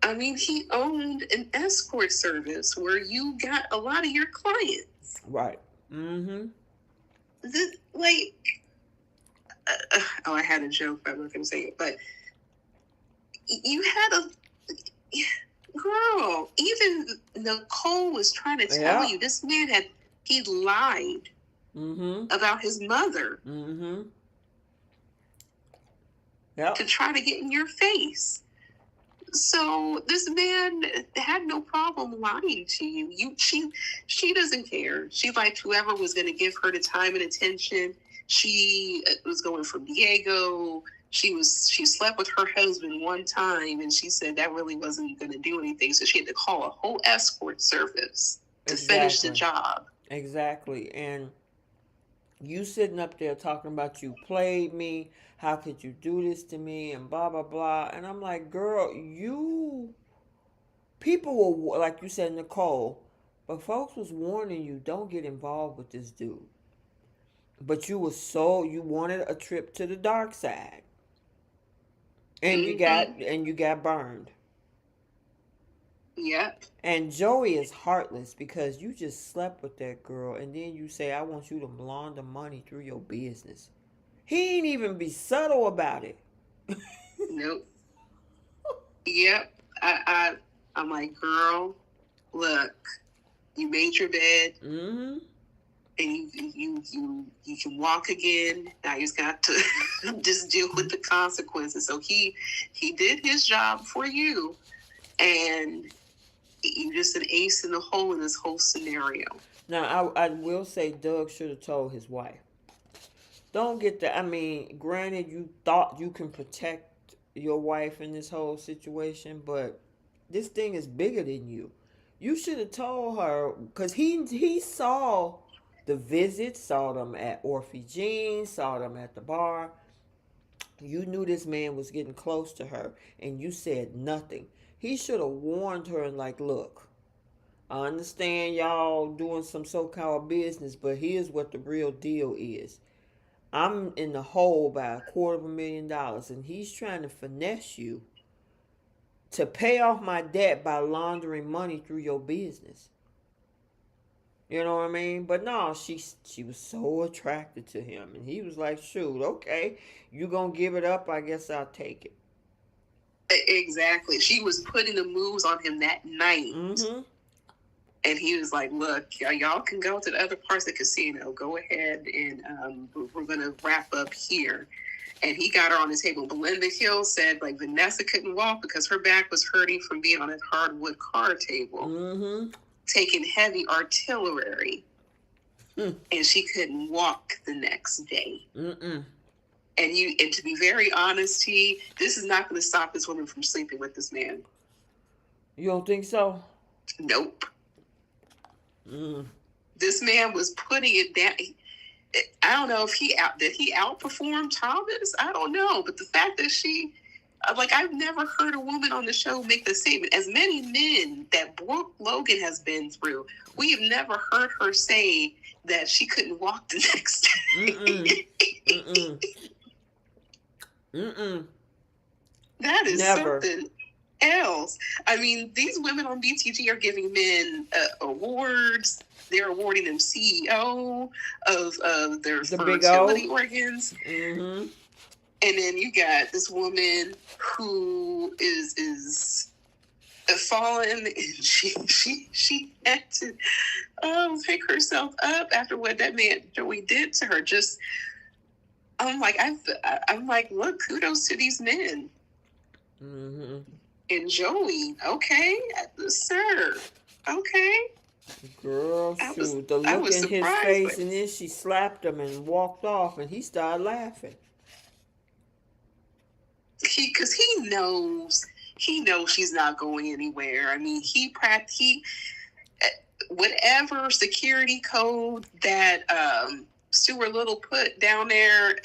I mean, he owned an escort service where you got a lot of your clients. Right. Mm-hmm. I had a joke, but I'm not going to say it. But you had girl. Even Nicole was trying to tell you this man he lied about his mother. Mm-hmm. To try to get in your face. So this man had no problem lying to you. She doesn't care. She liked whoever was going to give her the time and attention. She was going from Diego. She slept with her husband one time, and she said that really wasn't going to do anything. So she had to call a whole escort service to finish the job. Exactly. And you sitting up there talking about you played me. How could you do this to me? And blah, blah, blah. And I'm like, girl, people were, like you said, Nicole, but folks was warning you, don't get involved with this dude. But you wanted a trip to the dark side. And you got burned. Yep. And Joey is heartless because you just slept with that girl and then you say, I want you to launder money through your business. He ain't even be subtle about it. Nope. Yep. I'm like, girl, look, you made your bed. Mm-hmm. And you can walk again. Now you just got to just deal with the consequences. So he did his job for you, and you just an ace in the hole in this whole scenario. Now I will say Doug should have told his wife. Don't get that. I mean, granted, you thought you can protect your wife in this whole situation, but this thing is bigger than you. You should have told her because he saw the visits, saw them at Orphe Jean's, saw them at the bar. You knew this man was getting close to her, and you said nothing. He should have warned her and like, look, I understand y'all doing some so-called business, but here's what the real deal is. I'm in the hole by $250,000, and he's trying to finesse you to pay off my debt by laundering money through your business. You know what I mean? But no, she was so attracted to him. And he was like, shoot, okay, you gonna give it up? I guess I'll take it. Exactly. She was putting the moves on him that night. Mm-hmm. And he was like, look, y'all can go to the other parts of the casino. Go ahead, and we're going to wrap up here. And he got her on the table. Belinda Hill said, like, Vanessa couldn't walk because her back was hurting from being on a hardwood card table. Mm-hmm. Taking heavy artillery, and she couldn't walk the next day. Mm-mm. And to be very honest, this is not going to stop this woman from sleeping with this man. You don't think so? Nope. This man was putting it down. I don't know if did he outperform Thomas? I don't know, but the fact that I've never heard a woman on the show make the statement. As many men that Brooke Logan has been through, we have never heard her say that she couldn't walk the next day. Mm-mm. That is Never. something else. I mean, these women on BTG are giving men awards. They're awarding them CEO of their The big O. fertility organs. Mm-hmm. And then you got this woman who is fallen, and she had to pick herself up after what that man Joey did to her. Just I'm like, look, kudos to these men. Mm-hmm. And Joey, okay, sir, okay. Girl, shoot, the I look was in his surprised, face, but and then she slapped him and walked off, and he started laughing. because he knows she's not going anywhere. I mean, he whatever security code that Stuart Little put down there,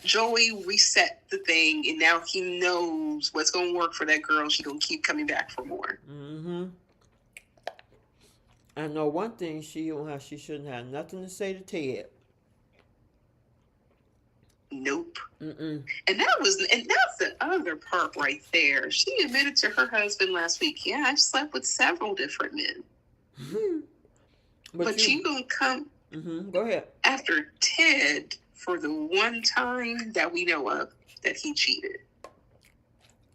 Joey reset the thing, and now he knows what's going to work for that girl. She's going to keep coming back for more. Mm-hmm. I know one thing, she shouldn't have nothing to say to Ted. Nope. Mm-mm. And that's the other part right there. She admitted to her husband last week, yeah, I've slept with several different men. Mm-hmm. But you gonna come Go ahead. after Ted for the one time that we know of that he cheated.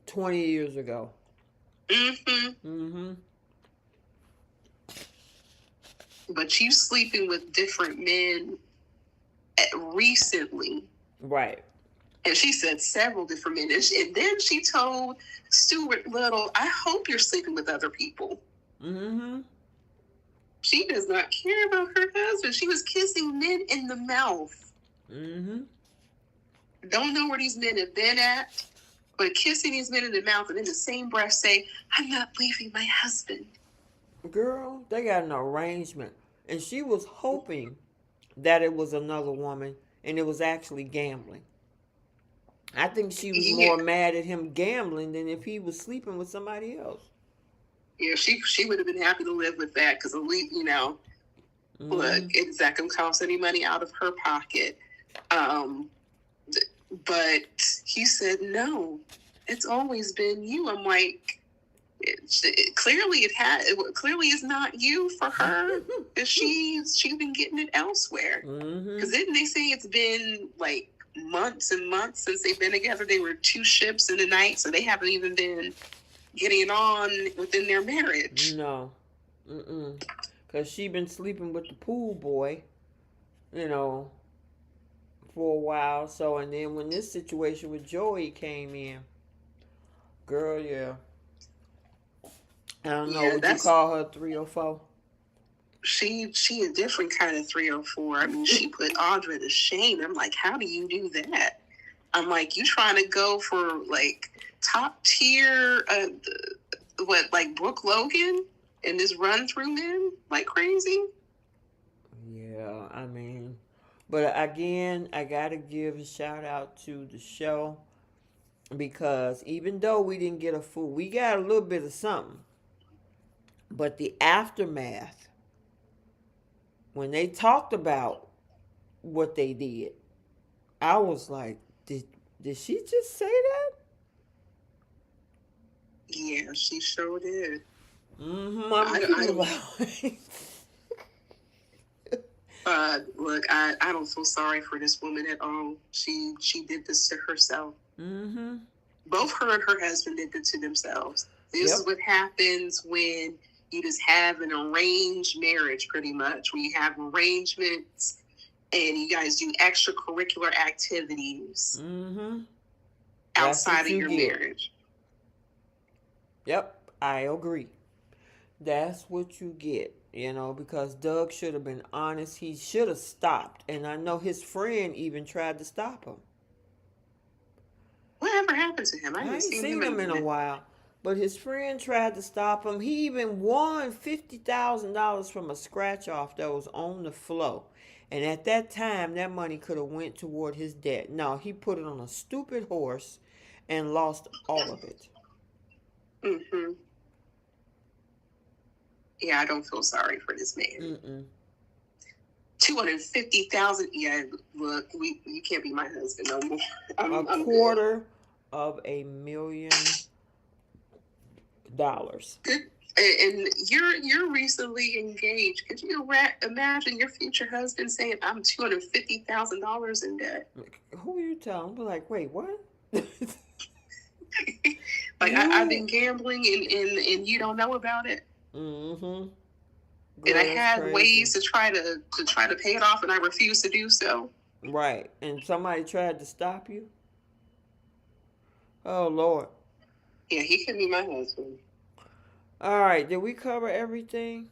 20 years ago. Mm-hmm. Mm-hmm. But you sleeping with different men recently. Right. And she said several different men. And then she told Stuart Little, I hope you're sleeping with other people. Mm-hmm. She does not care about her husband. She was kissing men in the mouth. Mm-hmm. Don't know where these men have been at, but kissing these men in the mouth and in the same breath say, I'm not leaving my husband. Girl, they got an arrangement. And she was hoping that it was another woman and it was actually gambling. I think she was more mad at him gambling than if he was sleeping with somebody else. Yeah, she would have been happy to live with that because at least, look, it's not going to cost any money out of her pocket. But he said, no, it's always been you. I'm like, clearly it's not you for her. She's been getting it elsewhere. Because didn't they say it's been like months and months since they've been together? They were two ships in the night, so they haven't even been getting it on within their marriage. No. Because she been sleeping with the pool boy, for a while. So, and then when this situation with Joey came in, girl, yeah. I don't know. Would you call her 304? She a different kind of 304. I mean, she put Audra to shame. I'm like, how do you do that? I'm like, you trying to go for like top tier, like Brooke Logan and this run through men like crazy? Yeah, I mean, but again, I gotta give a shout out to the show because even though we didn't get we got a little bit of something. But the aftermath, when they talked about what they did, I was like, did she just say that? Yeah, she sure did. Look, I don't feel sorry for this woman at all. She did this to herself. Both her and her husband did it to themselves. This is what happens when you just have an arranged marriage, pretty much. When you have arrangements and you guys do extracurricular activities outside of your marriage. Yep, I agree. That's what you get, because Doug should have been honest. He should have stopped. And I know his friend even tried to stop him. Whatever happened to him? I ain't seen him in a while. But his friend tried to stop him. He even won $50,000 from a scratch off that was on the flow. And at that time, that money could have went toward his debt. No, he put it on a stupid horse and lost all of it. Yeah, I don't feel sorry for this man. $250,000. Yeah, look, you can't be my husband no more. A I'm quarter of $1 million. good. And you're recently engaged. Could you imagine your future husband saying, "I'm $250,000 in debt"? Who are you telling? Be like, wait, what? Like I've been gambling and you don't know about it. Mm-hmm. And Girl, I that's had crazy. ways to try to pay it off, and I refused to do so. Right. And somebody tried to stop you? Oh, Lord. Yeah, he could be my husband. All right. Did we cover everything?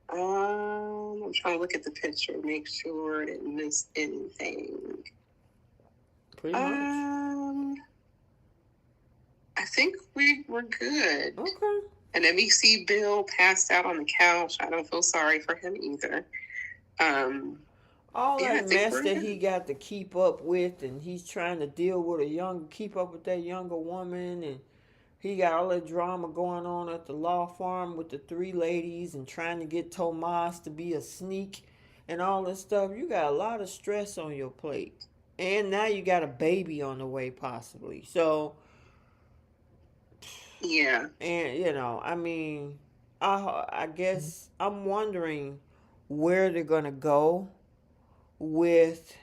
I'm trying to look at the picture, make sure I didn't miss anything. Pretty much. I think we were good. Okay. And then we see Bill passed out on the couch. I don't feel sorry for him either. All Yeah, I that think mess we're that good. he got to keep up with, and he's trying to deal with keep up with that younger woman, and he got all that drama going on at the law firm with the three ladies, and trying to get Tomas to be a sneak, and all this stuff. You got a lot of stress on your plate, and now you got a baby on the way, possibly. So, Yeah. and I mean, I guess I'm wondering where they're gonna go with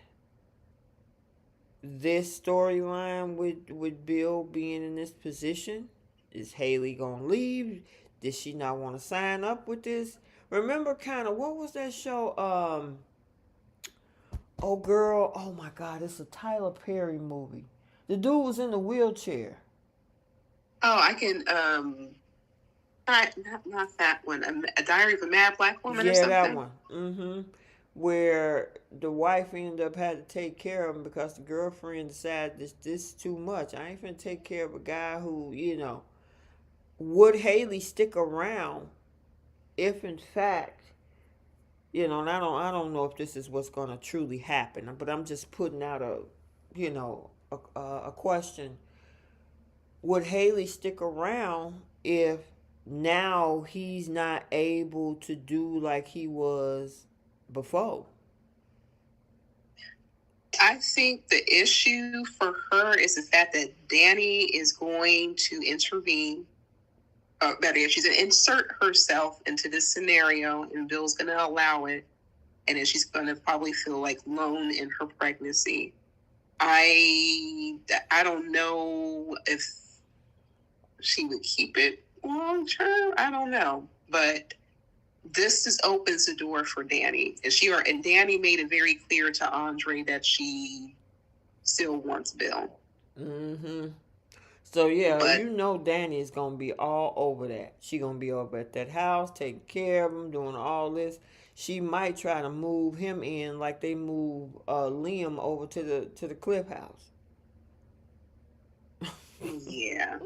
this storyline with Bill being in this position. Is Haley gonna leave? Did she not want to sign up with this? Remember, kind of, what was that show? Oh girl, oh my God, it's a Tyler Perry movie. The dude was in the wheelchair. Oh, I can not that one. A Diary of a Mad Black Woman or Yeah, that something. one. Mm-hmm. Where the wife ended up had to take care of him because the girlfriend decided this is too much. I ain't finna take care of a guy who, would Haley stick around if in fact, and I don't know if this is what's gonna truly happen, but I'm just putting out a question. Would Haley stick around if now he's not able to do like he was before? I think the issue for her is the fact that Danny is going to intervene. Better yet, she's going to insert herself into this scenario, and Bill's going to allow it. And then she's going to probably feel like alone in her pregnancy. I don't know if she would keep it long term. I don't know, but this just opens the door for Danny, and Danny made it very clear to Audra that she still wants Bill. Mm-hmm. So yeah, But Danny is gonna be all over that. She gonna be over at that house, taking care of him, doing all this. She might try to move him in like they move Liam over to the Cliff House. yeah,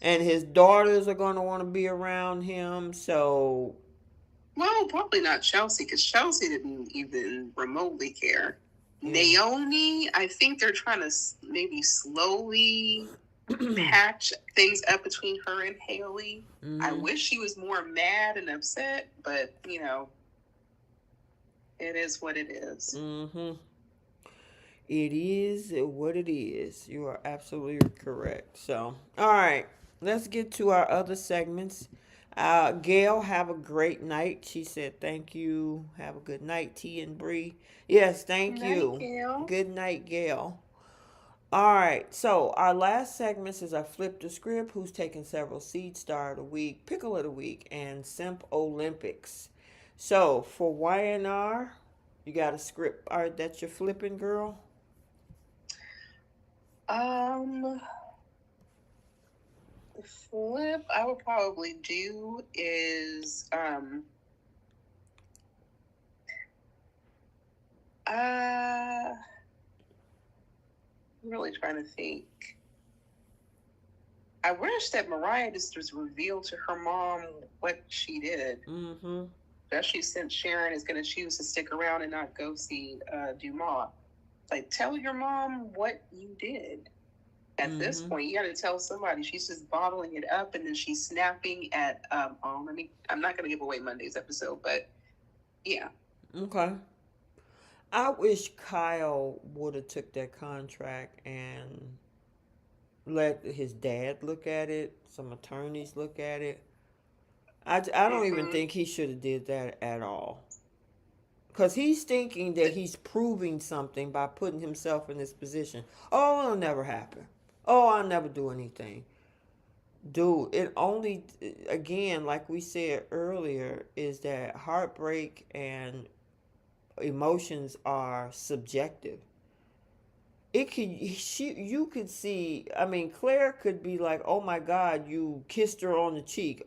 And his daughters are gonna want to be around him. So, well, probably not Chelsea, because Chelsea didn't even remotely care. Yeah. Naomi, I think they're trying to maybe slowly patch things up between her and Haley. Mm-hmm. I wish she was more mad and upset, but it is what it is. Mm-hmm. It is what it is. You are absolutely correct. So, all right, let's get to our other segments. Gail, have a great night. She said, thank you. Have a good night, T and Bree. Yes, thank you. Night, Gail. Good night, Gail. All right, so our last segments is our flip the script, who's taking several seeds, star of the week, pickle of the week, and Simp Olympics. So for YNR, you got a script art that you're flipping, girl? The flip I would probably do is I'm really trying to think. I wish that Mariah just was revealed to her mom what she did. Mm-hmm. Especially since Sharon is going to choose to stick around and not go see Duma. Like, tell your mom what you did. At this point, you got to tell somebody. She's just bottling it up, and then she's snapping at. I'm not going to give away Monday's episode, but Yeah. Okay. I wish Kyle would have took that contract and let his dad look at it, some attorneys look at it. I don't even Mm-hmm. think he should have did that at all. Because he's thinking that he's proving something by putting himself in this position. Oh, it'll never happen. Oh, I'll never do anything. Dude, it only, again, like we said earlier, is that heartbreak and emotions are subjective. It could, you could see, I mean, Claire could be like, oh my God, you kissed her on the cheek.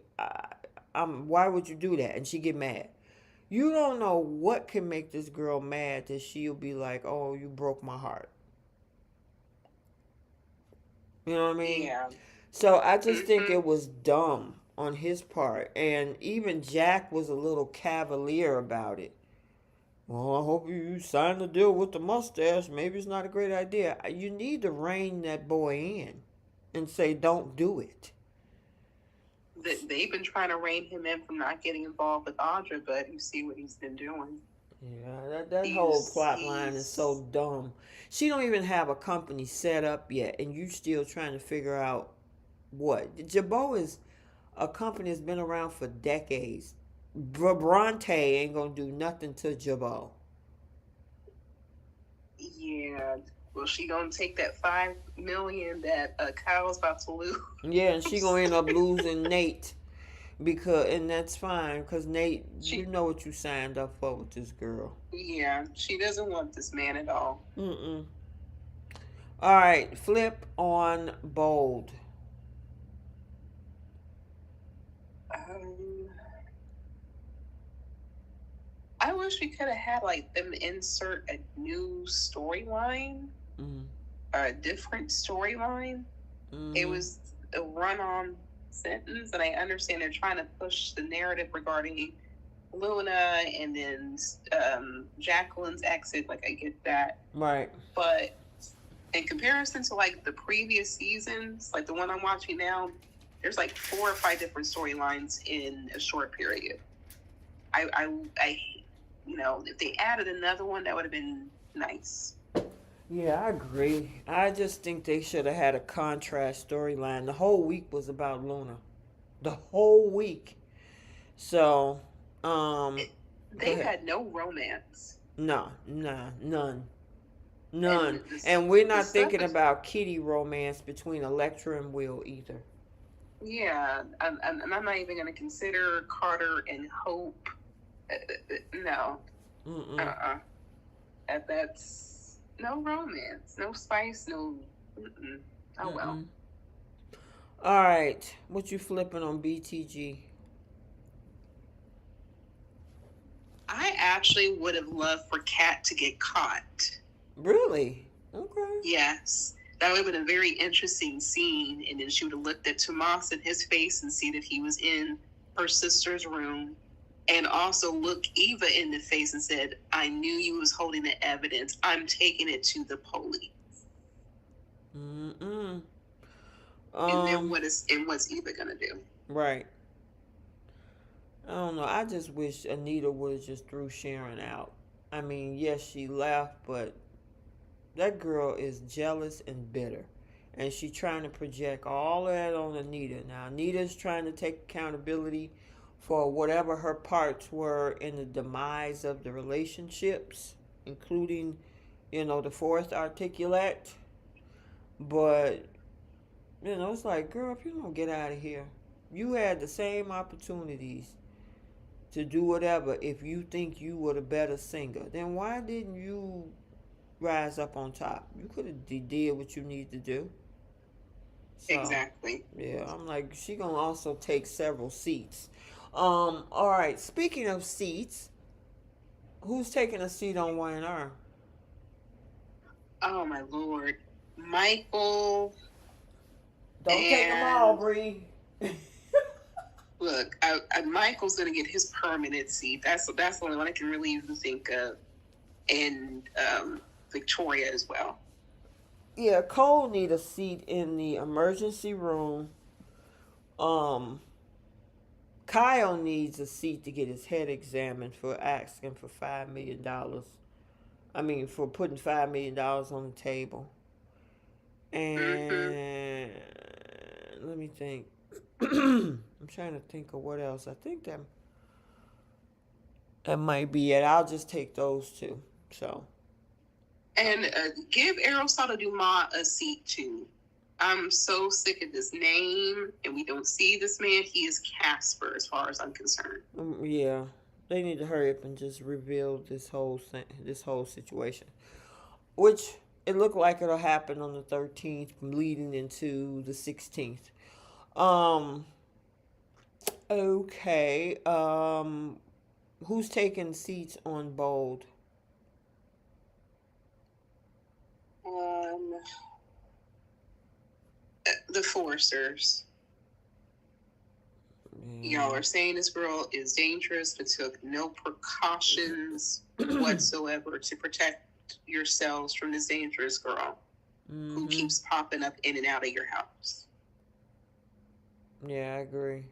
Why would you do that? And she get mad. You don't know what can make this girl mad that she'll be like, oh, you broke my heart. You know what I mean? Yeah. So I just think Mm-hmm. it was dumb on his part. And even Jack was a little cavalier about it. Well, I hope you signed the deal with the mustache. Maybe it's not a great idea. You need to rein that boy in and say, don't do it. They've been trying to rein him in from not getting involved with Audra, but you see what he's been doing. Yeah, that whole plot line is He's so dumb. She don't even have a company set up yet, and you still trying to figure out what. Jabot is a company that's been around for decades. Bronte ain't gonna do nothing to Jabot. Yeah. Well, she gonna take that $5 million that Kyle's about to lose. Yeah, and she gonna end up losing Nate because, and that's fine because Nate, you She, know what you signed up for with this girl. yeah, she doesn't want this man at all. Mm-mm. All right, flip on bold. Um, I wish we could have had like them insert a new storyline, Mm-hmm. a different storyline. It Mm-hmm. was a run-on sentence, and I understand they're trying to push the narrative regarding Luna and then Jacqueline's exit. Like, I get that, Right. but in comparison to like the previous seasons, like the one I'm watching now, there's like 4 or 5 different storylines in a short period. I if they added another one, that would have been nice. Yeah, I agree. I just think they should have had a contrast storyline. The whole week was about Luna. The whole week. So, go They ahead. had no romance, No, nah, none. and None. And we're the not stuff thinking is about Kitty romance between Electra and Will either. yeah, and I'm not even going to consider Carter and Hope. No, Mm-mm. that's no romance, no spice, no. Mm-mm. Oh well. Mm-mm. All right. What you flipping on BTG? I actually would have loved for Kat to get caught. Really? Okay. Yes. That would have been a very interesting scene. And then she would have looked at Tomas in his face and see that he was in her sister's room. And also look Eva in the face and said, I knew you was holding the evidence. I'm taking it to the police. Mm-mm. And then Um, what's Eva gonna do? right. I don't know. I just wish Anita would have just threw Sharon out. I mean, yes, she left, but that girl is jealous and bitter. And she's trying to project all that on Anita. Now, Anita's trying to take accountability for whatever her parts were in the demise of the relationships, including, the fourth articulate. But, it's like, girl, if you don't get out of here, you had the same opportunities to do whatever if you think you were the better singer. Then why didn't you rise up on top? You could have did what you need to do. So, Exactly. yeah, I'm like, she gonna also take several seats. All right. Speaking of seats, who's taking a seat on Y&R? Oh my lord. Michael Don't take them all, and Bree. look, Michael's gonna get his permanent seat. That's the only one I can really even think of. And Victoria as well. Yeah, Cole need a seat in the emergency room. Um, Kyle needs a seat to get his head examined for asking for $5 million. I mean, for putting $5 million on the table. Mm-hmm. And let me think. I'm trying to think of what else. I think that might be it. I'll just take those two. So. And give Aristotle Duma a seat too. I'm so sick of this name, and we don't see this man. He is Casper, as far as I'm concerned. Yeah, they need to hurry up and just reveal this whole thing, this whole situation, which it looked like it'll happen on the 13th, leading into the 16th. Um. Okay. Who's taking seats on Bold? The Forresters. Y'all are saying this girl is dangerous, but took no precautions whatsoever to protect yourselves from this dangerous girl who keeps popping up in and out of your house. Yeah, I agree.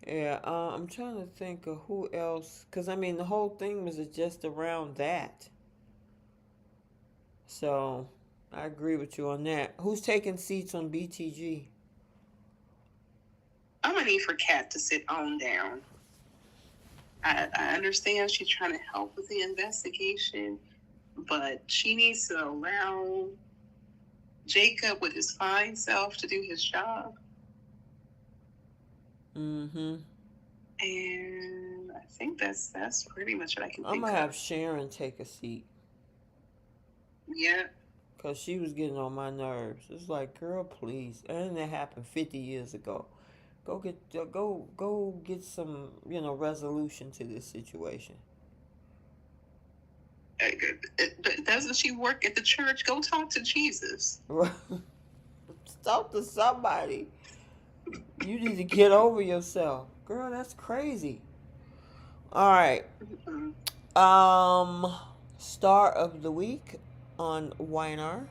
Yeah, I'm trying to think of who else, because I mean the whole thing was just around that. So I agree with you on that. Who's taking seats on BTG? I'm gonna need for Kat to sit on down. I understand she's trying to help with the investigation, but she needs to allow Jacob with his fine self to do his job. Mm-hmm. And I think that's pretty much what I can think I'm of. gonna have Sharon take a seat. Yeah. Because she was getting on my nerves. It's like, girl, please. And that happened 50 years ago. Go get some, resolution to this situation. But doesn't she work at the church? Go talk to Jesus. Talk to somebody. You need to get over yourself. Girl, that's crazy. All right. Star of the week on Weiner.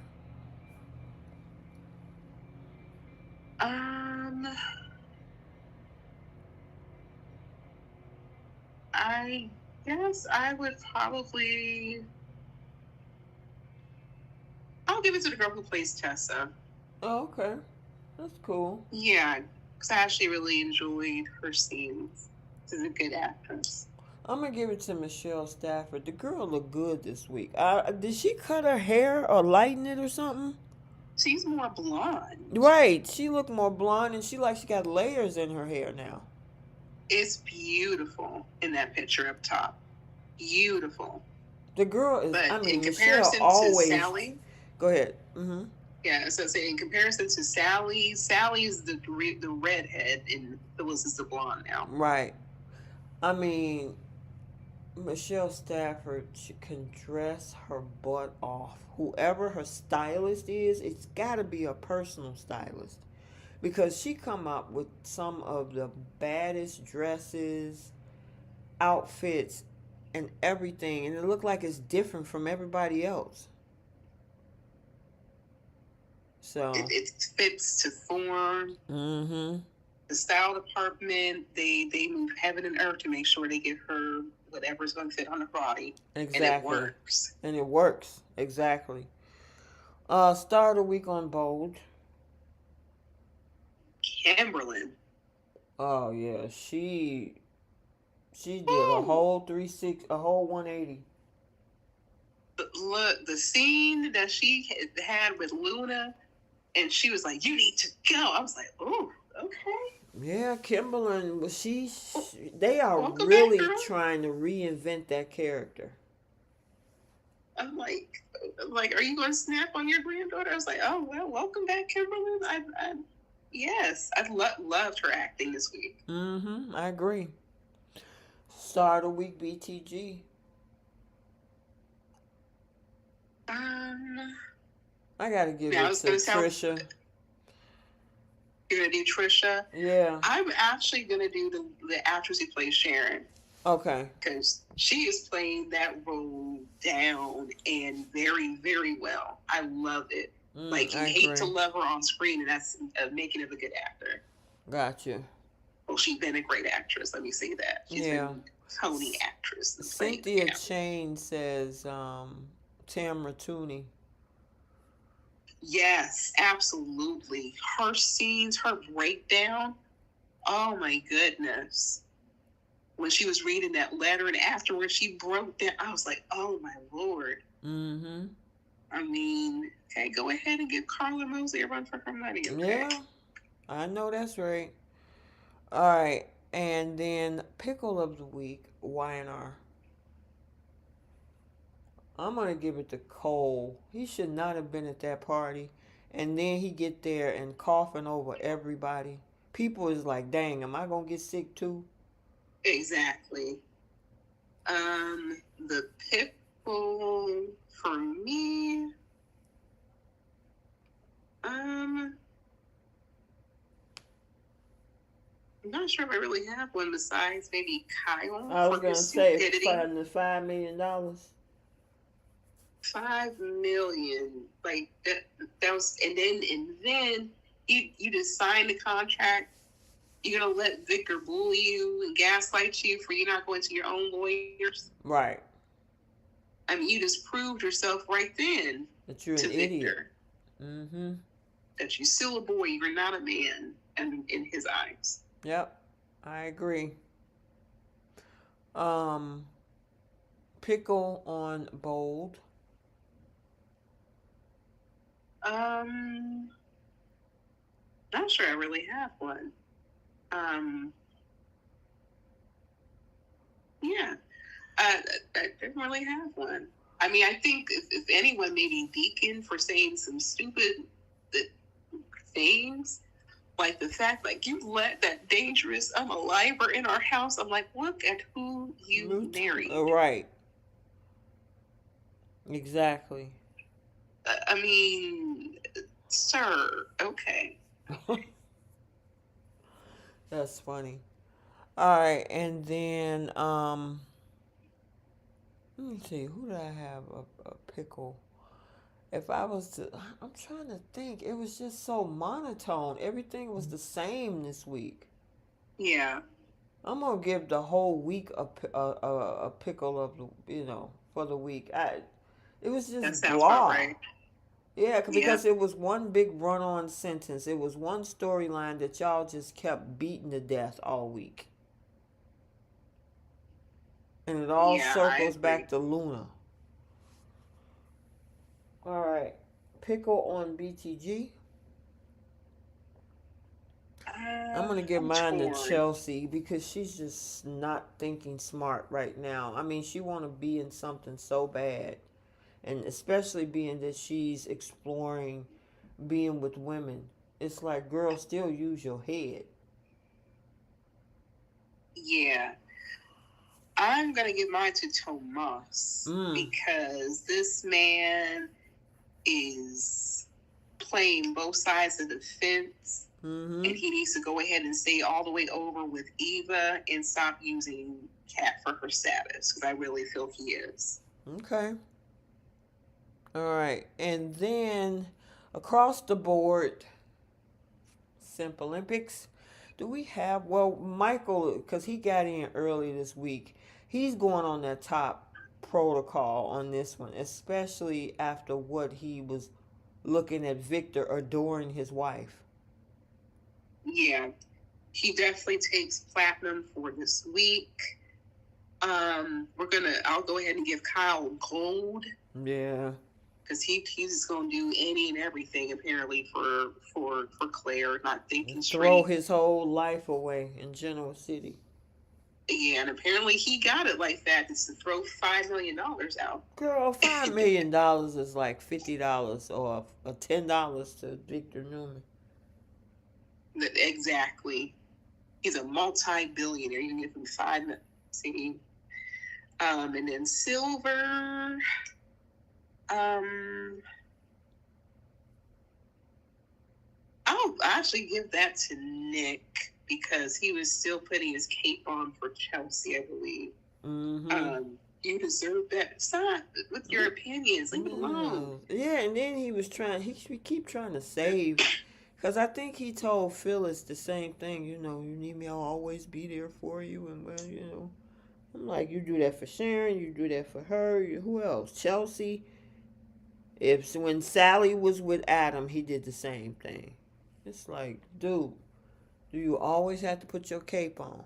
I guess I would probably... I'll give it to the girl who plays Tessa. Oh, okay. That's cool. Yeah, because I actually really enjoyed her scenes. She's a good actress. I'm going to give it to Michelle Stafford. The girl looked good this week. Did she cut her hair or lighten it or something? She's more blonde. Right. She looked more blonde, and she got layers in her hair now. It's beautiful in that picture up top. Beautiful. The girl is, but in Michelle comparison always... to Sally... Go ahead. Mm-hmm. Yeah, so in comparison to Sally, Sally's the redhead, and Phyllis is the blonde now. Right. I mean, Michelle Stafford, she can dress her butt off. Whoever her stylist is, it's got to be a personal stylist. Because she come up with some of the baddest dresses, outfits, and everything. And it look like it's different from everybody else. So it fits to form. Mm-hmm. The style department, they move heaven and earth to make sure they give her whatever's going to fit on her body. Exactly. And it works. And it works. Exactly. Star of the week on Bold. Kimberlyn. Oh yeah, she did a whole 360, a whole 180. But look, the scene that she had with Luna, and she was like, "You need to go." I was like, "Oh, okay." Yeah, Kimberlyn, they are Welcome really back, trying to reinvent that character. I'm like, are you going to snap on your granddaughter? I was like, oh well, welcome back, Kimberlyn. Yes, I loved her acting this week. Mm-hmm. I agree. Star of the week, BTG. I gotta give it to Trisha. You're gonna do Trisha? Yeah. I'm actually gonna do the actress who plays Sharon. Okay. Because she is playing that role down and very, very well. I love it. You hate to love her on screen, and that's making of a good actor. Gotcha. Well, she's been a great actress. Let me say that. She's been Tony actress. Cynthia Chain says Tamra Tooney. Yes, absolutely. Her scenes, her breakdown. Oh my goodness. When she was reading that letter and afterwards she broke down, I was like, oh my Lord. Mm-hmm. I mean, okay, go ahead and give Carla Mosley a run for her money, okay? Yeah, I know that's right. All right, and then Pickle of the Week, Y&R. I'm going to give it to Cole. He should not have been at that party. And then he get there and coughing over everybody. People is like, dang, am I going to get sick too? Exactly. The Pickle for me, I'm not sure if I really have one besides maybe Kyle. I was going to say $5 million. $5 million, like that was, and then you just signed the contract. You're gonna let Victor bully you and gaslight you for you not going to your own lawyers, right? I mean, you just proved yourself right then that you're an idiot. Mm-hmm. That you're still a boy. You're not a man, and in his eyes. Yep, I agree. Pickle on Bold. Not sure I really have one. Yeah, I didn't really have one. I mean, I think if anyone, maybe Deacon for saying some stupid things, like the fact like you let that dangerous unaliver in our house. I'm like, look at who you married. Right. Exactly. I mean, sir, okay. That's funny. All right, and then let me see, who did I have a pickle? If I was to, I'm trying to think. It was just so monotone. Everything was the same this week. Yeah. I'm gonna give the whole week a pickle of the for the week. It was just blah. Right. Yeah, because it was one big run-on sentence. It was one storyline that y'all just kept beating to death all week. And it all circles back to Luna. All right. Pickle on BTG. I'm going to give mine to Chelsea because she's just not thinking smart right now. I mean, she want to be in something so bad. And especially being that she's exploring being with women. It's like, girl, still use your head. Yeah. I'm going to give mine to Tomas because this man is playing both sides of the fence. Mm-hmm. And he needs to go ahead and stay all the way over with Eva and stop using Kat for her status because I really feel he is. Okay. All right. And then across the board, Simp Olympics. Do we have, well, Michael, because he got in early this week, he's going on that top protocol on this one, especially after what he was looking at Victor adoring his wife. Yeah, he definitely takes platinum for this week. I'll go ahead and give Kyle gold. Yeah. Because he's going to do any and everything apparently for Claire, not thinking straight. Throw his whole life away in Genoa City. Yeah, and apparently he got it like that, just to throw $5 million out. Girl, $5 million is like $50 or $10 to Victor Newman. Exactly. He's a multi-billionaire. You can get him $5 million. And then silver. I'll actually give that to Nick because he was still putting his cape on for Chelsea, I believe. Mm-hmm. You deserve that. Stop with your opinions. Leave it alone. Yeah, and then he was he keep trying to save Because I think he told Phyllis the same thing. You know, you need me, I'll always be there for you. And, well, you know, I'm like, you do that for Sharon, you do that for her. Who else? Chelsea. If when Sally was with Adam, he did the same thing. It's like, dude, do you always have to put your cape on?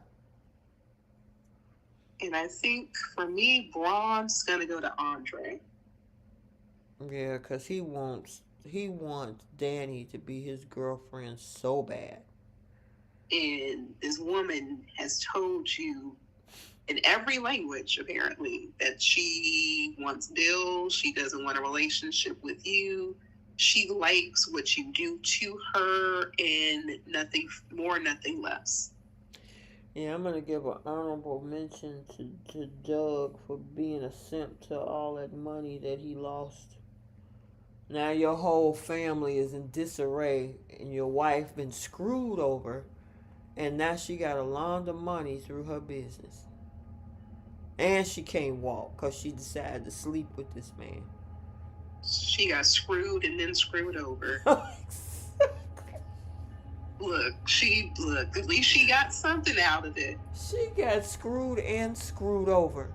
And I think for me, Braun's gonna go to Audra. Yeah, cause he wants Danny to be his girlfriend so bad. And this woman has told you in every language, apparently, that she wants bills. She doesn't want a relationship with you. She likes what you do to her, and nothing more, nothing less. Yeah, I'm gonna give an honorable mention to Doug for being a simp to all that money that he lost. Now your whole family is in disarray, and your wife been screwed over, and now she got to launder money through her business, and she can't walk because she decided to sleep with this man. She got screwed and then screwed over. Look, at least she got something out of it. She got screwed and screwed over.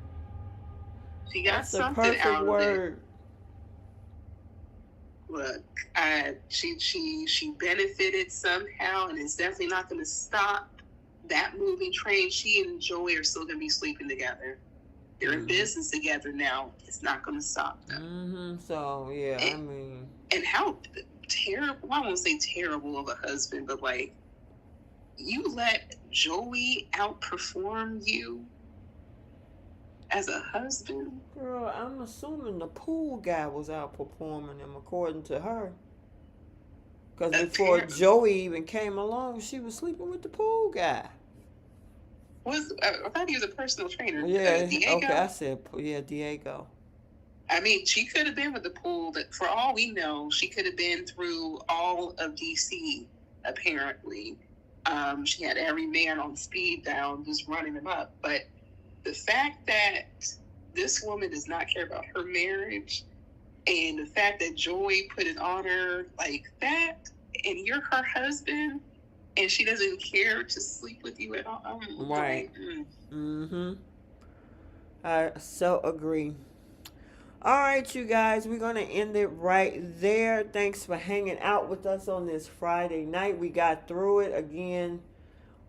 She got That's something a perfect out word. of it. Look, she benefited somehow, and it's definitely not going to stop that moving train. She and Joey are still going to be sleeping together. They're in business together now. It's not going to stop them. So, yeah, I mean. And how terrible, I won't say terrible of a husband, but like, you let Joey outperform you as a husband? Girl, I'm assuming the pool guy was outperforming him according to her. Because before Joey even came along, she was sleeping with the pool guy. I thought he was a personal trainer. Yeah, Diego? Okay, I said, yeah, Diego. I mean, she could have been with the pool, but for all we know, she could have been through all of DC, apparently. She had every man on speed dial, just running them up. But the fact that this woman does not care about her marriage, and the fact that Joey put it on her like that, and you're her husband, and she doesn't care to sleep with you at all. Right. I so agree. All right, you guys, we're going to end it right there. Thanks for hanging out with us on this Friday night. We got through it. Again,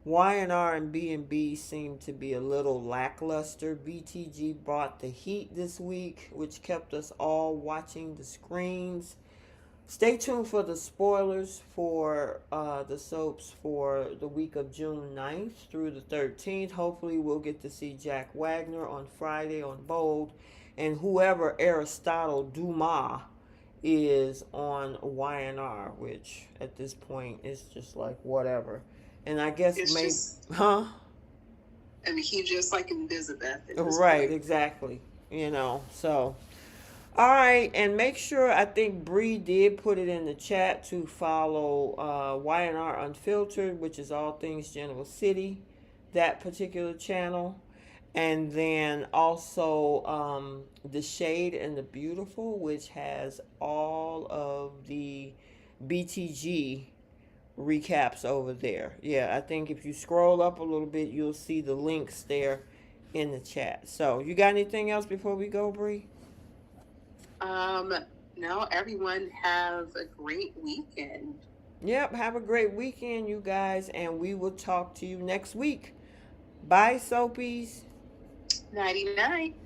Y&R and B&B seemed to be a little lackluster. BTG brought the heat this week, which kept us all watching the screens. Stay tuned for the spoilers for the soaps for the week of June 9th through the 13th. Hopefully we'll get to see Jack Wagner on Friday on Bold, and whoever Aristotle Duma is on Y&R, which at this point is just like whatever. And I guess it's maybe, I mean, he's just like Elizabeth. Right, point. Exactly. You know, so. All right, and make sure, I think Bree did put it in the chat to follow Y&R Unfiltered, which is all things Genoa City, that particular channel. And then also The Shade and the Beautiful, which has all of the BTG recaps over there. Yeah, I think if you scroll up a little bit, you'll see the links there in the chat. So, you got anything else before we go, Bree? No, everyone have a great weekend. Yep, have a great weekend, you guys, and we will talk to you next week. Bye, Soapies. Nighty-night.